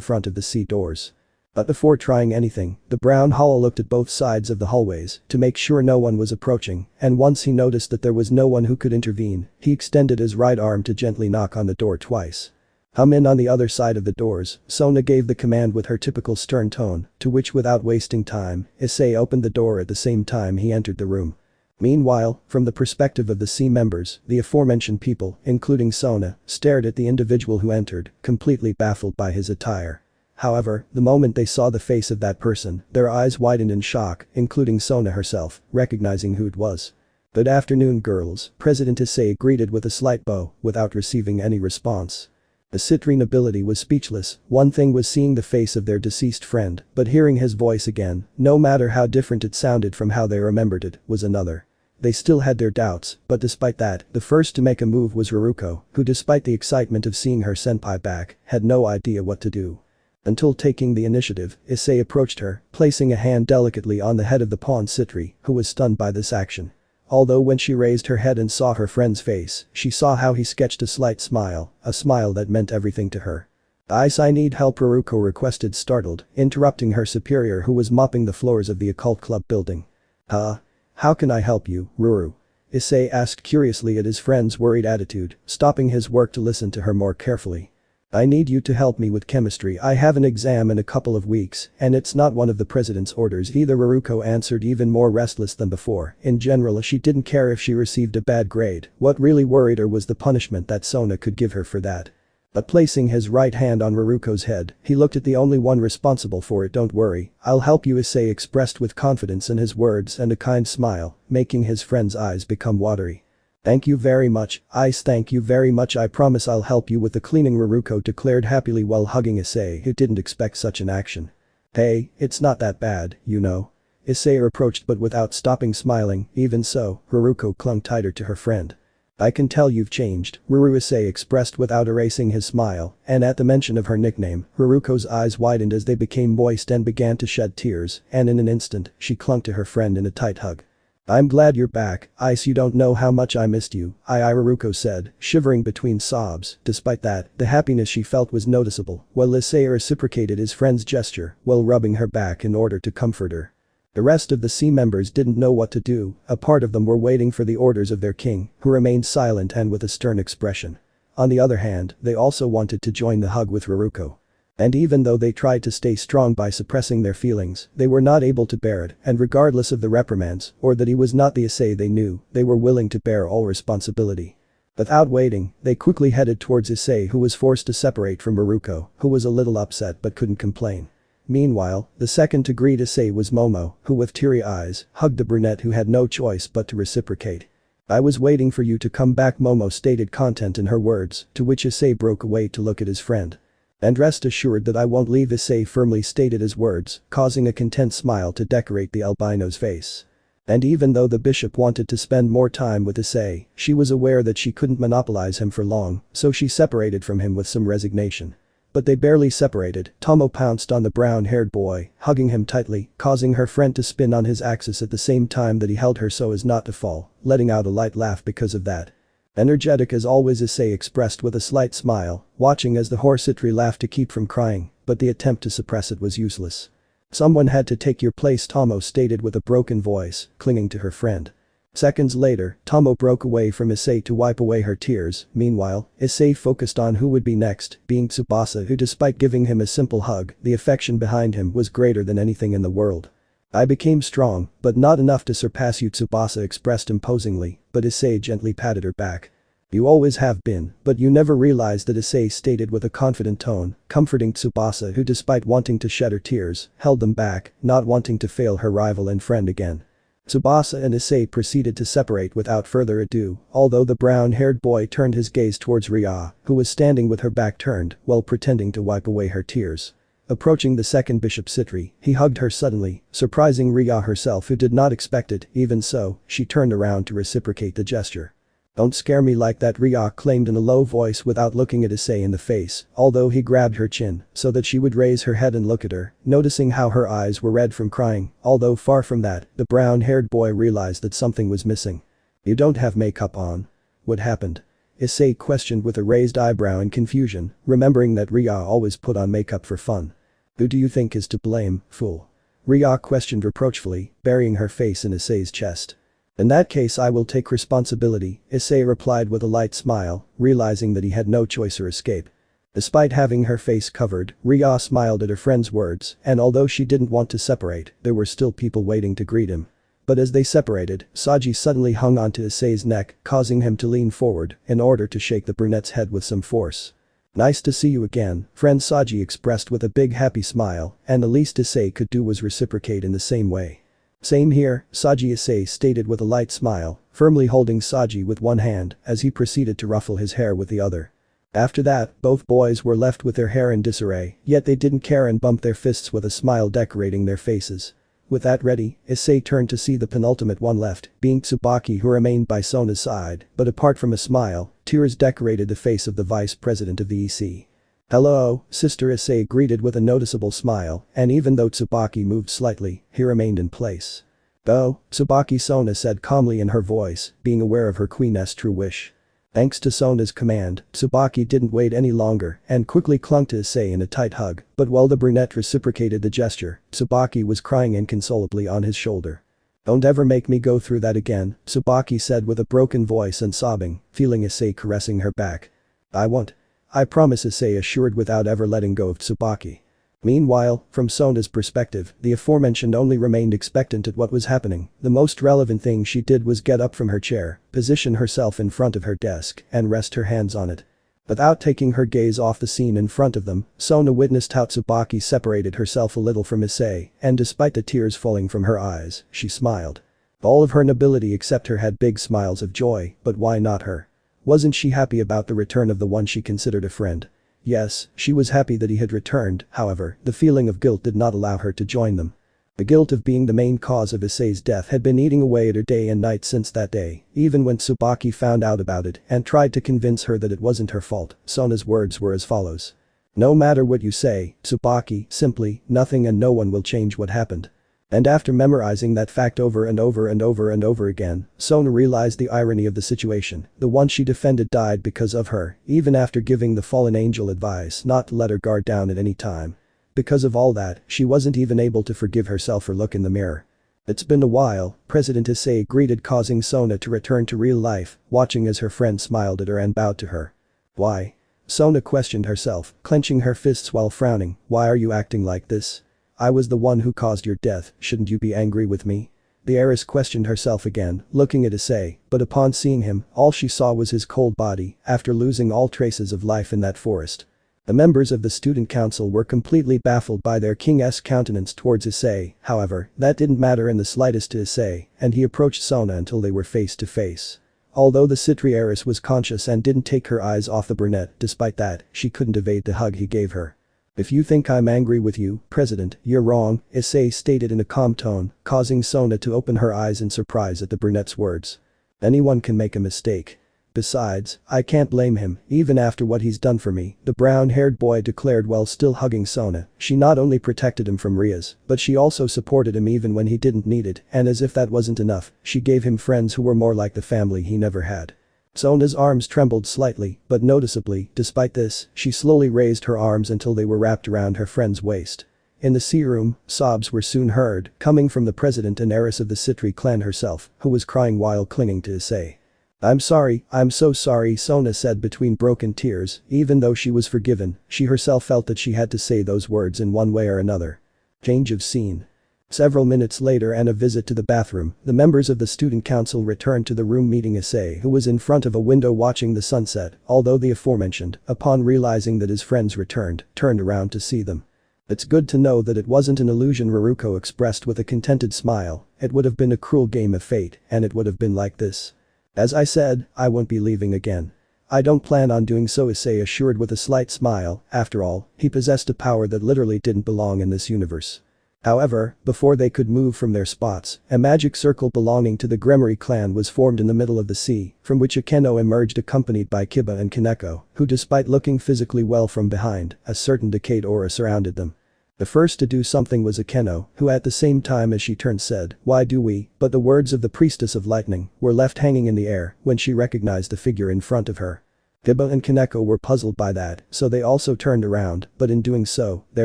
front of the sea doors. But before trying anything, the Brown Hollow looked at both sides of the hallways to make sure no one was approaching, and once he noticed that there was no one who could intervene, he extended his right arm to gently knock on the door twice. "Come in." On the other side of the doors, Sona gave the command with her typical stern tone, to which without wasting time, Issei opened the door at the same time he entered the room. Meanwhile, from the perspective of the C members, the aforementioned people, including Sona, stared at the individual who entered, completely baffled by his attire. However, the moment they saw the face of that person, their eyes widened in shock, including Sona herself, recognizing who it was. "Good afternoon, girls," President Issei greeted with a slight bow, without receiving any response. The Citri nobility was speechless. One thing was seeing the face of their deceased friend, but hearing his voice again, no matter how different it sounded from how they remembered it, was another. They still had their doubts, but despite that, the first to make a move was Haruko, who despite the excitement of seeing her senpai back, had no idea what to do. Until taking the initiative, Issei approached her, placing a hand delicately on the head of the pawn Citri, who was stunned by this action. Although when she raised her head and saw her friend's face, she saw how he sketched a slight smile, a smile that meant everything to her. "I need help," Haruko requested, startled, interrupting her superior who was mopping the floors of the occult club building. "Huh? How can I help you, Ruru?" Issei asked curiously at his friend's worried attitude, stopping his work to listen to her more carefully. "I need you to help me with chemistry. I have an exam in a couple of weeks, and it's not one of the president's orders either," Haruko answered, even more restless than before. In general, she didn't care if she received a bad grade. What really worried her was the punishment that Sona could give her for that. But placing his right hand on Haruko's head, he looked at the only one responsible for it. "Don't worry, I'll help you," Issei expressed with confidence in his words and a kind smile, making his friend's eyes become watery. "Thank you very much, Ice, thank you very much. I promise I'll help you with the cleaning," Haruko declared happily while hugging Issei, who didn't expect such an action. "Hey, it's not that bad, you know." Issei approached but without stopping smiling. Even so, Haruko clung tighter to her friend. "I can tell you've changed," Issei expressed without erasing his smile, and at the mention of her nickname, Haruko's eyes widened as they became moist and began to shed tears, and in an instant, she clung to her friend in a tight hug. "I'm glad you're back, Ice, you don't know how much I missed you," Haruko said, shivering between sobs. Despite that, the happiness she felt was noticeable, while Issei reciprocated his friend's gesture while rubbing her back in order to comfort her. The rest of the C members didn't know what to do. A part of them were waiting for the orders of their king, who remained silent and with a stern expression. On the other hand, they also wanted to join the hug with Haruko. And even though they tried to stay strong by suppressing their feelings, they were not able to bear it, and regardless of the reprimands, or that he was not the Issei they knew, they were willing to bear all responsibility. Without waiting, they quickly headed towards Issei, who was forced to separate from Haruko, who was a little upset but couldn't complain. Meanwhile, the second to greet Issei was Momo, who with teary eyes, hugged the brunette who had no choice but to reciprocate. "I was waiting for you to come back," Momo stated, content in her words, to which Issei broke away to look at his friend. "And rest assured that I won't leave," Issei firmly stated his words, causing a content smile to decorate the albino's face. And even though the bishop wanted to spend more time with Issei, she was aware that she couldn't monopolize him for long, so she separated from him with some resignation. But they barely separated. Tomo pounced on the brown-haired boy, hugging him tightly, causing her friend to spin on his axis at the same time that he held her so as not to fall, letting out a light laugh because of that. Energetic as always, Issei expressed with a slight smile, watching as the Horsitri laughed to keep from crying, but the attempt to suppress it was useless. "Someone had to take your place," Tomo stated with a broken voice, clinging to her friend. Seconds later, Tomo broke away from Issei to wipe away her tears. Meanwhile, Issei focused on who would be next, being Tsubasa, who despite giving him a simple hug, the affection behind him was greater than anything in the world. "I became strong, but not enough to surpass you," Tsubasa expressed imposingly, but Issei gently patted her back. "You always have been, but you never realized that," Issei stated with a confident tone, comforting Tsubasa, who despite wanting to shed her tears, held them back, not wanting to fail her rival and friend again. Tsubasa and Issei proceeded to separate without further ado, although the brown-haired boy turned his gaze towards Ria, who was standing with her back turned while pretending to wipe away her tears. Approaching the second Bishop Citri, he hugged her suddenly, surprising Ria herself, who did not expect it. Even so, she turned around to reciprocate the gesture. "Don't scare me like that," Ria claimed in a low voice without looking at Issei in the face, although he grabbed her chin so that she would raise her head and look at her, noticing how her eyes were red from crying. Although far from that, the brown-haired boy realized that something was missing. "You don't have makeup on. What happened?" Issei questioned with a raised eyebrow in confusion, remembering that Ria always put on makeup for fun. "Who do you think is to blame, fool?" Ria questioned reproachfully, burying her face in Issei's chest. "In that case I will take responsibility," Issei replied with a light smile, realizing that he had no choice or escape. Despite having her face covered, Ria smiled at her friend's words, and although she didn't want to separate, there were still people waiting to greet him. But as they separated, Saji suddenly hung onto Issei's neck, causing him to lean forward in order to shake the brunette's head with some force. Nice to see you again, friend, Saji expressed with a big happy smile, and the least Issei could do was reciprocate in the same way. Same here, Saji, Issei stated with a light smile, firmly holding Saji with one hand as he proceeded to ruffle his hair with the other. After that, both boys were left with their hair in disarray, yet they didn't care and bumped their fists with a smile decorating their faces. With that ready, Issei turned to see the penultimate one left, being Tsubaki, who remained by Sona's side, but apart from a smile, tears decorated the face of the vice president of the EC. "Hello, sister," Issei greeted with a noticeable smile, and even though Tsubaki moved slightly, he remained in place. "Oh, Tsubaki," Sona said calmly in her voice, being aware of her queen's true wish. Thanks to Sona's command, Tsubaki didn't wait any longer and quickly clung to Issei in a tight hug, but while the brunette reciprocated the gesture, Tsubaki was crying inconsolably on his shoulder. "Don't ever make me go through that again," Tsubaki said with a broken voice and sobbing, feeling Issei caressing her back. "I won't. I promise," Issei assured without ever letting go of Tsubaki. Meanwhile, from Sona's perspective, the aforementioned only remained expectant at what was happening. The most relevant thing she did was get up from her chair, position herself in front of her desk, and rest her hands on it. Without taking her gaze off the scene in front of them, Sona witnessed how Tsubaki separated herself a little from Issei, and despite the tears falling from her eyes, she smiled. All of her nobility except her had big smiles of joy, but why not her? Wasn't she happy about the return of the one she considered a friend? Yes, she was happy that he had returned, however, the feeling of guilt did not allow her to join them. The guilt of being the main cause of Issei's death had been eating away at her day and night since that day, even when Tsubaki found out about it and tried to convince her that it wasn't her fault. Sona's words were as follows. "No matter what you say, Tsubaki, simply, nothing and no one will change what happened." And after memorizing that fact over and over and over and over again, Sona realized the irony of the situation. The one she defended died because of her, even after giving the fallen angel advice not to let her guard down at any time. Because of all that, she wasn't even able to forgive herself or look in the mirror. "It's been a while," President Issei greeted, causing Sona to return to real life, watching as her friend smiled at her and bowed to her. "Why?" Sona questioned herself, clenching her fists while frowning. "Why are you acting like this? I was the one who caused your death, shouldn't you be angry with me?" The heiress questioned herself again, looking at Issei, but upon seeing him, all she saw was his cold body after losing all traces of life in that forest. The members of the student council were completely baffled by their king's countenance towards Issei, however, that didn't matter in the slightest to Issei, and he approached Sona until they were face to face. Although the Citri heiress was conscious and didn't take her eyes off the brunette, despite that, she couldn't evade the hug he gave her. "If you think I'm angry with you, President, you're wrong," Issei stated in a calm tone, causing Sona to open her eyes in surprise at the brunette's words. "Anyone can make a mistake. Besides, I can't blame him, even after what he's done for me," the brown-haired boy declared while still hugging Sona. She not only protected him from Rias, but she also supported him even when he didn't need it, and as if that wasn't enough, she gave him friends who were more like the family he never had. Sona's arms trembled slightly, but noticeably, despite this, she slowly raised her arms until they were wrapped around her friend's waist. In the sea room, sobs were soon heard, coming from the president and heiress of the Citri clan herself, who was crying while clinging to Issei. I'm so sorry," Sona said between broken tears. Even though she was forgiven, she herself felt that she had to say those words in one way or another. Change of scene. Several minutes later and a visit to the bathroom, the members of the student council returned to the room meeting Issei, who was in front of a window watching the sunset, although the aforementioned, upon realizing that his friends returned, turned around to see them. "It's good to know that it wasn't an illusion," Haruko expressed with a contented smile. "It would have been a cruel game of fate, and it would have been like this. As I said, I won't be leaving again. I don't plan on doing so," Issei assured with a slight smile. After all, he possessed a power that literally didn't belong in this universe. However, before they could move from their spots, a magic circle belonging to the Gremory clan was formed in the middle of the sea, from which a Keno emerged accompanied by Kiba and Kaneko, who despite looking physically well from behind, a certain decayed aura surrounded them. The first to do something was a Keno, who at the same time as she turned said, "Why do we?" But the words of the priestess of lightning were left hanging in the air when she recognized the figure in front of her. Kiba and Kaneko were puzzled by that, so they also turned around, but in doing so, they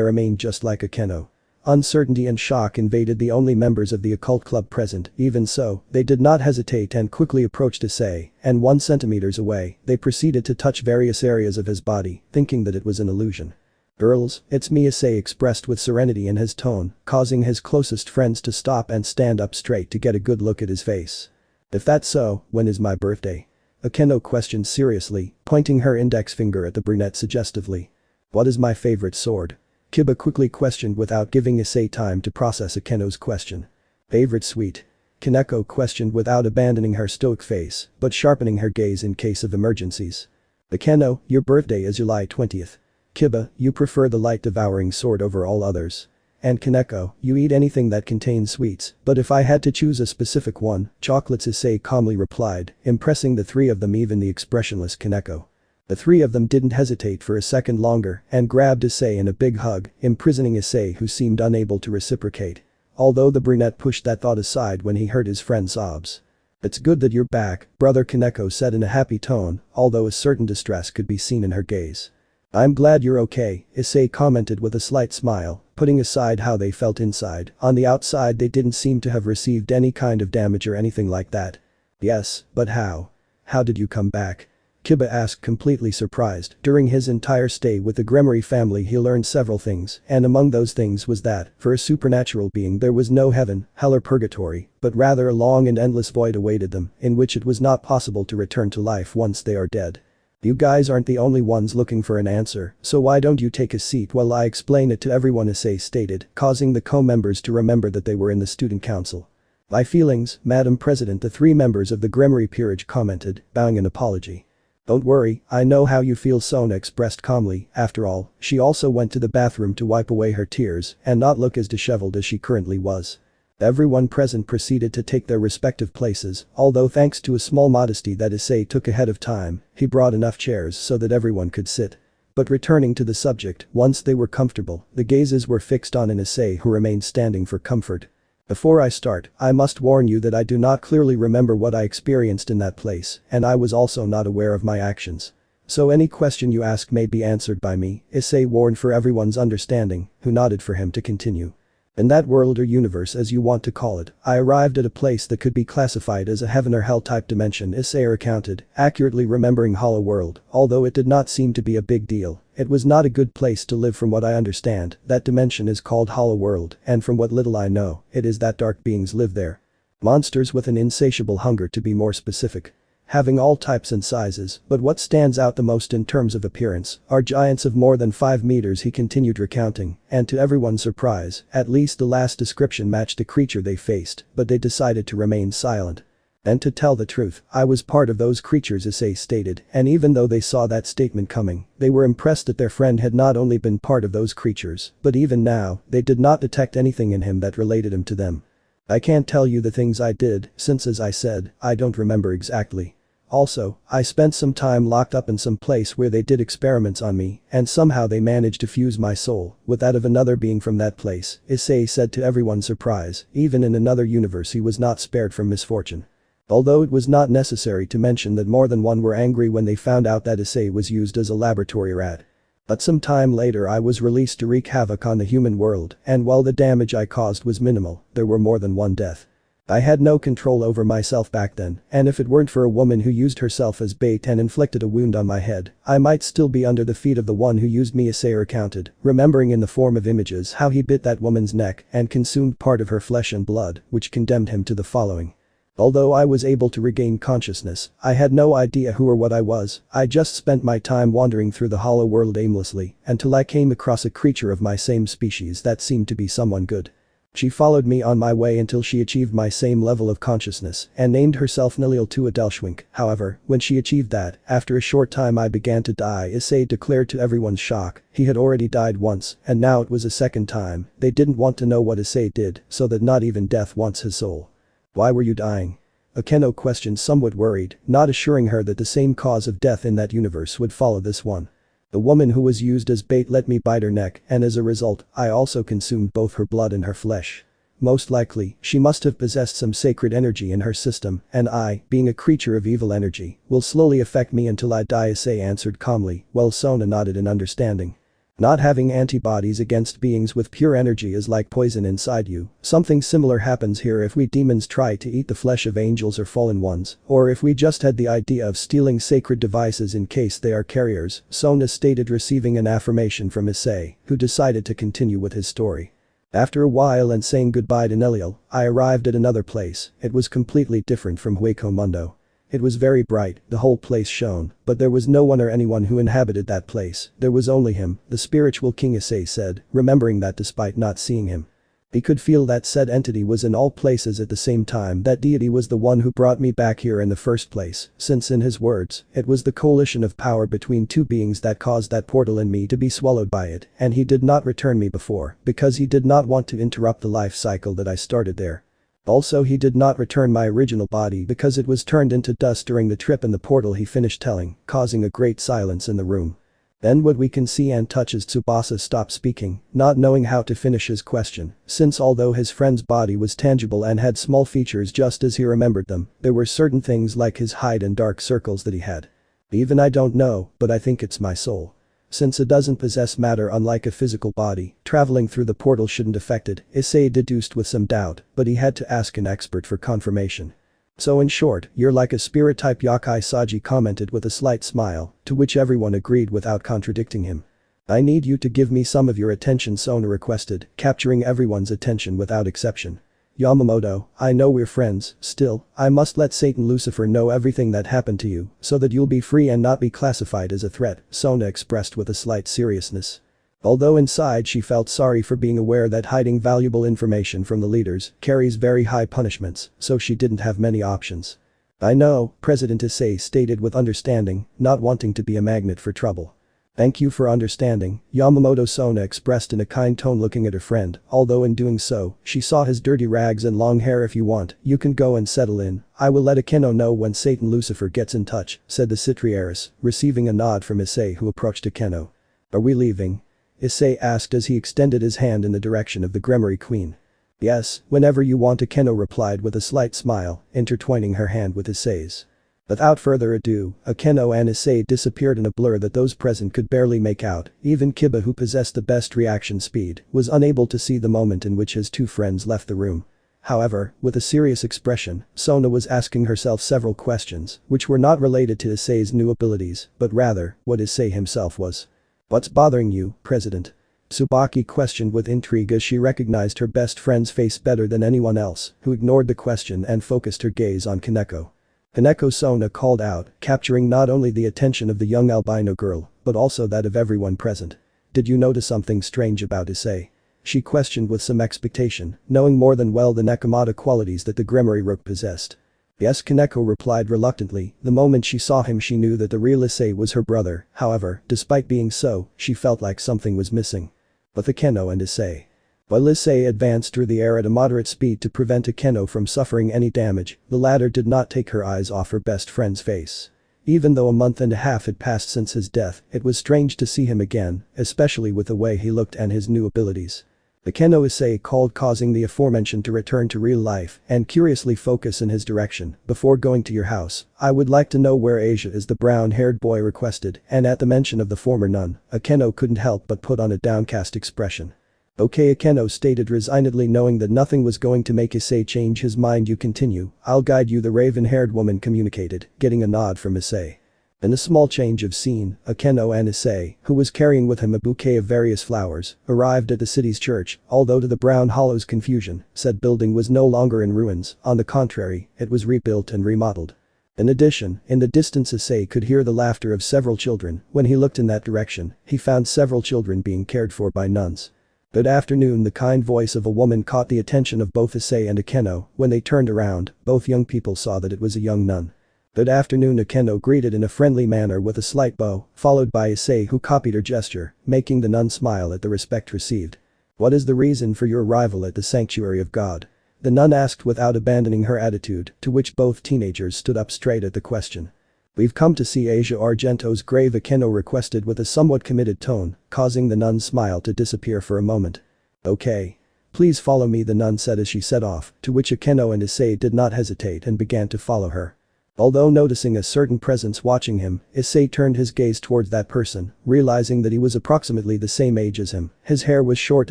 remained just like a Keno. Uncertainty and shock invaded the only members of the occult club present. Even so, they did not hesitate and quickly approached Issei, and 1 centimeters away, they proceeded to touch various areas of his body, thinking that it was an illusion. "Girls, it's me," Issei expressed with serenity in his tone, causing his closest friends to stop and stand up straight to get a good look at his face. "If that's so, when is my birthday?" Akeno questioned seriously, pointing her index finger at the brunette suggestively. What is my favorite sword? Kiba quickly questioned without giving Issei time to process Akeno's question. Favorite sweet? Kaneko questioned without abandoning her stoic face, but sharpening her gaze in case of emergencies. Akeno, your birthday is July 20th. Kiba, you prefer the light-devouring sword over all others. And Kaneko, you eat anything that contains sweets, but if I had to choose a specific one, chocolates, Issei calmly replied, impressing the three of them, even the expressionless Kaneko. The three of them didn't hesitate for a second longer and grabbed Issei in a big hug, imprisoning Issei, who seemed unable to reciprocate. Although the brunette pushed that thought aside when he heard his friend's sobs. It's good that you're back, brother, Kaneko said in a happy tone, although a certain distress could be seen in her gaze. I'm glad you're okay, Issei commented with a slight smile, putting aside how they felt inside. On the outside they didn't seem to have received any kind of damage or anything like that. Yes, but how? How did you come back? Kiba asked, completely surprised. During his entire stay with the Gremory family he learned several things, and among those things was that, for a supernatural being, there was no heaven, hell or purgatory, but rather a long and endless void awaited them, in which it was not possible to return to life once they are dead. You guys aren't the only ones looking for an answer, so why don't you take a seat while I explain it to everyone, Issei stated, causing the co-members to remember that they were in the student council. My feelings, Madam President, the three members of the Gremory peerage commented, bowing an apology. Don't worry, I know how you feel, Sona expressed calmly. After all, she also went to the bathroom to wipe away her tears and not look as disheveled as she currently was. Everyone present proceeded to take their respective places, although thanks to a small modesty that Issei took ahead of time, he brought enough chairs so that everyone could sit. But returning to the subject, once they were comfortable, the gazes were fixed on an Issei who remained standing for comfort. Before I start, I must warn you that I do not clearly remember what I experienced in that place, and I was also not aware of my actions. So any question you ask may be answered by me, Issei warned for everyone's understanding, who nodded for him to continue. In that world or universe, as you want to call it, I arrived at a place that could be classified as a heaven or hell type dimension, Issei recounted, accurately remembering Hollow World, although it did not seem to be a big deal. It was not a good place to live from what I understand. That dimension is called Hollow World, and from what little I know, it is that dark beings live there. Monsters with an insatiable hunger, to be more specific. Having all types and sizes, but what stands out the most in terms of appearance are giants of more than 5 meters, he continued recounting, and to everyone's surprise, at least the last description matched the creature they faced, but they decided to remain silent. And to tell the truth, I was part of those creatures, Issei stated, and even though they saw that statement coming, they were impressed that their friend had not only been part of those creatures, but even now, they did not detect anything in him that related him to them. I can't tell you the things I did, since as I said, I don't remember exactly. Also, I spent some time locked up in some place where they did experiments on me, and somehow they managed to fuse my soul with that of another being from that place, Issei said to everyone's surprise. Even in another universe he was not spared from misfortune. Although it was not necessary to mention that more than one were angry when they found out that Issei was used as a laboratory rat. But some time later I was released to wreak havoc on the human world, and while the damage I caused was minimal, there were more than one death. I had no control over myself back then, and if it weren't for a woman who used herself as bait and inflicted a wound on my head, I might still be under the feet of the one who used me, Issei recounted, remembering in the form of images how he bit that woman's neck and consumed part of her flesh and blood, which condemned him to the following. Although I was able to regain consciousness, I had no idea who or what I was. I just spent my time wandering through the hollow world aimlessly until I came across a creature of my same species that seemed to be someone good. She followed me on my way until she achieved my same level of consciousness and named herself Nilil Tuadelschwink. However, when she achieved that, after a short time I began to die, Issei declared to everyone's shock. He had already died once, and now it was a second time. They didn't want to know what Issei did, so that not even death wants his soul. Why were you dying? Akeno questioned, somewhat worried, not assuring her that the same cause of death in that universe would follow this one. The woman who was used as bait let me bite her neck, and as a result, I also consumed both her blood and her flesh. Most likely, she must have possessed some sacred energy in her system, and I, being a creature of evil energy, will slowly affect me until I die, Issei answered calmly, while Sona nodded in understanding. Not having antibodies against beings with pure energy is like poison inside you. Something similar happens here if we demons try to eat the flesh of angels or fallen ones, or if we just had the idea of stealing sacred devices in case they are carriers, Sona stated, receiving an affirmation from Issei, who decided to continue with his story. After a while and saying goodbye to Neliel, I arrived at another place. It was completely different from Hueco Mundo. It was very bright, the whole place shone, but there was no one or anyone who inhabited that place, there was only him, the spiritual king, Issei said, remembering that despite not seeing him. He could feel that said entity was in all places at the same time. That deity was the one who brought me back here in the first place, since in his words, it was the coalition of power between two beings that caused that portal in me to be swallowed by it, and he did not return me before, because he did not want to interrupt the life cycle that I started there. Also, he did not return my original body because it was turned into dust during the trip in the portal, he finished telling, causing a great silence in the room. Then what we can see and touch as Tsubasa stopped speaking, not knowing how to finish his question, since although his friend's body was tangible and had small features just as he remembered them, there were certain things like his hide and dark circles that he had. Even I don't know, but I think it's my soul. Since it doesn't possess matter unlike a physical body, traveling through the portal shouldn't affect it, Issei deduced with some doubt, but he had to ask an expert for confirmation. So in short, you're like a spirit type, Yakai Saji commented with a slight smile, to which everyone agreed without contradicting him. I need you to give me some of your attention, Sona requested, capturing everyone's attention without exception. Yamamoto, I know we're friends, still, I must let Satan Lucifer know everything that happened to you, so that you'll be free and not be classified as a threat, Sona expressed with a slight seriousness. Although inside she felt sorry for being aware that hiding valuable information from the leaders carries very high punishments, so she didn't have many options. I know, President Issei stated with understanding, not wanting to be a magnet for trouble. Thank you for understanding, Yamamoto, Sona expressed in a kind tone, looking at her friend, although in doing so, she saw his dirty rags and long hair. If you want, you can go and settle in, I will let Akeno know when Satan Lucifer gets in touch, said the Citriaris, receiving a nod from Issei, who approached Akeno. Are we leaving? Issei asked as he extended his hand in the direction of the Gremory Queen. Yes, whenever you want, Akeno replied with a slight smile, intertwining her hand with Issei's. Without further ado, Akeno and Issei disappeared in a blur that those present could barely make out. Even Kiba, who possessed the best reaction speed, was unable to see the moment in which his two friends left the room. However, with a serious expression, Sona was asking herself several questions, which were not related to Issei's new abilities, but rather, what Issei himself was. What's bothering you, President? Tsubaki questioned with intrigue as she recognized her best friend's face better than anyone else, who ignored the question and focused her gaze on Kaneko. Kaneko, Sona called out, capturing not only the attention of the young albino girl, but also that of everyone present. Did you notice something strange about Issei? She questioned with some expectation, knowing more than well the Nekomata qualities that the Gremory Rook possessed. Yes, Kaneko replied reluctantly. The moment she saw him she knew that the real Issei was her brother, however, despite being so, she felt like something was missing. Both Akeno and Issei. While Issei advanced through the air at a moderate speed to prevent Akeno from suffering any damage, the latter did not take her eyes off her best friend's face. Even though a month and a half had passed since his death, it was strange to see him again, especially with the way he looked and his new abilities. Akeno, Issei called, causing the aforementioned to return to real life and curiously focus in his direction. Before going to your house, I would like to know where Asia is, the brown-haired boy requested, and at the mention of the former nun, Akeno couldn't help but put on a downcast expression. Okay, Akeno stated resignedly, knowing that nothing was going to make Issei change his mind. You continue, I'll guide you, the raven-haired woman communicated, getting a nod from Issei. In a small change of scene, Akeno and Issei, who was carrying with him a bouquet of various flowers, arrived at the city's church, although to the Brown Hollow's confusion, said building was no longer in ruins, on the contrary, it was rebuilt and remodeled. In addition, in the distance Issei could hear the laughter of several children. When he looked in that direction, he found several children being cared for by nuns. Good afternoon, the kind voice of a woman caught the attention of both Issei and Akeno. When they turned around, both young people saw that it was a young nun. Good afternoon, Akeno greeted in a friendly manner with a slight bow, followed by Issei, who copied her gesture, making the nun smile at the respect received. What is the reason for your arrival at the sanctuary of God? The nun asked without abandoning her attitude, to which both teenagers stood up straight at the question. We've come to see Asia Argento's grave, Akeno requested with a somewhat committed tone, causing the nun's smile to disappear for a moment. Okay. Please follow me, the nun said as she set off, to which Akeno and Issei did not hesitate and began to follow her. Although noticing a certain presence watching him, Issei turned his gaze towards that person, realizing that he was approximately the same age as him. His hair was short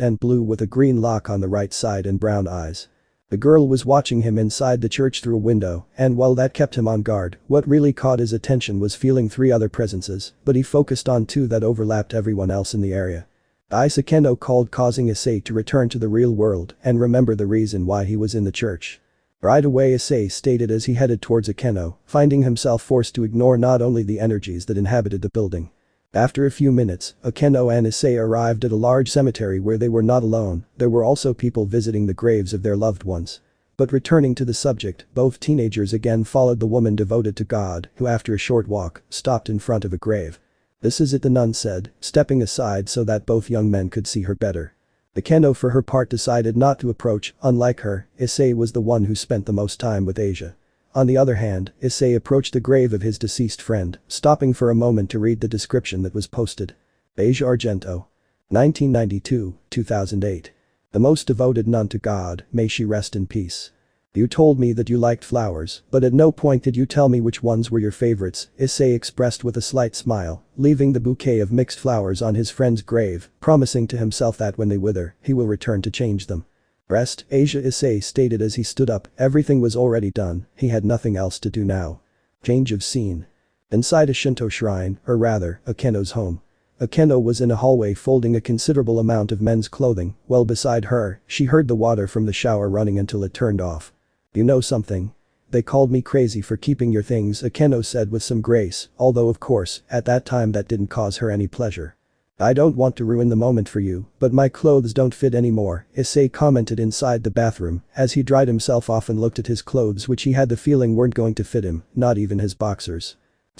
and blue with a green lock on the right side and brown eyes. The girl was watching him inside the church through a window, and while that kept him on guard, what really caught his attention was feeling three other presences, but he focused on two that overlapped everyone else in the area. Akeno called, causing Issei to return to the real world and remember the reason why he was in the church. Right away, Issei stated as he headed towards Akeno, finding himself forced to ignore not only the energies that inhabited the building. After a few minutes, Akeno and Issei arrived at a large cemetery where they were not alone, there were also people visiting the graves of their loved ones. But returning to the subject, both teenagers again followed the woman devoted to God, who after a short walk, stopped in front of a grave. "This is it," the nun said, stepping aside so that both young men could see her better. Akeno for her part decided not to approach, unlike her, Issei was the one who spent the most time with Asia. On the other hand, Issei approached the grave of his deceased friend, stopping for a moment to read the description that was posted. Asia Argento. 1992-2008. The most devoted nun to God, may she rest in peace. You told me that you liked flowers, but at no point did you tell me which ones were your favorites, Issei expressed with a slight smile, leaving the bouquet of mixed flowers on his friend's grave, promising to himself that when they wither, he will return to change them. Rest, Asia, Issei stated as he stood up, everything was already done, he had nothing else to do now. Change of scene. Inside a Shinto shrine, or rather, Akeno's home. Akeno was in a hallway folding a considerable amount of men's clothing, while beside her, she heard the water from the shower running until it turned off. You know something? They called me crazy for keeping your things, Akeno said with some grace, although of course, at that time that didn't cause her any pleasure. I don't want to ruin the moment for you, but my clothes don't fit anymore, Issei commented inside the bathroom, as he dried himself off and looked at his clothes which he had the feeling weren't going to fit him, not even his boxers.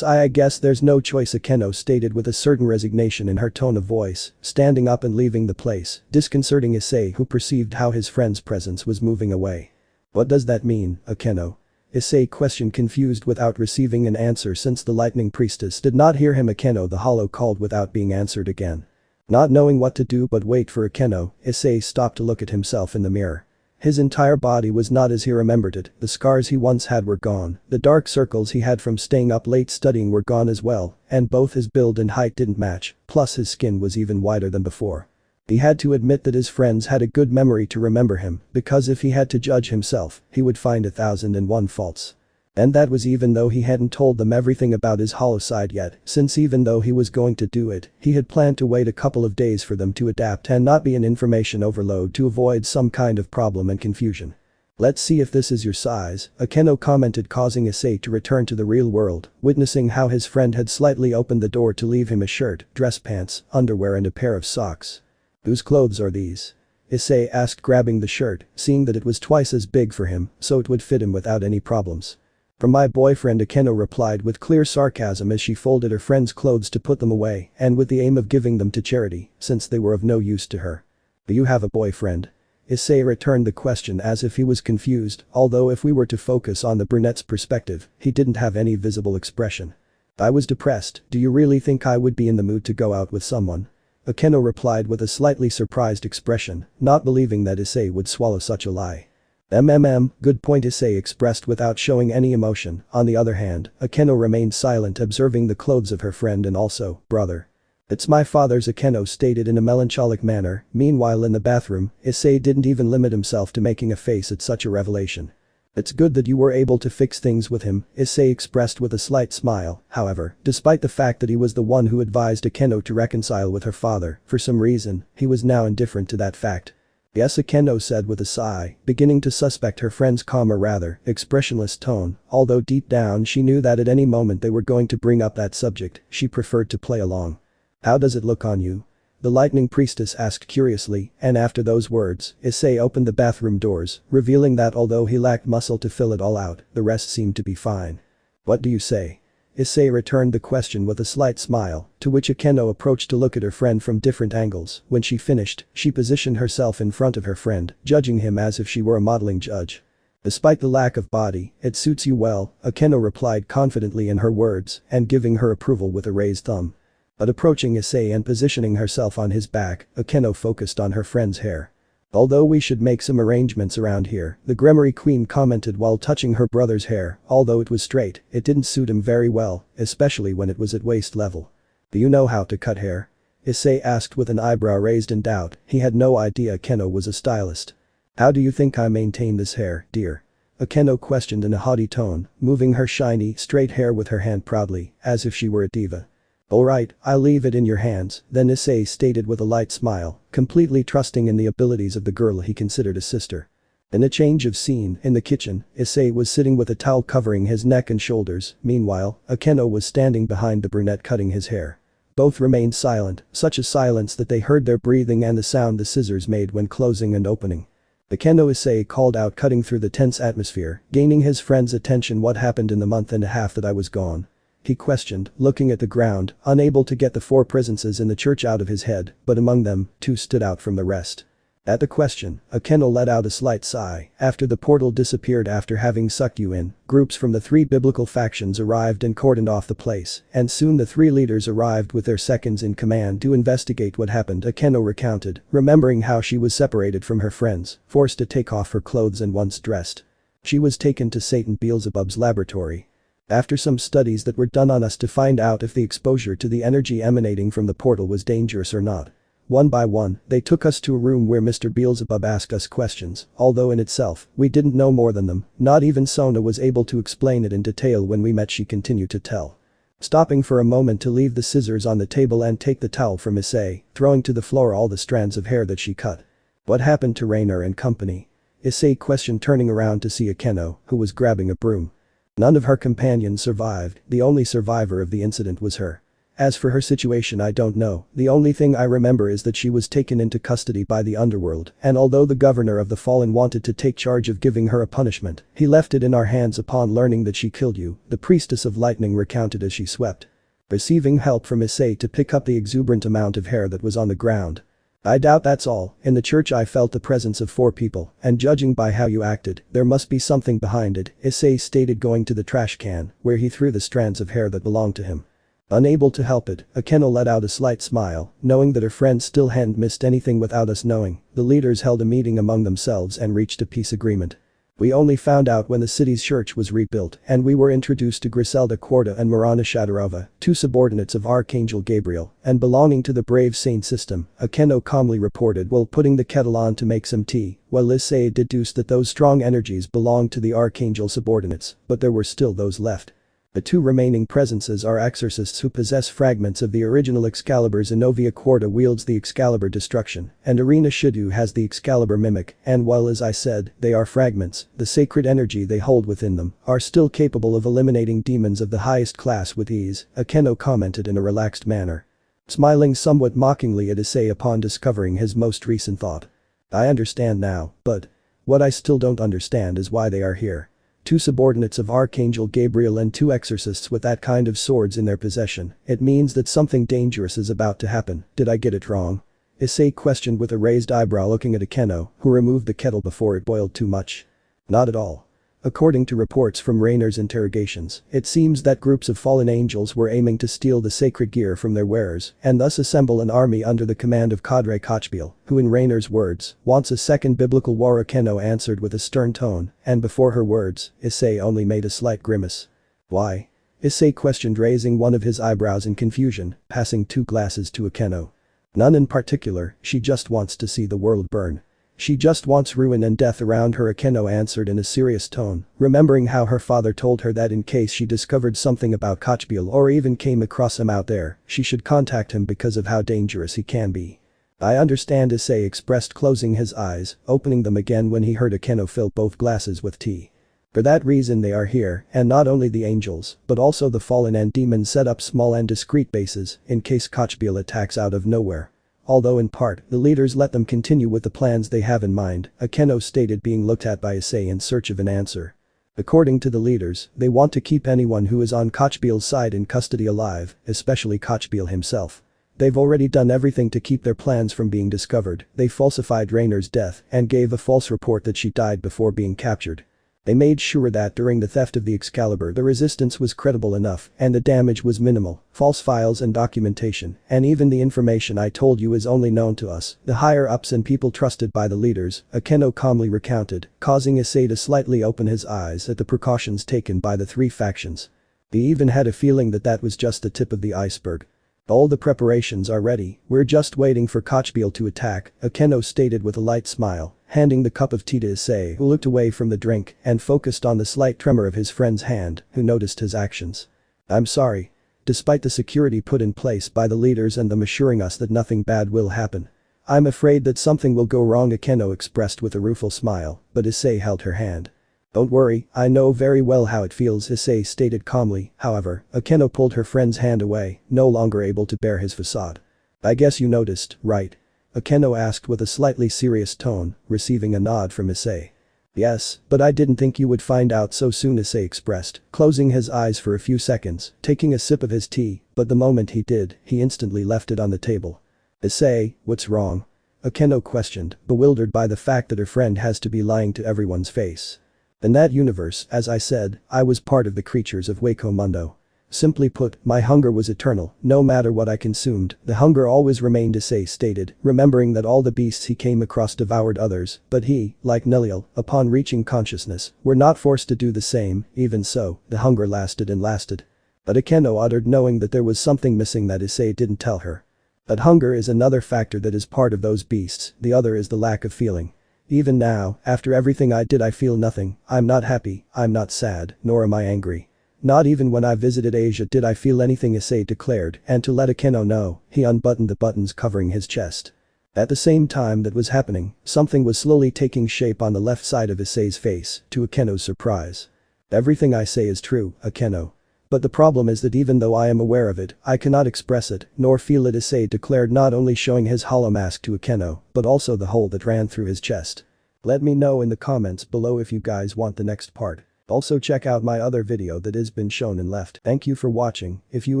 I guess there's no choice, Akeno stated with a certain resignation in her tone of voice, standing up and leaving the place, disconcerting Issei who perceived how his friend's presence was moving away. What does that mean, Akeno? Issei questioned, confused without receiving an answer since the lightning priestess did not hear him. Akeno the hollow called without being answered again. Not knowing what to do but wait for Akeno, Issei stopped to look at himself in the mirror. His entire body was not as he remembered it, the scars he once had were gone, the dark circles he had from staying up late studying were gone as well, and both his build and height didn't match, plus his skin was even whiter than before. He had to admit that his friends had a good memory to remember him, because if he had to judge himself, he would find 1,001 faults. And that was even though he hadn't told them everything about his hollow side yet, since even though he was going to do it, he had planned to wait a couple of days for them to adapt and not be an information overload to avoid some kind of problem and confusion. Let's see if this is your size, Akeno commented, causing Issei to return to the real world, witnessing how his friend had slightly opened the door to leave him a shirt, dress pants, underwear and a pair of socks. Whose clothes are these? Issei asked, grabbing the shirt, seeing that it was twice as big for him, so it would fit him without any problems. From my boyfriend, Akeno replied with clear sarcasm as she folded her friend's clothes to put them away and with the aim of giving them to charity, since they were of no use to her. Do you have a boyfriend? Issei returned the question as if he was confused, although if we were to focus on the brunette's perspective, he didn't have any visible expression. I was depressed, do you really think I would be in the mood to go out with someone? Akeno replied with a slightly surprised expression, not believing that Issei would swallow such a lie. Good point, Issei expressed without showing any emotion. On the other hand, Akeno remained silent, observing the clothes of her friend and also, brother. It's my father's, Akeno stated in a melancholic manner. Meanwhile in the bathroom, Issei didn't even limit himself to making a face at such a revelation. It's good that you were able to fix things with him, Issei expressed with a slight smile. However, despite the fact that he was the one who advised Akeno to reconcile with her father, for some reason, he was now indifferent to that fact. Yes, Akeno said with a sigh, beginning to suspect her friend's calm or rather, expressionless tone, although deep down she knew that at any moment they were going to bring up that subject, she preferred to play along. How does it look on you? The lightning priestess asked curiously, and after those words, Issei opened the bathroom doors, revealing that although he lacked muscle to fill it all out, the rest seemed to be fine. What do you say? Issei returned the question with a slight smile, to which Akeno approached to look at her friend from different angles. When she finished, she positioned herself in front of her friend, judging him as if she were a modeling judge. Despite the lack of body, it suits you well, Akeno replied confidently in her words, and giving her approval with a raised thumb. But approaching Issei and positioning herself on his back, Akeno focused on her friend's hair. Although we should make some arrangements around here, the Gremory Queen commented while touching her brother's hair, although it was straight, it didn't suit him very well, especially when it was at waist level. Do you know how to cut hair? Issei asked with an eyebrow raised in doubt, he had no idea Akeno was a stylist. How do you think I maintain this hair, dear? Akeno questioned in a haughty tone, moving her shiny, straight hair with her hand proudly, as if she were a diva. Alright, I'll leave it in your hands, then Issei stated with a light smile, completely trusting in the abilities of the girl he considered a sister. In a change of scene, in the kitchen, Issei was sitting with a towel covering his neck and shoulders. Meanwhile, Akeno was standing behind the brunette cutting his hair. Both remained silent, such a silence that they heard their breathing and the sound the scissors made when closing and opening. Akeno Issei called out, cutting through the tense atmosphere, gaining his friend's attention. What happened in the month and a half that I was gone? He questioned, looking at the ground, unable to get the 4 presences in the church out of his head, but among them, 2 stood out from the rest. At the question, Akeno let out a slight sigh. After the portal disappeared after having sucked you in, groups from the 3 biblical factions arrived and cordoned off the place, and soon the 3 leaders arrived with their seconds in command to investigate what happened. Akeno recounted, remembering how she was separated from her friends, forced to take off her clothes, and once dressed, she was taken to Satan Beelzebub's laboratory. After some studies that were done on us to find out if the exposure to the energy emanating from the portal was dangerous or not. One by one, they took us to a room where Mr. Beelzebub asked us questions, although in itself, we didn't know more than them. Not even Sona was able to explain it in detail. When we met, she continued to tell. Stopping for a moment to leave the scissors on the table and take the towel from Issei, throwing to the floor all the strands of hair that she cut. What happened to Rainer and company? Issei questioned, turning around to see Akeno, who was grabbing a broom. None of her companions survived. The only survivor of the incident was her. As for her situation, I don't know. The only thing I remember is that she was taken into custody by the underworld, and although the governor of the Fallen wanted to take charge of giving her a punishment, he left it in our hands upon learning that she killed you, the priestess of lightning recounted as she swept. Receiving help from Issei to pick up the exuberant amount of hair that was on the ground. I doubt that's all. In the church I felt the presence of 4 people, and judging by how you acted, there must be something behind it, Issei stated, going to the trash can, where he threw the strands of hair that belonged to him. Unable to help it, Akeno let out a slight smile, knowing that her friend still hadn't missed anything without us knowing. The leaders held a meeting among themselves and reached a peace agreement. We only found out when the city's church was rebuilt, and we were introduced to Griselda Korda and Marana Shadorova, 2 subordinates of Archangel Gabriel, and belonging to the Brave Saint system, Akeno calmly reported while putting the kettle on to make some tea, while Issei deduced that those strong energies belonged to the Archangel subordinates, but there were still those left. The 2 remaining presences are exorcists who possess fragments of the original Excalibur. Zenobia Korda wields the Excalibur Destruction, and Irina Shidu has the Excalibur Mimic, and while, as I said, they are fragments, the sacred energy they hold within them are still capable of eliminating demons of the highest class with ease, Akeno commented in a relaxed manner. Smiling somewhat mockingly at Issei upon discovering his most recent thought. I understand now, but what I still don't understand is why they are here. 2 subordinates of Archangel Gabriel and 2 exorcists with that kind of swords in their possession. It means that something dangerous is about to happen. Did I get it wrong? Issei questioned with a raised eyebrow, looking at Akeno, who removed the kettle before it boiled too much. Not at all. According to reports from Rainer's interrogations, it seems that groups of fallen angels were aiming to steal the sacred gear from their wearers and thus assemble an army under the command of Cadre Kochbiel, who in Rainer's words, wants a second biblical war. Akeno answered with a stern tone, and before her words, Issei only made a slight grimace. Why? Issei questioned, raising one of his eyebrows in confusion, passing 2 glasses to Akeno. None in particular, she just wants to see the world burn. She just wants ruin and death around her, Akeno answered in a serious tone, remembering how her father told her that in case she discovered something about Kochbiel or even came across him out there, she should contact him because of how dangerous he can be. I understand, Issei expressed, closing his eyes, opening them again when he heard Akeno fill both glasses with tea. For that reason they are here, and not only the angels, but also the fallen and demons set up small and discreet bases in case Kochbiel attacks out of nowhere. Although in part, the leaders let them continue with the plans they have in mind, Akeno stated, being looked at by Issei in search of an answer. According to the leaders, they want to keep anyone who is on Kochbiel's side in custody alive, especially Kochbiel himself. They've already done everything to keep their plans from being discovered. They falsified Rainer's death and gave a false report that she died before being captured. They made sure that during the theft of the Excalibur the resistance was credible enough and the damage was minimal. False files and documentation, and even the information I told you is only known to us, the higher-ups and people trusted by the leaders, Akeno calmly recounted, causing Issei to slightly open his eyes at the precautions taken by the 3 factions. He even had a feeling that that was just the tip of the iceberg. All the preparations are ready, we're just waiting for Kochbiel to attack, Akeno stated with a light smile, handing the cup of tea to Issei, who looked away from the drink and focused on the slight tremor of his friend's hand, who noticed his actions. I'm sorry. Despite the security put in place by the leaders and them assuring us that nothing bad will happen, I'm afraid that something will go wrong, Akeno expressed with a rueful smile, but Issei held her hand. Don't worry, I know very well how it feels, Issei stated calmly. However, Akeno pulled her friend's hand away, no longer able to bear his facade. I guess you noticed, right? Akeno asked with a slightly serious tone, receiving a nod from Issei. Yes, but I didn't think you would find out so soon, Issei expressed, closing his eyes for a few seconds, taking a sip of his tea, but the moment he did, he instantly left it on the table. Issei, what's wrong? Akeno questioned, bewildered by the fact that her friend has to be lying to everyone's face. In that universe, as I said, I was part of the creatures of Wako Mundo. Simply put, my hunger was eternal, no matter what I consumed, the hunger always remained, Issei stated, remembering that all the beasts he came across devoured others, but he, like Niliel, upon reaching consciousness, were not forced to do the same. Even so, the hunger lasted and lasted. But Akeno uttered, knowing that there was something missing that Issei didn't tell her. But hunger is another factor that is part of those beasts, the other is the lack of feeling. Even now, after everything I did, I feel nothing. I'm not happy, I'm not sad, nor am I angry. Not even when I visited Asia did I feel anything, Issei declared, and to let Akeno know, he unbuttoned the buttons covering his chest. At the same time that was happening, something was slowly taking shape on the left side of Issei's face, to Akeno's surprise. Everything I say is true, Akeno. But the problem is that even though I am aware of it, I cannot express it, nor feel it, Issei declared, not only showing his hollow mask to Akeno, but also the hole that ran through his chest. Let me know in the comments below if you guys want the next part. Also check out my other video that has been shown and left. Thank you for watching. If you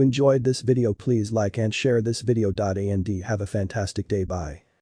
enjoyed this video, please like and share this video. And have a fantastic day. Bye.